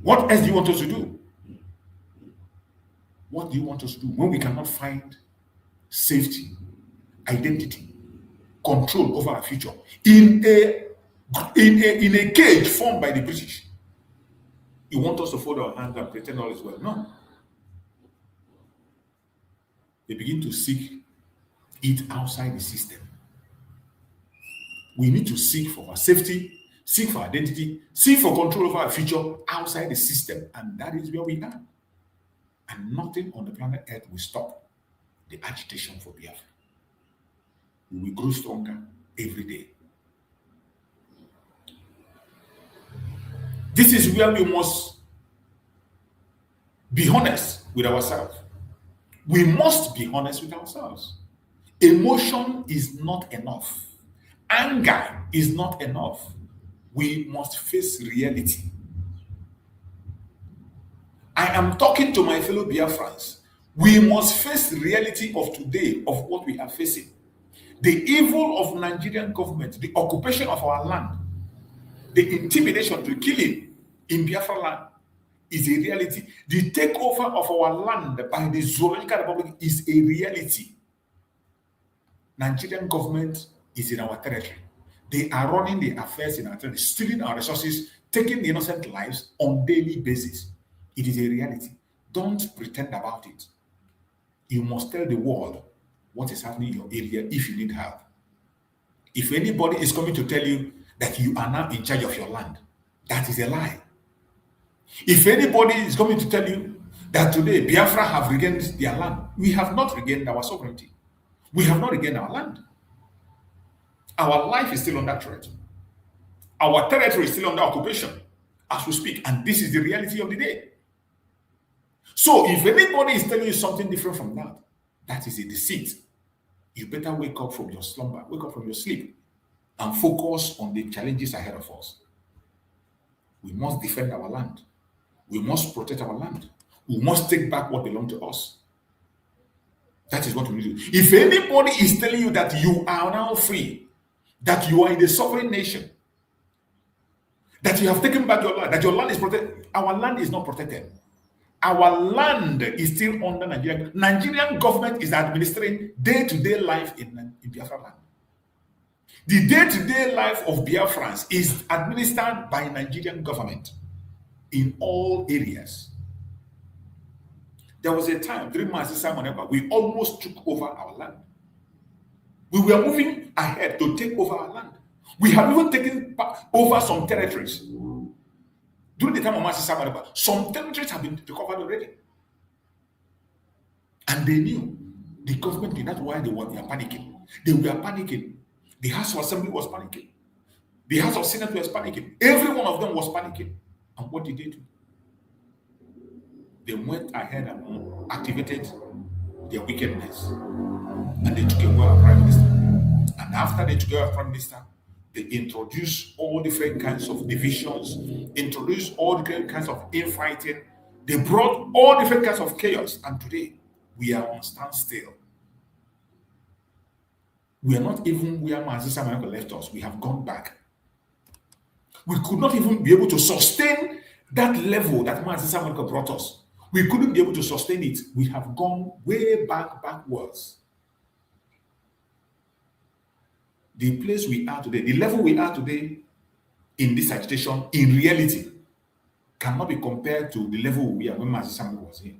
what else do you want us to do? What do you want us to do when we cannot find safety, identity, control over our future in a cage formed by the British? You want us to fold our hands and pretend all is well? No. They begin to seek it outside the system. We need to seek for our safety, seek for identity, seek for control over our future outside the system. And that is where we are. And nothing on the planet Earth will stop the agitation for Biafra. We will grow stronger every day. This is where we must be honest with ourselves. We must be honest with ourselves. Emotion is not enough. Anger is not enough. We must face reality. I am talking to my fellow Biafrans. We must face the reality of today, of what we are facing. The evil of Nigerian government, the occupation of our land, the intimidation, the killing in Biafra land is a reality. The takeover of our land by the Zoological Republic is a reality. Nigerian government is in our territory. They are running the affairs in our territory, stealing our resources, taking the innocent lives on daily basis. It is a reality. Don't pretend about it. You must tell the world what is happening in your area if you need help. If anybody is coming to tell you that you are now in charge of your land, that is a lie. If anybody is coming to tell you that today Biafra have regained their land, we have not regained our sovereignty. We have not regained our land. Our life is still under threat. Our territory is still under occupation as we speak, and this is the reality of the day. So if anybody is telling you something different from that, that is a deceit. You better wake up from your slumber, wake up from your sleep, and focus on the challenges ahead of us. We must defend our land. We must protect our land. We must take back what belongs to us. That is what we do. If anybody is telling you that you are now free, that you are in the sovereign nation, that you have taken back your land, that your land is protected, our land is not protected. Our land is still under Nigeria. Nigerian government is administering day-to-day life in Biafra land. The day-to-day life of Biafrans is administered by Nigerian government in all areas. There was a time during Mazi Simon we almost took over our land. We were moving ahead to take over our land. We have even taken over some territories. During the time of Mazi Simon, some territories have been recovered already. And they knew, the government knew, that's why they were panicking. They were panicking. The House of Assembly was panicking. The House of Senate was panicking. Every one of them was panicking. And what did they do? They went ahead and activated their wickedness. And they took away our Prime Minister. And after they took away our Prime Minister, they introduced all different kinds of divisions, introduced all different kinds of infighting. They brought all different kinds of chaos. And today, we are on standstill. We are not even where Mazi Samanaka left us. We have gone back. We could not even be able to sustain that level that Mazi Samanaka brought us. We couldn't be able to sustain it. We have gone way backwards. The place we are today, the level we are today in this agitation, in reality, cannot be compared to the level we are when Mazi Samanaka was here.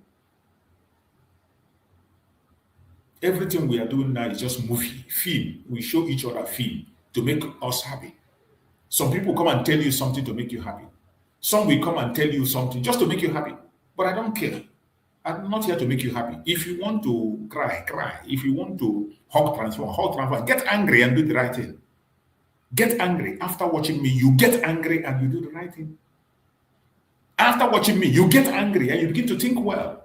Everything we are doing now is just movie, film. We show each other film to make us happy. Some people come and tell you something to make you happy. Some will come and tell you something just to make you happy. But I don't care. I'm not here to make you happy. If you want to cry, cry. If you want to hug, transform. Get angry and do the right thing. Get angry. After watching me, you get angry and you do the right thing. After watching me, you get angry and you begin to think well.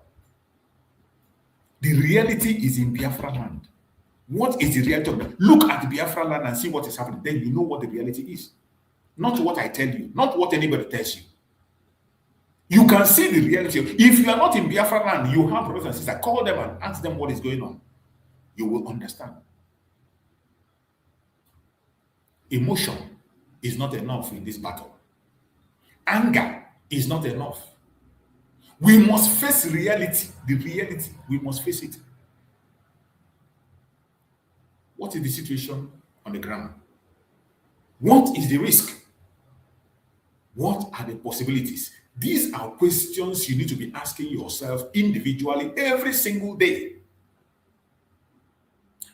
The reality is in Biafra land. What is the reality of that? Look at the Biafra land and see what is happening. Then you know what the reality is. Not what I tell you, not what anybody tells you. You can see the reality. If you are not in Biafra land, you have brothers and sisters, call them and ask them what is going on. You will understand. Emotion is not enough in this battle. Anger is not enough. We must face reality. The reality, we must face it. What is the situation on the ground? What is the risk? What are the possibilities? These are questions you need to be asking yourself individually every single day.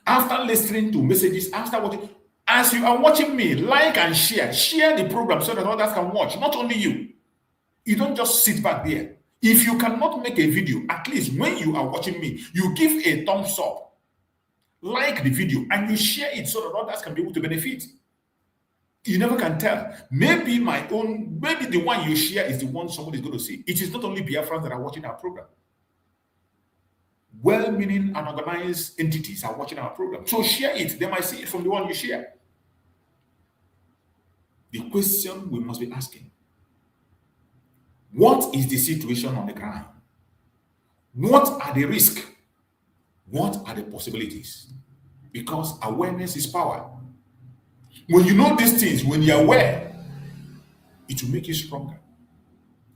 After listening to messages, after watching, as you are watching me, like and share the program so that others can watch, not only you. You don't just sit back there. If you cannot make a video, at least when you are watching me, you give a thumbs up, like the video, and you share it so that others can be able to benefit. You never can tell. Maybe the one you share is the one somebody is going to see. It is not only Biafrans that are watching our program. Well-meaning and organized entities are watching our program. So share it. They might see it from the one you share. The question we must be asking: what is the situation on the ground? What are the risks? What are the possibilities? Because awareness is power. When you know these things, when you're aware, it will make you stronger.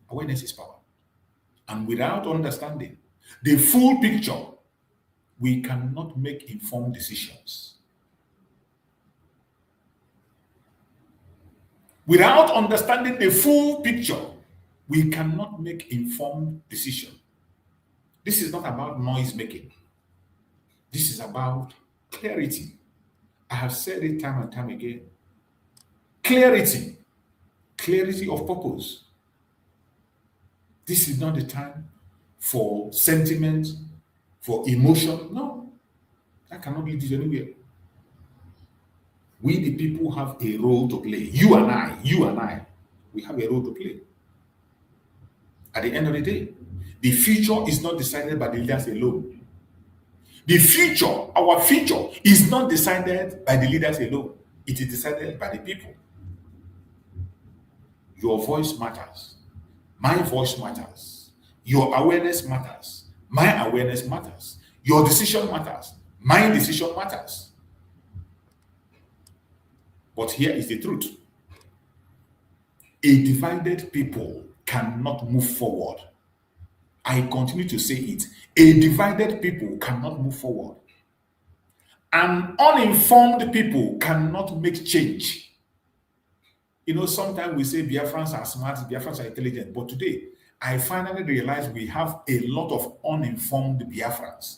Awareness is power. And without understanding the full picture, we cannot make informed decisions. Without understanding the full picture, we cannot make informed decisions. This is not about noise making. This is about clarity. I have said it time and time again. Clarity. Clarity of purpose. This is not the time for sentiment, for emotion. No, that cannot lead you anywhere. We, the people, have a role to play. You and I, we have a role to play. At the end of the day, the future is not decided by the leaders alone. The future, our future, is not decided by the leaders alone. It is decided by the people. Your voice matters. My voice matters. Your awareness matters. My awareness matters. Your decision matters. My decision matters. But here is the truth. A divided people cannot move forward. I continue to say it. A divided people cannot move forward. An uninformed people cannot make change. You know, sometimes we say Biafrans are smart, Biafrans are intelligent. But today, I finally realized we have a lot of uninformed Biafrans.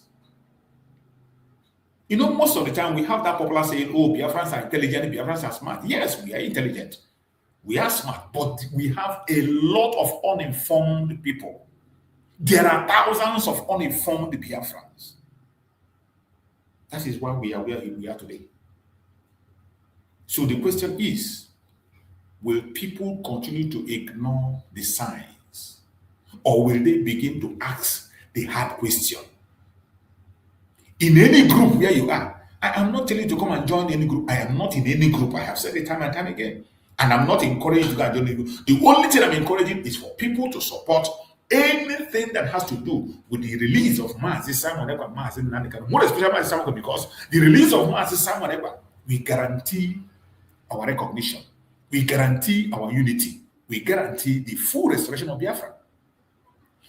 You know, most of the time we have that popular saying, oh, Biafrans are intelligent, Biafrans are smart. Yes, we are intelligent. We are smart, but we have a lot of uninformed people. There are thousands of uninformed Biafrans. That is why we are where we are today. So the question is, will people continue to ignore the signs? Or will they begin to ask the hard question? In any group where you are, I am not telling you to come and join any group. I am not in any group. I have said it time and time again. And I'm not encouraging you to go and join any group. The only thing I'm encouraging is for people to support anything that has to do with the release of Mazi Simon Ekpa, Mazi Nnamdi, more especially Mazi Simon, because the release of Mazi Simon Ekpa, we guarantee our recognition, we guarantee our unity, we guarantee the full restoration of Biafra.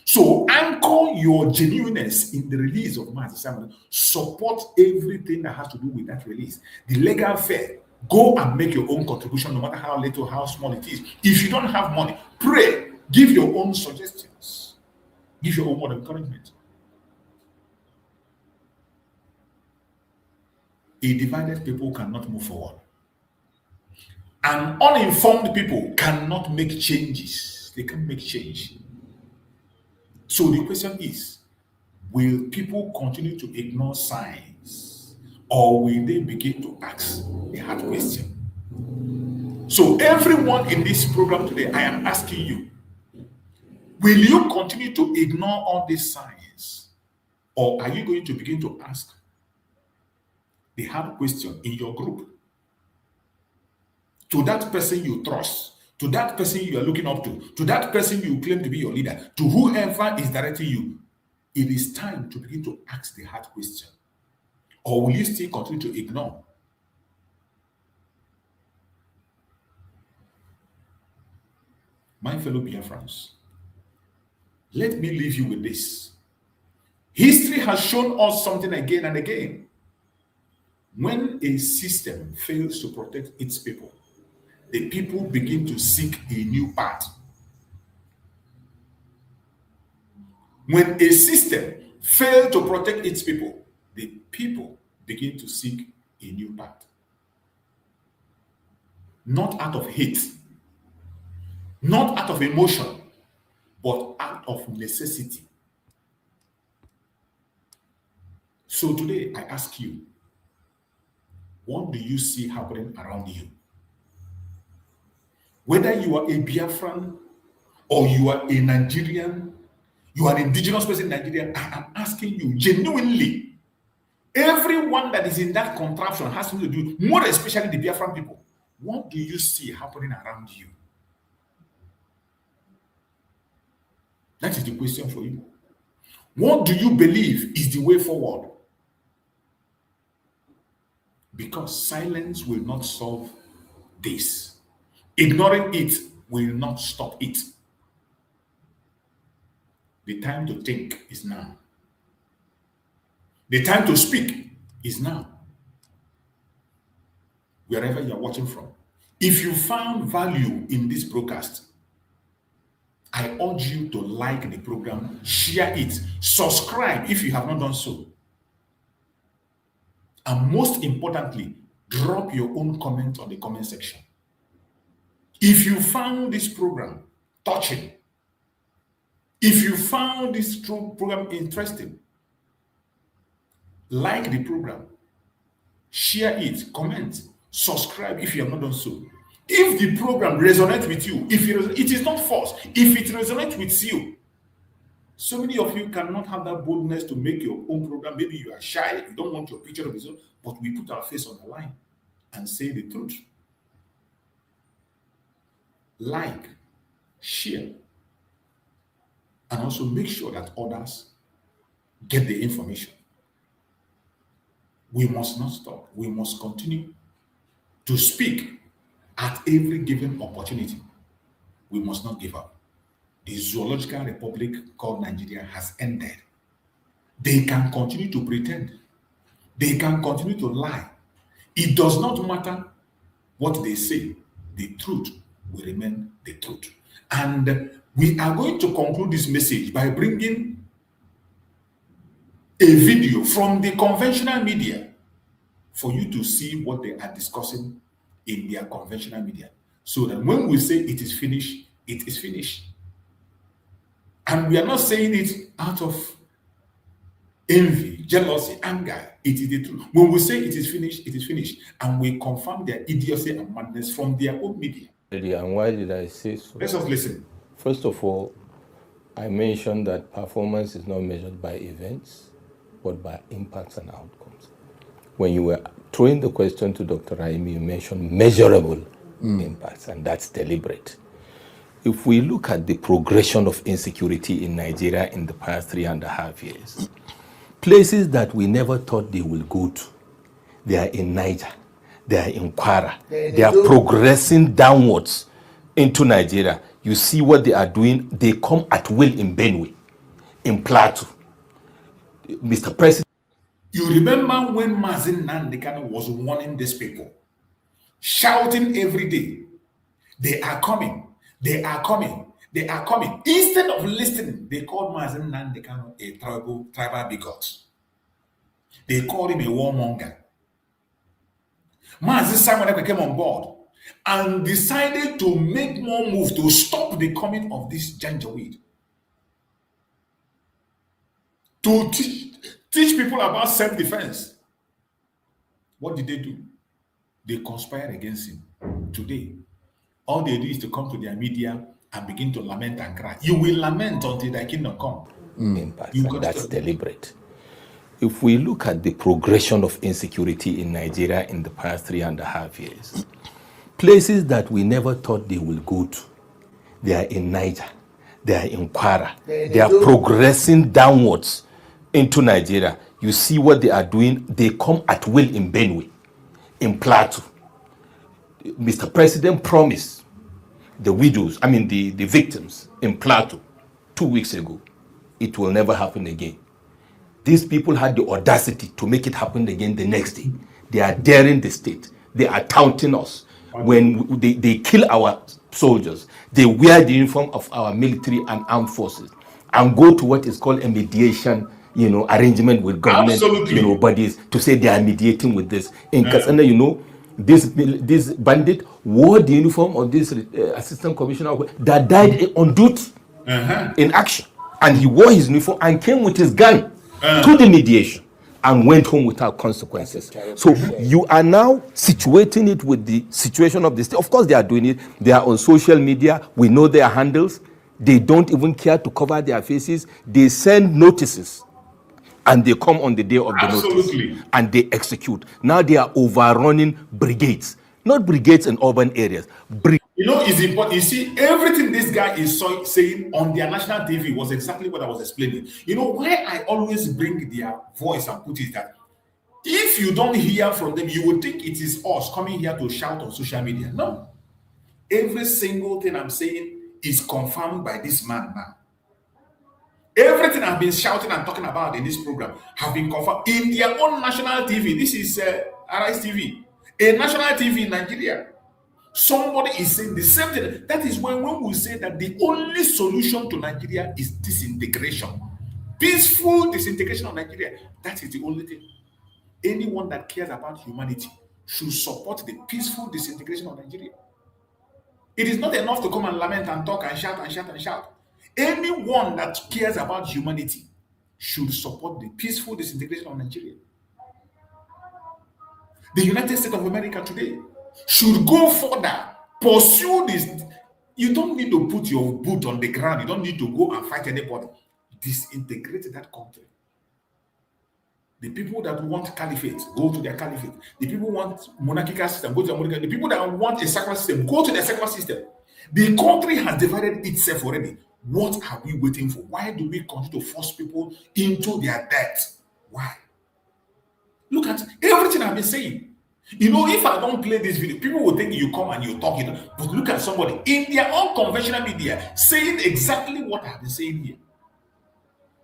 So anchor your genuineness in the release of Mazi Simon. Support everything that has to do with that release. The legal fair. Go and make your own contribution, no matter how little, how small it is. If you don't have money, pray. Give your own suggestions. Give your own word of encouragement. A divided people cannot move forward. And uninformed people cannot make changes. They can't make change. So the question is, will people continue to ignore signs, or will they begin to ask a hard question? So everyone in this program today, I am asking you, will you continue to ignore all these signs, or are you going to begin to ask the hard question in your group? To that person you trust, to that person you are looking up to that person you claim to be your leader, to whoever is directing you, it is time to begin to ask the hard question. Or will you still continue to ignore? My fellow Biafrans, let me leave you with this. History has shown us something again and again. When a system fails to protect its people, the people begin to seek a new path. When a system fails to protect its people, the people begin to seek a new path. Not out of hate, not out of emotion, but out of necessity. So today I ask you, what do you see happening around you? Whether you are a Biafran or you are a Nigerian, you are an indigenous person in Nigeria, I am asking you genuinely, everyone that is in that contraption has something to do, more especially the Biafran people. What do you see happening around you? That is the question for you. What do you believe is the way forward? Because silence will not solve this. Ignoring it will not stop it. The time to think is now. The time to speak is now. Wherever you are watching from. If you found value in this broadcast, I urge you to like the program, share it, subscribe if you have not done so. And most importantly, drop your own comment on the comment section. If you found this program touching, if you found this program interesting, like the program, share it, comment, subscribe if you have not done so. If the program resonates with you, it is not forced. If it resonates with you, so many of you cannot have that boldness to make your own program. Maybe you are shy, you don't want your picture of yourself, but we put our face on the line and say the truth. Like, share, and also make sure that others get the information. We must not stop. We must continue to speak at every given opportunity. We must not give up. The zoological republic called Nigeria has ended. They can continue to pretend. They can continue to lie. It does not matter what they say. The truth will remain the truth. And we are going to conclude this message by bringing a video from the conventional media for you to see what they are discussing in their conventional media. So that when we say it is finished, it is finished. And we are not saying it out of envy, jealousy, anger. It is the truth. When we say it is finished, it is finished. And we confirm their idiocy and madness from their own media. And why did I say so? Let us listen. First of all, I mentioned that performance is not measured by events, but by impacts and outcomes. When you were throwing the question to Dr. Raimi, you mentioned measurable impacts, and that's deliberate. If we look at the progression of insecurity in Nigeria in the past 3.5 years, places that we never thought they will go to, they are in Niger, they are in Kwara, they are progressing downwards into Nigeria. You see what they are doing, they come at will in Benue, in Plateau. Mr. President. You remember when Mazin Nandekano was warning these people, shouting every day, they are coming, they are coming, they are coming. Instead of listening, they called Mazin Nandekano a tribal bigot. They called him a warmonger. Mazin Samuel came on board. and decided to make more moves to stop the coming of this janjaweed. To teach people about self-defense. What did they do? They conspired against him. Today, all they do is to come to their media and begin to lament and cry. You will lament until thy kingdom come. Impacts, and that's deliberate. If we look at the progression of insecurity in Nigeria in the past 3.5 years, places that we never thought they will go to, they are in Niger, they are in Kwara, they are progressing downwards into Nigeria. You see what they are doing, they come at will in Benue, in Plateau. Mr. President promised the widows, the victims in Plateau 2 weeks ago, it will never happen again. These people had the audacity to make it happen again the next day. They are daring the state. They are taunting us. When they kill our soldiers, they wear the uniform of our military and armed forces and go to what is called a mediation, arrangement with government, bodies to say they are mediating with this. In Katsina, this bandit wore the uniform of this assistant commissioner that died on duty in action. And he wore his uniform and came with his gun to the mediation and went home without consequences. So you are now situating it with the situation of the state. Of course, they are doing it. They are on social media. We know their handles. They don't even care to cover their faces. They send notices and they come on the day of the notice and they execute. Now they are overrunning brigades, not brigades in urban areas. It's important. You see, everything this guy is saying on their national TV was exactly what I was explaining. Why I always bring their voice and put it that if you don't hear from them, you would think it is us coming here to shout on social media. No. Every single thing I'm saying is confirmed by this man now. Everything I've been shouting and talking about in this program have been confirmed in their own national TV. This is Arise TV, a national TV in Nigeria. Somebody is saying the same thing. That is when we say that the only solution to Nigeria is disintegration. Peaceful disintegration of Nigeria. That is the only thing. Anyone that cares about humanity should support the peaceful disintegration of Nigeria. It is not enough to come and lament and talk and shout and shout and shout. Anyone that cares about humanity should support the peaceful disintegration of Nigeria. The United States of America today should go further, pursue this. You don't need to put your boot on the ground. You don't need to go and fight anybody. Disintegrate that country. The people that want caliphate, go to their caliphate. The people who want monarchical system, go to the monarchical. The people that want a secular system, go to the secular system. The country has divided itself already. What are we waiting for? Why do we continue to force people into their debt? Why? Look at everything I've been saying. If I don't play this video, people will think you come and you talk it. But look at somebody in their own conventional media saying exactly what I've been saying here.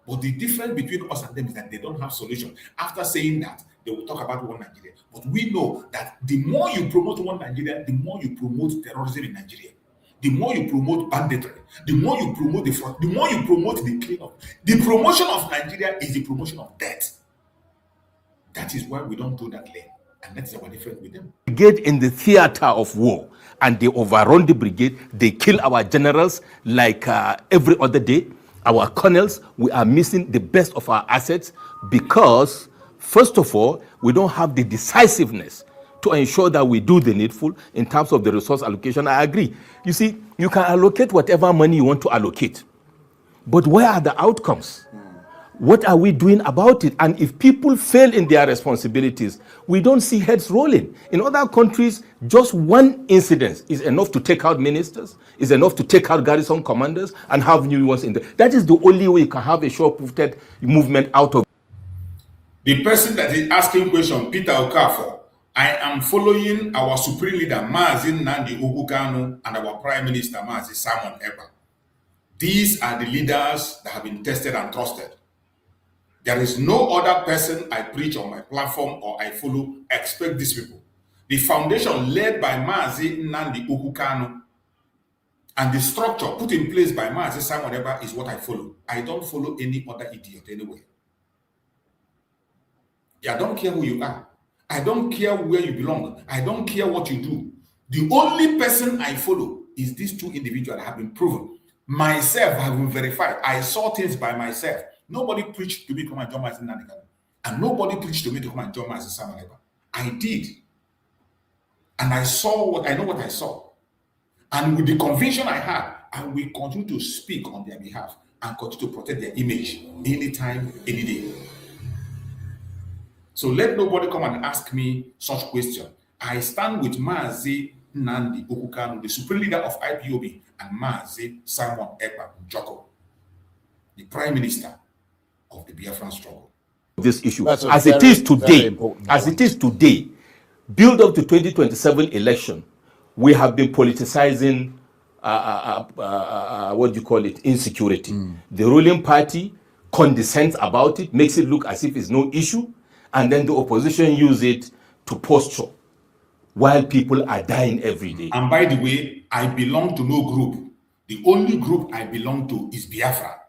But the difference between us and them is that they don't have solution. After saying that, they will talk about one Nigeria. But we know that the more you promote one Nigeria, the more you promote terrorism in Nigeria. The more you promote banditry, the more you promote the fraud, the more you promote the cleanup. The promotion of Nigeria is the promotion of death. That is why we don't do that lane. And that's our difference with them. Brigade in the theater of war, and they overrun the brigade. They kill our generals like every other day. Our colonels, we are missing the best of our assets because, first of all, we don't have the decisiveness to ensure that we do the needful in terms of the resource allocation. I agree. You see, you can allocate whatever money you want to allocate, but where are the outcomes? What are we doing about it? And if people fail in their responsibilities, we don't see heads rolling. In other countries, just one incident is enough to take out ministers, is enough to take out garrison commanders and have new ones in there. That is the only way you can have a sure-footed movement out of. The person that is asking question, Peter Okafor, I am following our supreme leader, Mazi Nnamdi Kanu, and our prime minister, Mazi Simon Ekpa. These are the leaders that have been tested and trusted. There is no other person I preach on my platform or I follow except these people. The foundation led by Mazi Nnamdi Kanu and the structure put in place by Mazi Simon Ekpa is what I follow. I don't follow any other idiot anywhere. I don't care who you are. I don't care where you belong. I don't care what you do. The only person I follow is these two individuals that have been proven. Myself, I have been verified. I saw things by myself. Nobody preached to me to come and join my Nanigan. And nobody preached to me to come and join my Samaleba. I did. And I saw what I know what I saw. And with the conviction I had, I will continue to speak on their behalf and continue to protect their image anytime, any day. So let nobody come and ask me such question. I stand with Mazi Nandi Okukanu, the supreme leader of IPOB, and Mazi Simon Ekpa Joko, the prime minister of the Biafran struggle. This issue, as it is today, build up to 2027 election, we have been politicizing what do you call it, insecurity. The ruling party condescends about it, makes it look as if it's no issue, and then the opposition use it to posture while people are dying every day. And by the way, I belong to no group. The only group I belong to is Biafra.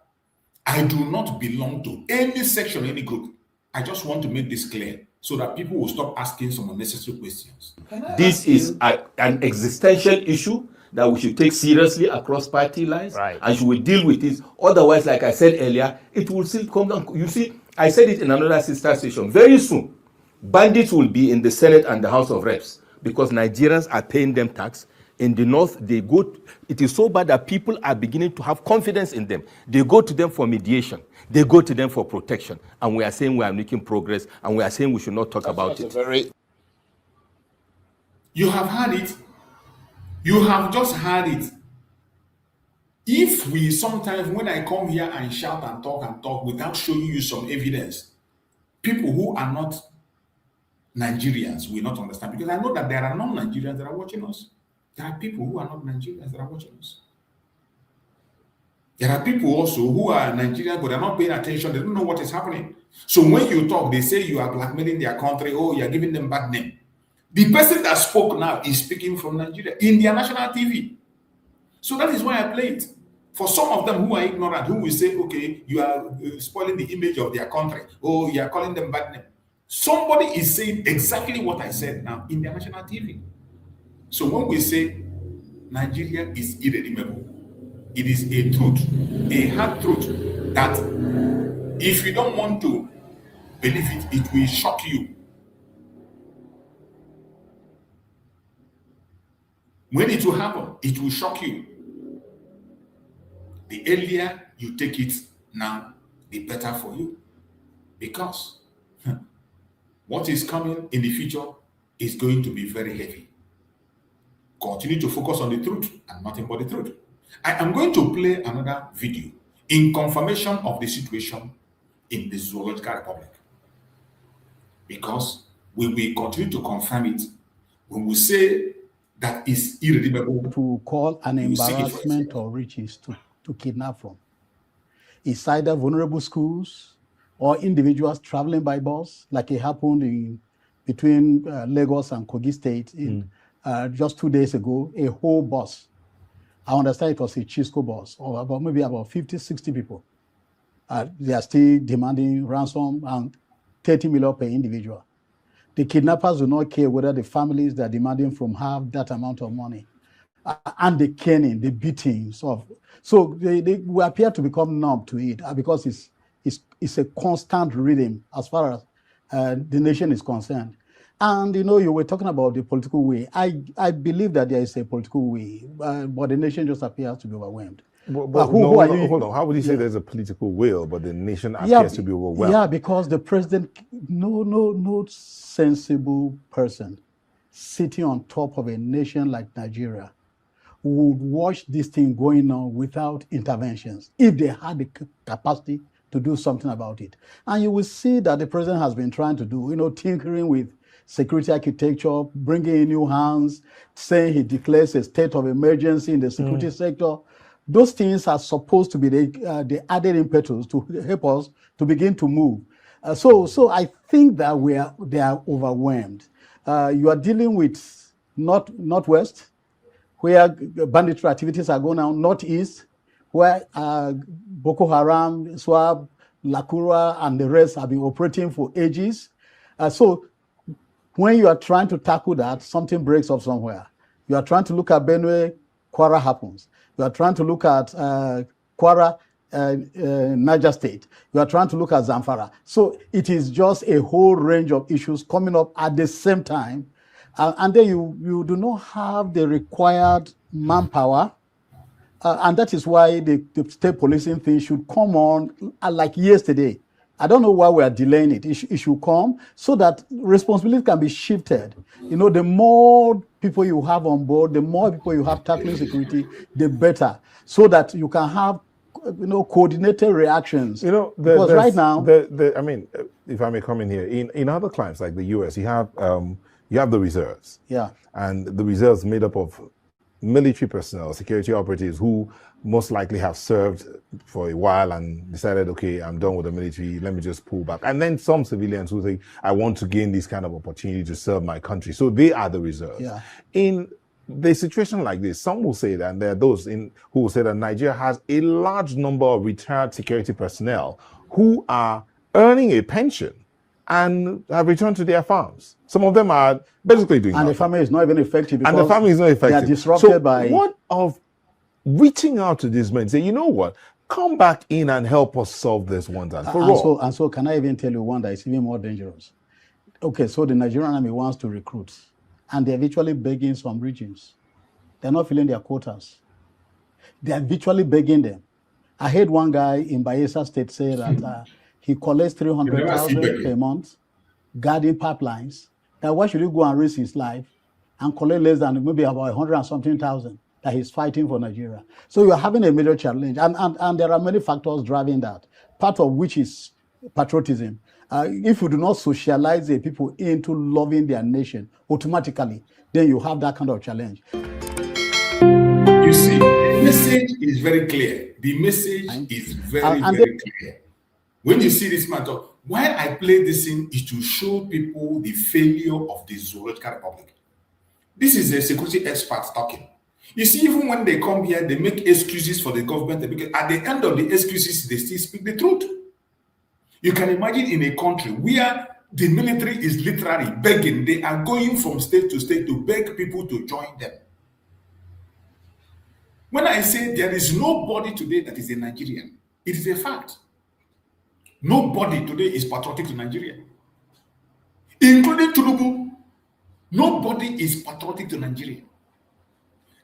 I do not belong to any section, any group. I just want to make this clear so that people will stop asking some unnecessary questions. This is an existential issue that we should take seriously across party lines, and should we deal with it. Otherwise, like I said earlier, it will still come down. You see, I said it in another sister station. Very soon, bandits will be in the Senate and the House of Reps because Nigerians are paying them tax. In the north, they go. It is so bad that people are beginning to have confidence in them. They go to them for mediation. They go to them for protection. And we are saying we are making progress, and we are saying we should not talk about it. You have had it. You have just had it. If we sometimes, when I come here and shout and talk without showing you some evidence, people who are not Nigerians will not understand, because I know that there are non-Nigerians that are watching us. There are people who are not Nigerians that are watching us. There are people also who are Nigerians, but they're not paying attention. They don't know what is happening. So when you talk, they say you are blackmailing their country. Oh, you're giving them bad name. The person that spoke now is speaking from Nigeria in their national TV. So that is why I play it. For some of them who are ignorant, who will say, okay, you are spoiling the image of their country. Oh, you are calling them bad name. Somebody is saying exactly what I said now in their national TV. So when we say Nigeria is irredeemable, it is a truth, a hard truth, that if you don't want to believe it, it will shock you. When it will happen, it will shock you. The earlier you take it now, the better for you. Because what is coming in the future is going to be very heavy. Continue to focus on the truth and nothing but the truth. I am going to play another video in confirmation of the situation in the Zoological Republic, because we will continue to confirm it when we say that is irredeemable. To call an embarrassment or riches to kidnap from. It's either vulnerable schools or individuals traveling by bus, like it happened between Lagos and Kogi State just 2 days ago. A whole bus, I understand it was a Chisco bus, or maybe about 50, 60 people. They are still demanding ransom and 30 million per individual. The kidnappers do not care whether the families they are demanding from have that amount of money. And the caning, the beatings of, so they will appear to become numb to it because it's a constant rhythm as far as the nation is concerned. And you were talking about the political way. I believe that there is a political way, but the nation just appears to be overwhelmed. Hold on. How would you say there's a political will, but the nation appears to be overwhelmed? Yeah, because the president, no sensible person sitting on top of a nation like Nigeria would watch this thing going on without interventions if they had the capacity to do something about it. And you will see that the president has been trying to do, tinkering with security architecture, bringing in new hands, saying he declares a state of emergency in the security sector. Those things are supposed to be the added impetus to help us to begin to move. So I think that they are overwhelmed. You are dealing with Northwest, where banditry activities are going on, Northeast, where Boko Haram, Swab, Lakura, and the rest have been operating for ages. So when you are trying to tackle that, something breaks off somewhere. You are trying to look at Benue, Kwara happens. You are trying to look at Kwara, Niger State. You are trying to look at Zamfara. So it is just a whole range of issues coming up at the same time. And then you do not have the required manpower. And that is why the state policing thing should come on like yesterday. I don't know why we are delaying it. It should come so that responsibility can be shifted. You know, the more people you have on board, the more people you have tackling security, the better. So that you can have, you know, coordinated reactions. You know, because right now, I mean, if I may come in here, in other climes like the US, you have the reserves. Yeah. And the reserves made up of military personnel, security operatives who most likely have served for a while and decided, okay, I'm done with the military, let me just pull back. And then some civilians who say, I want to gain this kind of opportunity to serve my country. So they are the reserves. Yeah. In the situation like this, some will say that, and there are those who will say that Nigeria has a large number of retired security personnel who are earning a pension and have returned to their farms. Some of them are basically doing nothing. And the family is not even effective. And the family is not effective. They are disrupted by... what of reaching out to these men, say, you know what, come back in and help us solve this once and for all. And so can I even tell you one that is even more dangerous? Okay, so the Nigerian army wants to recruit, and they're virtually begging some regions. They're not filling their quotas. They're virtually begging them. I heard one guy in Bayelsa State say that he collects 300,000 per month, guarding pipelines. That why should he go and risk his life and collect less than maybe about 100 and something thousand that he's fighting for Nigeria? So you are having a major challenge, and there are many factors driving that, part of which is patriotism. If you do not socialize the people into loving their nation automatically, then you have that kind of challenge. You see, the message is very clear. The message is very clear. When you see this matter, why I play this in is to show people the failure of the Zoological Republic. This is a security expert talking. You see, even when they come here, they make excuses for the government, because at the end of the excuses, they still speak the truth. You can imagine in a country where the military is literally begging, they are going from state to state to beg people to join them. When I say there is nobody today that is a Nigerian, it is a fact. Nobody today is patriotic to Nigeria, including Tinubu. Nobody is patriotic to Nigeria.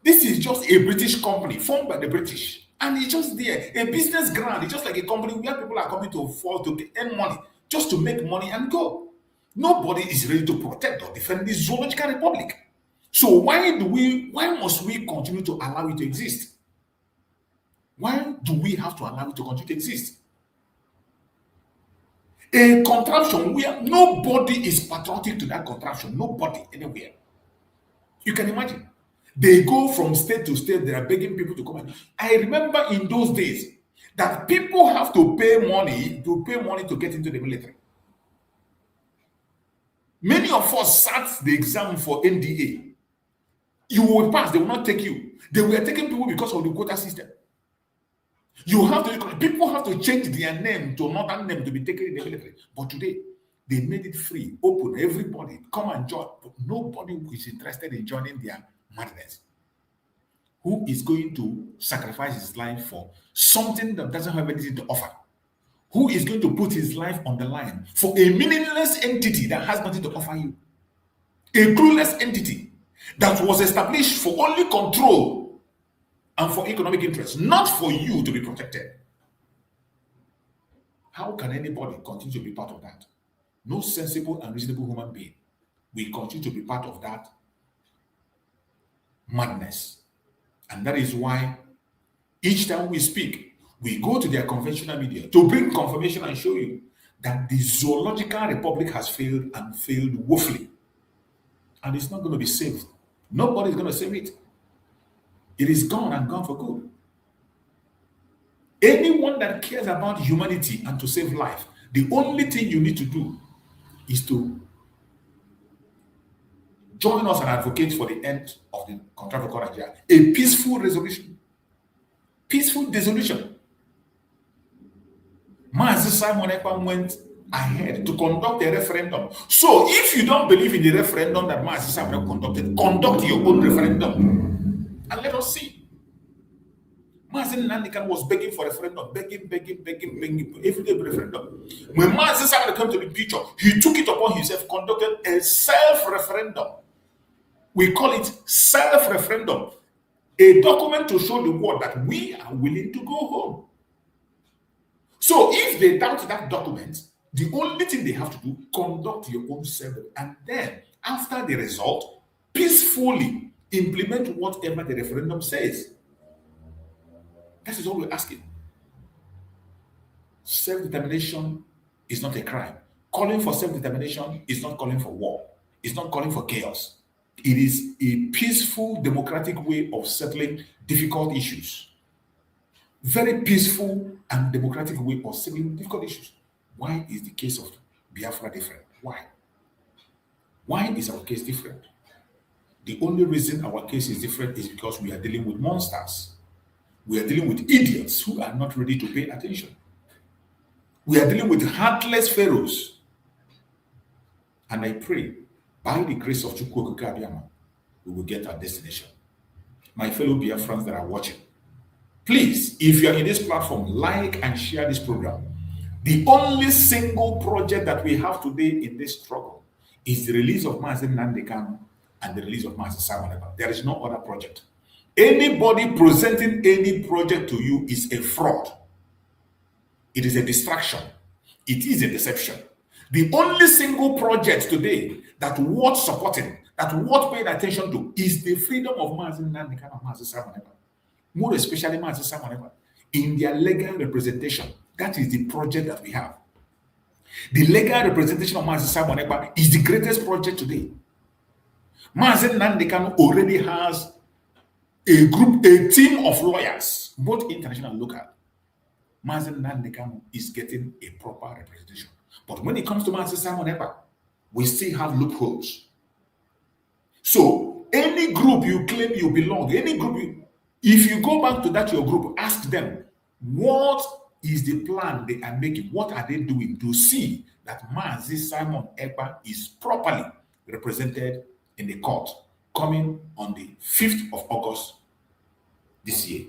This is just a British company formed by the British, and it's just there, a business ground. It's just like a company where people are coming to fall to earn money, just to make money and go. Nobody is ready to protect or defend the Zoological Republic. So why must we continue to allow it to exist? Why do we have to allow it to continue to exist? A contraption where nobody is patriotic to that contraption, nobody anywhere. You can imagine. They go from state to state, they are begging people to come in. I remember in those days that people have to pay money to get into the military. Many of us sat the exam for NDA. You will pass, they will not take you. They were taking people because of the quota system. People have to change their name to another name to be taken in the military. But today, they made it free, open, everybody, come and join. But nobody who is interested in joining their madness. Who is going to sacrifice his life for something that doesn't have anything to offer? Who is going to put his life on the line for a meaningless entity that has nothing to offer you? A clueless entity that was established for only control and for economic interests, not for you to be protected. How can anybody continue to be part of that? No sensible and reasonable human being will continue to be part of that madness. And that is why each time we speak, we go to their conventional media to bring confirmation and show you that the Zoological Republic has failed and failed woefully. And it's not going to be saved. Nobody's going to save it. It is gone and gone for good. Anyone that cares about humanity and to save life, the only thing you need to do is to join us and advocate for the end of the contract of Nigeria. A peaceful resolution. Peaceful dissolution. Mazi Simon Ekpa went ahead to conduct a referendum. So if you don't believe in the referendum that Mazi Samuel conducted, conduct your own referendum and let us see. Mazi Nandikan was begging for a referendum, begging, every day referendum. When Mazi Samuel came to the picture, he took it upon himself, conducted a self-referendum. We call it self-referendum, a document to show the world that we are willing to go home. So if they doubt that document, the only thing they have to do, conduct your own survey, and then after the result, peacefully implement whatever the referendum says. That is all we're asking. Self-determination is not a crime. Calling for self-determination is not calling for war. It's not calling for chaos. It is a peaceful, democratic way of settling difficult issues. Very peaceful and democratic way of settling difficult issues. Why is the case of Biafra different? Why? Why is our case different? The only reason our case is different is because we are dealing with monsters. We are dealing with idiots who are not ready to pay attention. We are dealing with heartless pharaohs. And I pray, by the grace of Chukwu Okike Abiyama, we will get our destination. My fellow Biafrans that are watching, please, if you are in this platform, like and share this program. The only single project that we have today in this struggle is the release of Mazi Nnamdi Kanu and the release of Mazi Simon Ekpa. There is no other project. Anybody presenting any project to you is a fraud. It is a distraction. It is a deception. The only single project today that worth supporting, that worth paying attention to, is the freedom of Mazi Nnamdi Kanu and Mazi Simon Ekpa. More especially Mazi Simon Ekpa, in their legal representation. That is the project that we have. The legal representation of Mazi Simon Ekpa is the greatest project today. Mazi Nnamdi Kanu already has a group, a team of lawyers, both international and local. Mazi Nnamdi Kanu is getting a proper representation. But when it comes to Mazi Simon Ekpa, we still have loopholes. So any group you claim you belong, any group, if you go back to that your group, ask them, what is the plan they are making? What are they doing to see that Mazi Simon Ekpa is properly represented in the court coming on the 5th of August this year?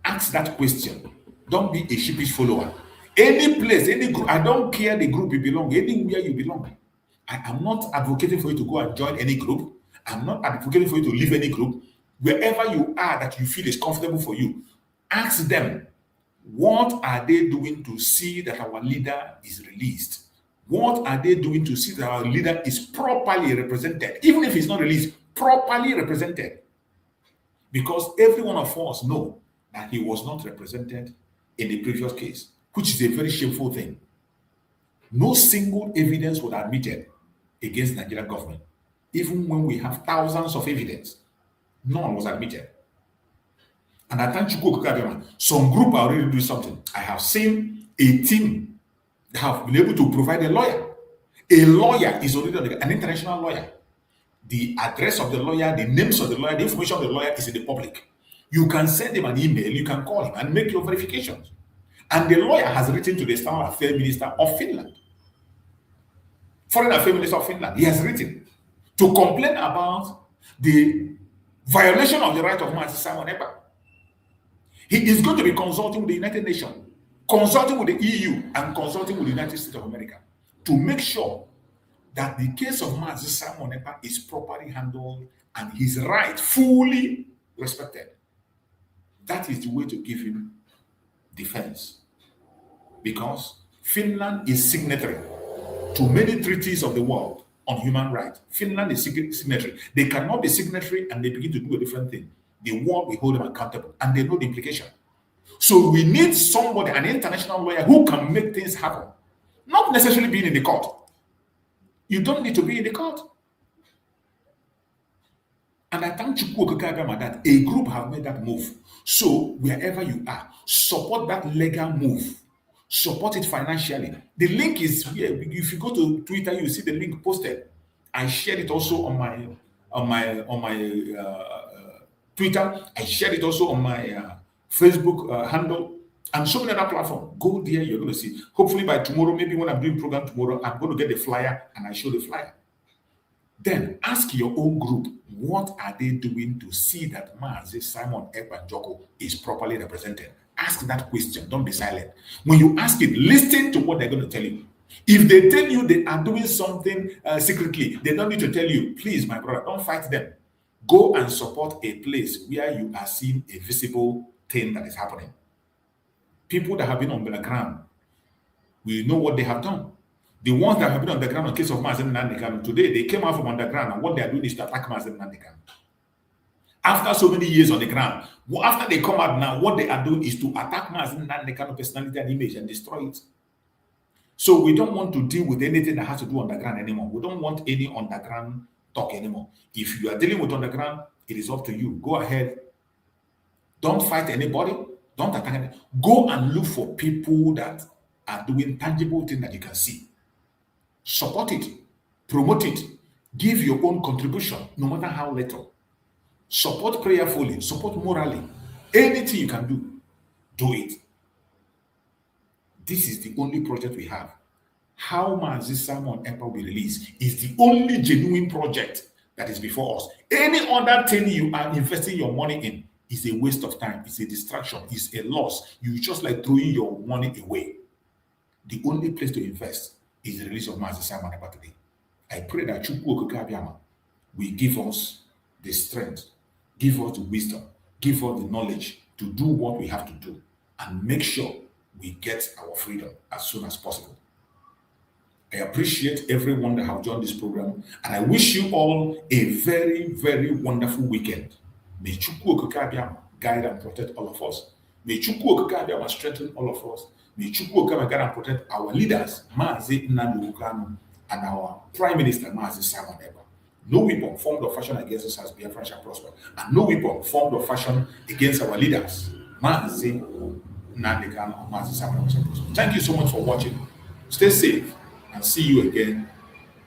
Ask that question. Don't be a sheepish follower. Any place, any group, I don't care the group you belong, anywhere you belong. I am not advocating for you to go and join any group. I'm not advocating for you to leave any group. Wherever you are that you feel is comfortable for you, ask them, what are they doing to see that our leader is released? What are they doing to see that our leader is properly represented? Even if he's not released, properly represented. Because every one of us know that he was not represented in the previous case, which is a very shameful thing. No single evidence was admitted against the Nigerian government. Even when we have thousands of evidence, none was admitted. And I thank Chukwu Okike Abiyama. Some group are already doing something. I have seen a team that have been able to provide a lawyer. A lawyer is already an international lawyer. The address of the lawyer, the names of the lawyer, the information of the lawyer is in the public. You can send him an email, you can call him and make your verifications. And the lawyer has written to the Foreign Affairs Minister of Finland. Foreign Affairs Minister of Finland, he has written to complain about the violation of the right of Mazi Simon Ekpa. He is going to be consulting with the United Nations, consulting with the EU, and consulting with the United States of America to make sure that the case of Mazi Simon Ekpa is properly handled and his right fully respected. That is the way to give him defense. Because Finland is signatory to many treaties of the world on human rights. Finland is signatory. They cannot be signatory and they begin to do a different thing. The world will hold them accountable and they know the implication. So we need somebody, an international lawyer who can make things happen. Not necessarily being in the court. You don't need to be in the court. And I thank Chukwu Okike Abiyama that a group have made that move. So wherever you are, support that legal move. Support it financially. The link is here. If you go to Twitter, you see the link posted. I shared it also on my Twitter. I shared it also on my Facebook handle. and so many other platforms. Go there, you're going to see. Hopefully by tomorrow, maybe when I'm doing program tomorrow, I'm going to get the flyer and I show the flyer. Then ask your own group, what are they doing to see that Mazi Simon Ekpanjoko is properly represented? Ask that question. Don't be silent. When you ask it, listen to what they're going to tell you. If they tell you they are doing something secretly, they don't need to tell you, please, my brother, don't fight them. Go and support a place where you are seeing a visible thing that is happening. People that have been on the ground, we know what they have done. The ones that have been on the ground in case of Mazen Nandekano, today they came out from underground, and what they are doing is to attack Mazen Nandekano. After so many years on the ground, after they come out now, what they are doing is to attack Mazen Nandekano personality and image and destroy it. So we don't want to deal with anything that has to do underground anymore. We don't want any underground talk anymore. If you are dealing with underground, it is up to you. Go ahead. Don't fight anybody. Don't attack anybody. Go and look for people that are doing tangible things that you can see. Support it, promote it, give your own contribution, no matter how little. Support prayerfully, support morally. Anything you can do it. This is the only project we have. How Mazi Simon Ekpa will be released is the only genuine project that is before us. Any other thing you are investing your money in is a waste of time, it's a distraction, it's a loss. You just like throwing your money away. The only place to invest is the release of Mazi Simon Ekpa today. I pray that Chukwu Okike Abiama will give us the strength, give us the wisdom, give us the knowledge to do what we have to do and make sure we get our freedom as soon as possible. I appreciate everyone that have joined this program, and I wish you all a very, very wonderful weekend. May Chukwu Okike Abiama guide and protect all of us. May Chukwu Okike Abiama strengthen all of us. May Chukwu Okike guide and protect our leaders, Mazi Nnamdi Kanu, and our Prime Minister, Mazi Simon Ekpa. No weapon formed or fashioned against us as Biafra shall prosper, and no weapon formed or fashioned against our leaders, Mazi Nnamdi Kanu and Mazi Simon Ekpa shall prosper. Thank you so much for watching. Stay safe, and see you again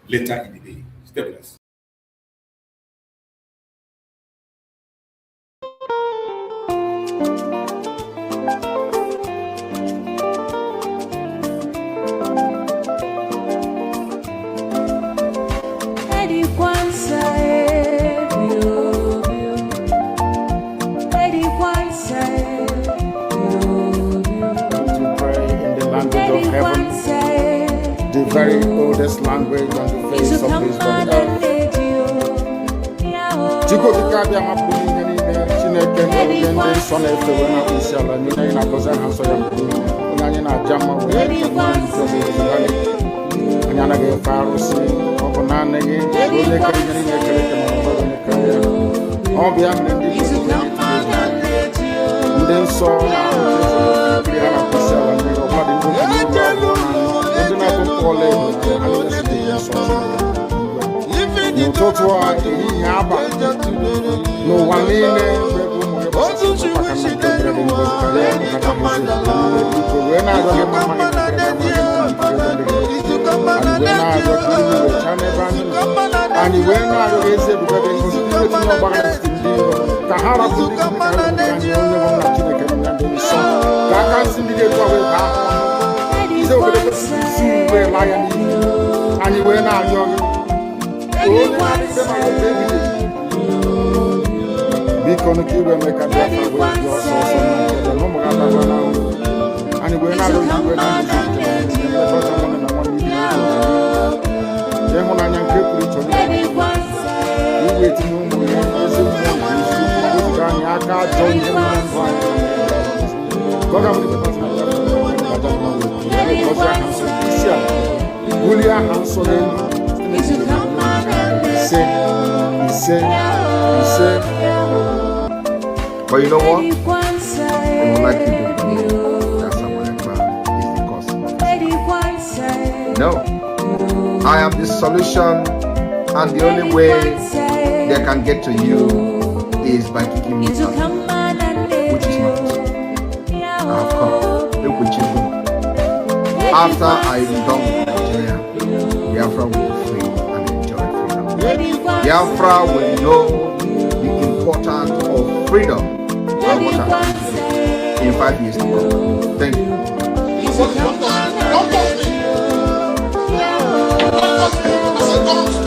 later in the day. Stay blessed. The very oldest language on the face of this earth. Chukwu Okike Abiama pụrụ ihe niile, Chineke na-enye ndị nsọ na-efe wee na isi ala niile anyị na-agọzi aha nsọ ya mgbe niile. Onye anyị na-aja mma wee anyị anaghị efe arụsị, ọ bụ naanị gị onye kere ihe niile kere eke ma ọ onye kere ya. Ọ bụ ya mere ndị nsọ na-ahụkiri ha na isi ala niile, ọbụladị ndị n'ụtụtụ a ehihie abalị n'ụwa niile wee na-arịọ gị mma anyị wee na-arịọ gị ezi ebube dị ngozi iwetinye ọgbara site ndị iro ka ha rapụ ndị anyị onye bụ nna Chineke na ndị nsọ ka aka nsị ndị ga-etu wee baa anyị wee na-arịọ gị biko ka iwe mee ka Biafra wee dị ọsọ ọsọ na ụmụ ha gbagwa n'ahụ. Anyị wee na-arịọ gị iwe na nlekọta nwanne na nwanne ibe ịhụnanya nke pụrụ iche iwe etinye ụmụ ya ezi mmụọ nke anyị aka ajọ ihe na ndụ anyị. But you know what? I would like you to believe that someone is the cause of this. No. I am the solution, and the only way they can get to you is by kicking me out, which is not. I have come. Look with you. After I am done with Nigeria, Biafra will be free and enjoy freedom. Biafra will know the importance of freedom and what I have to do. in 5 years to come. Thank you. Don't touch me. Don't touch me. Don't touch me. I said, don't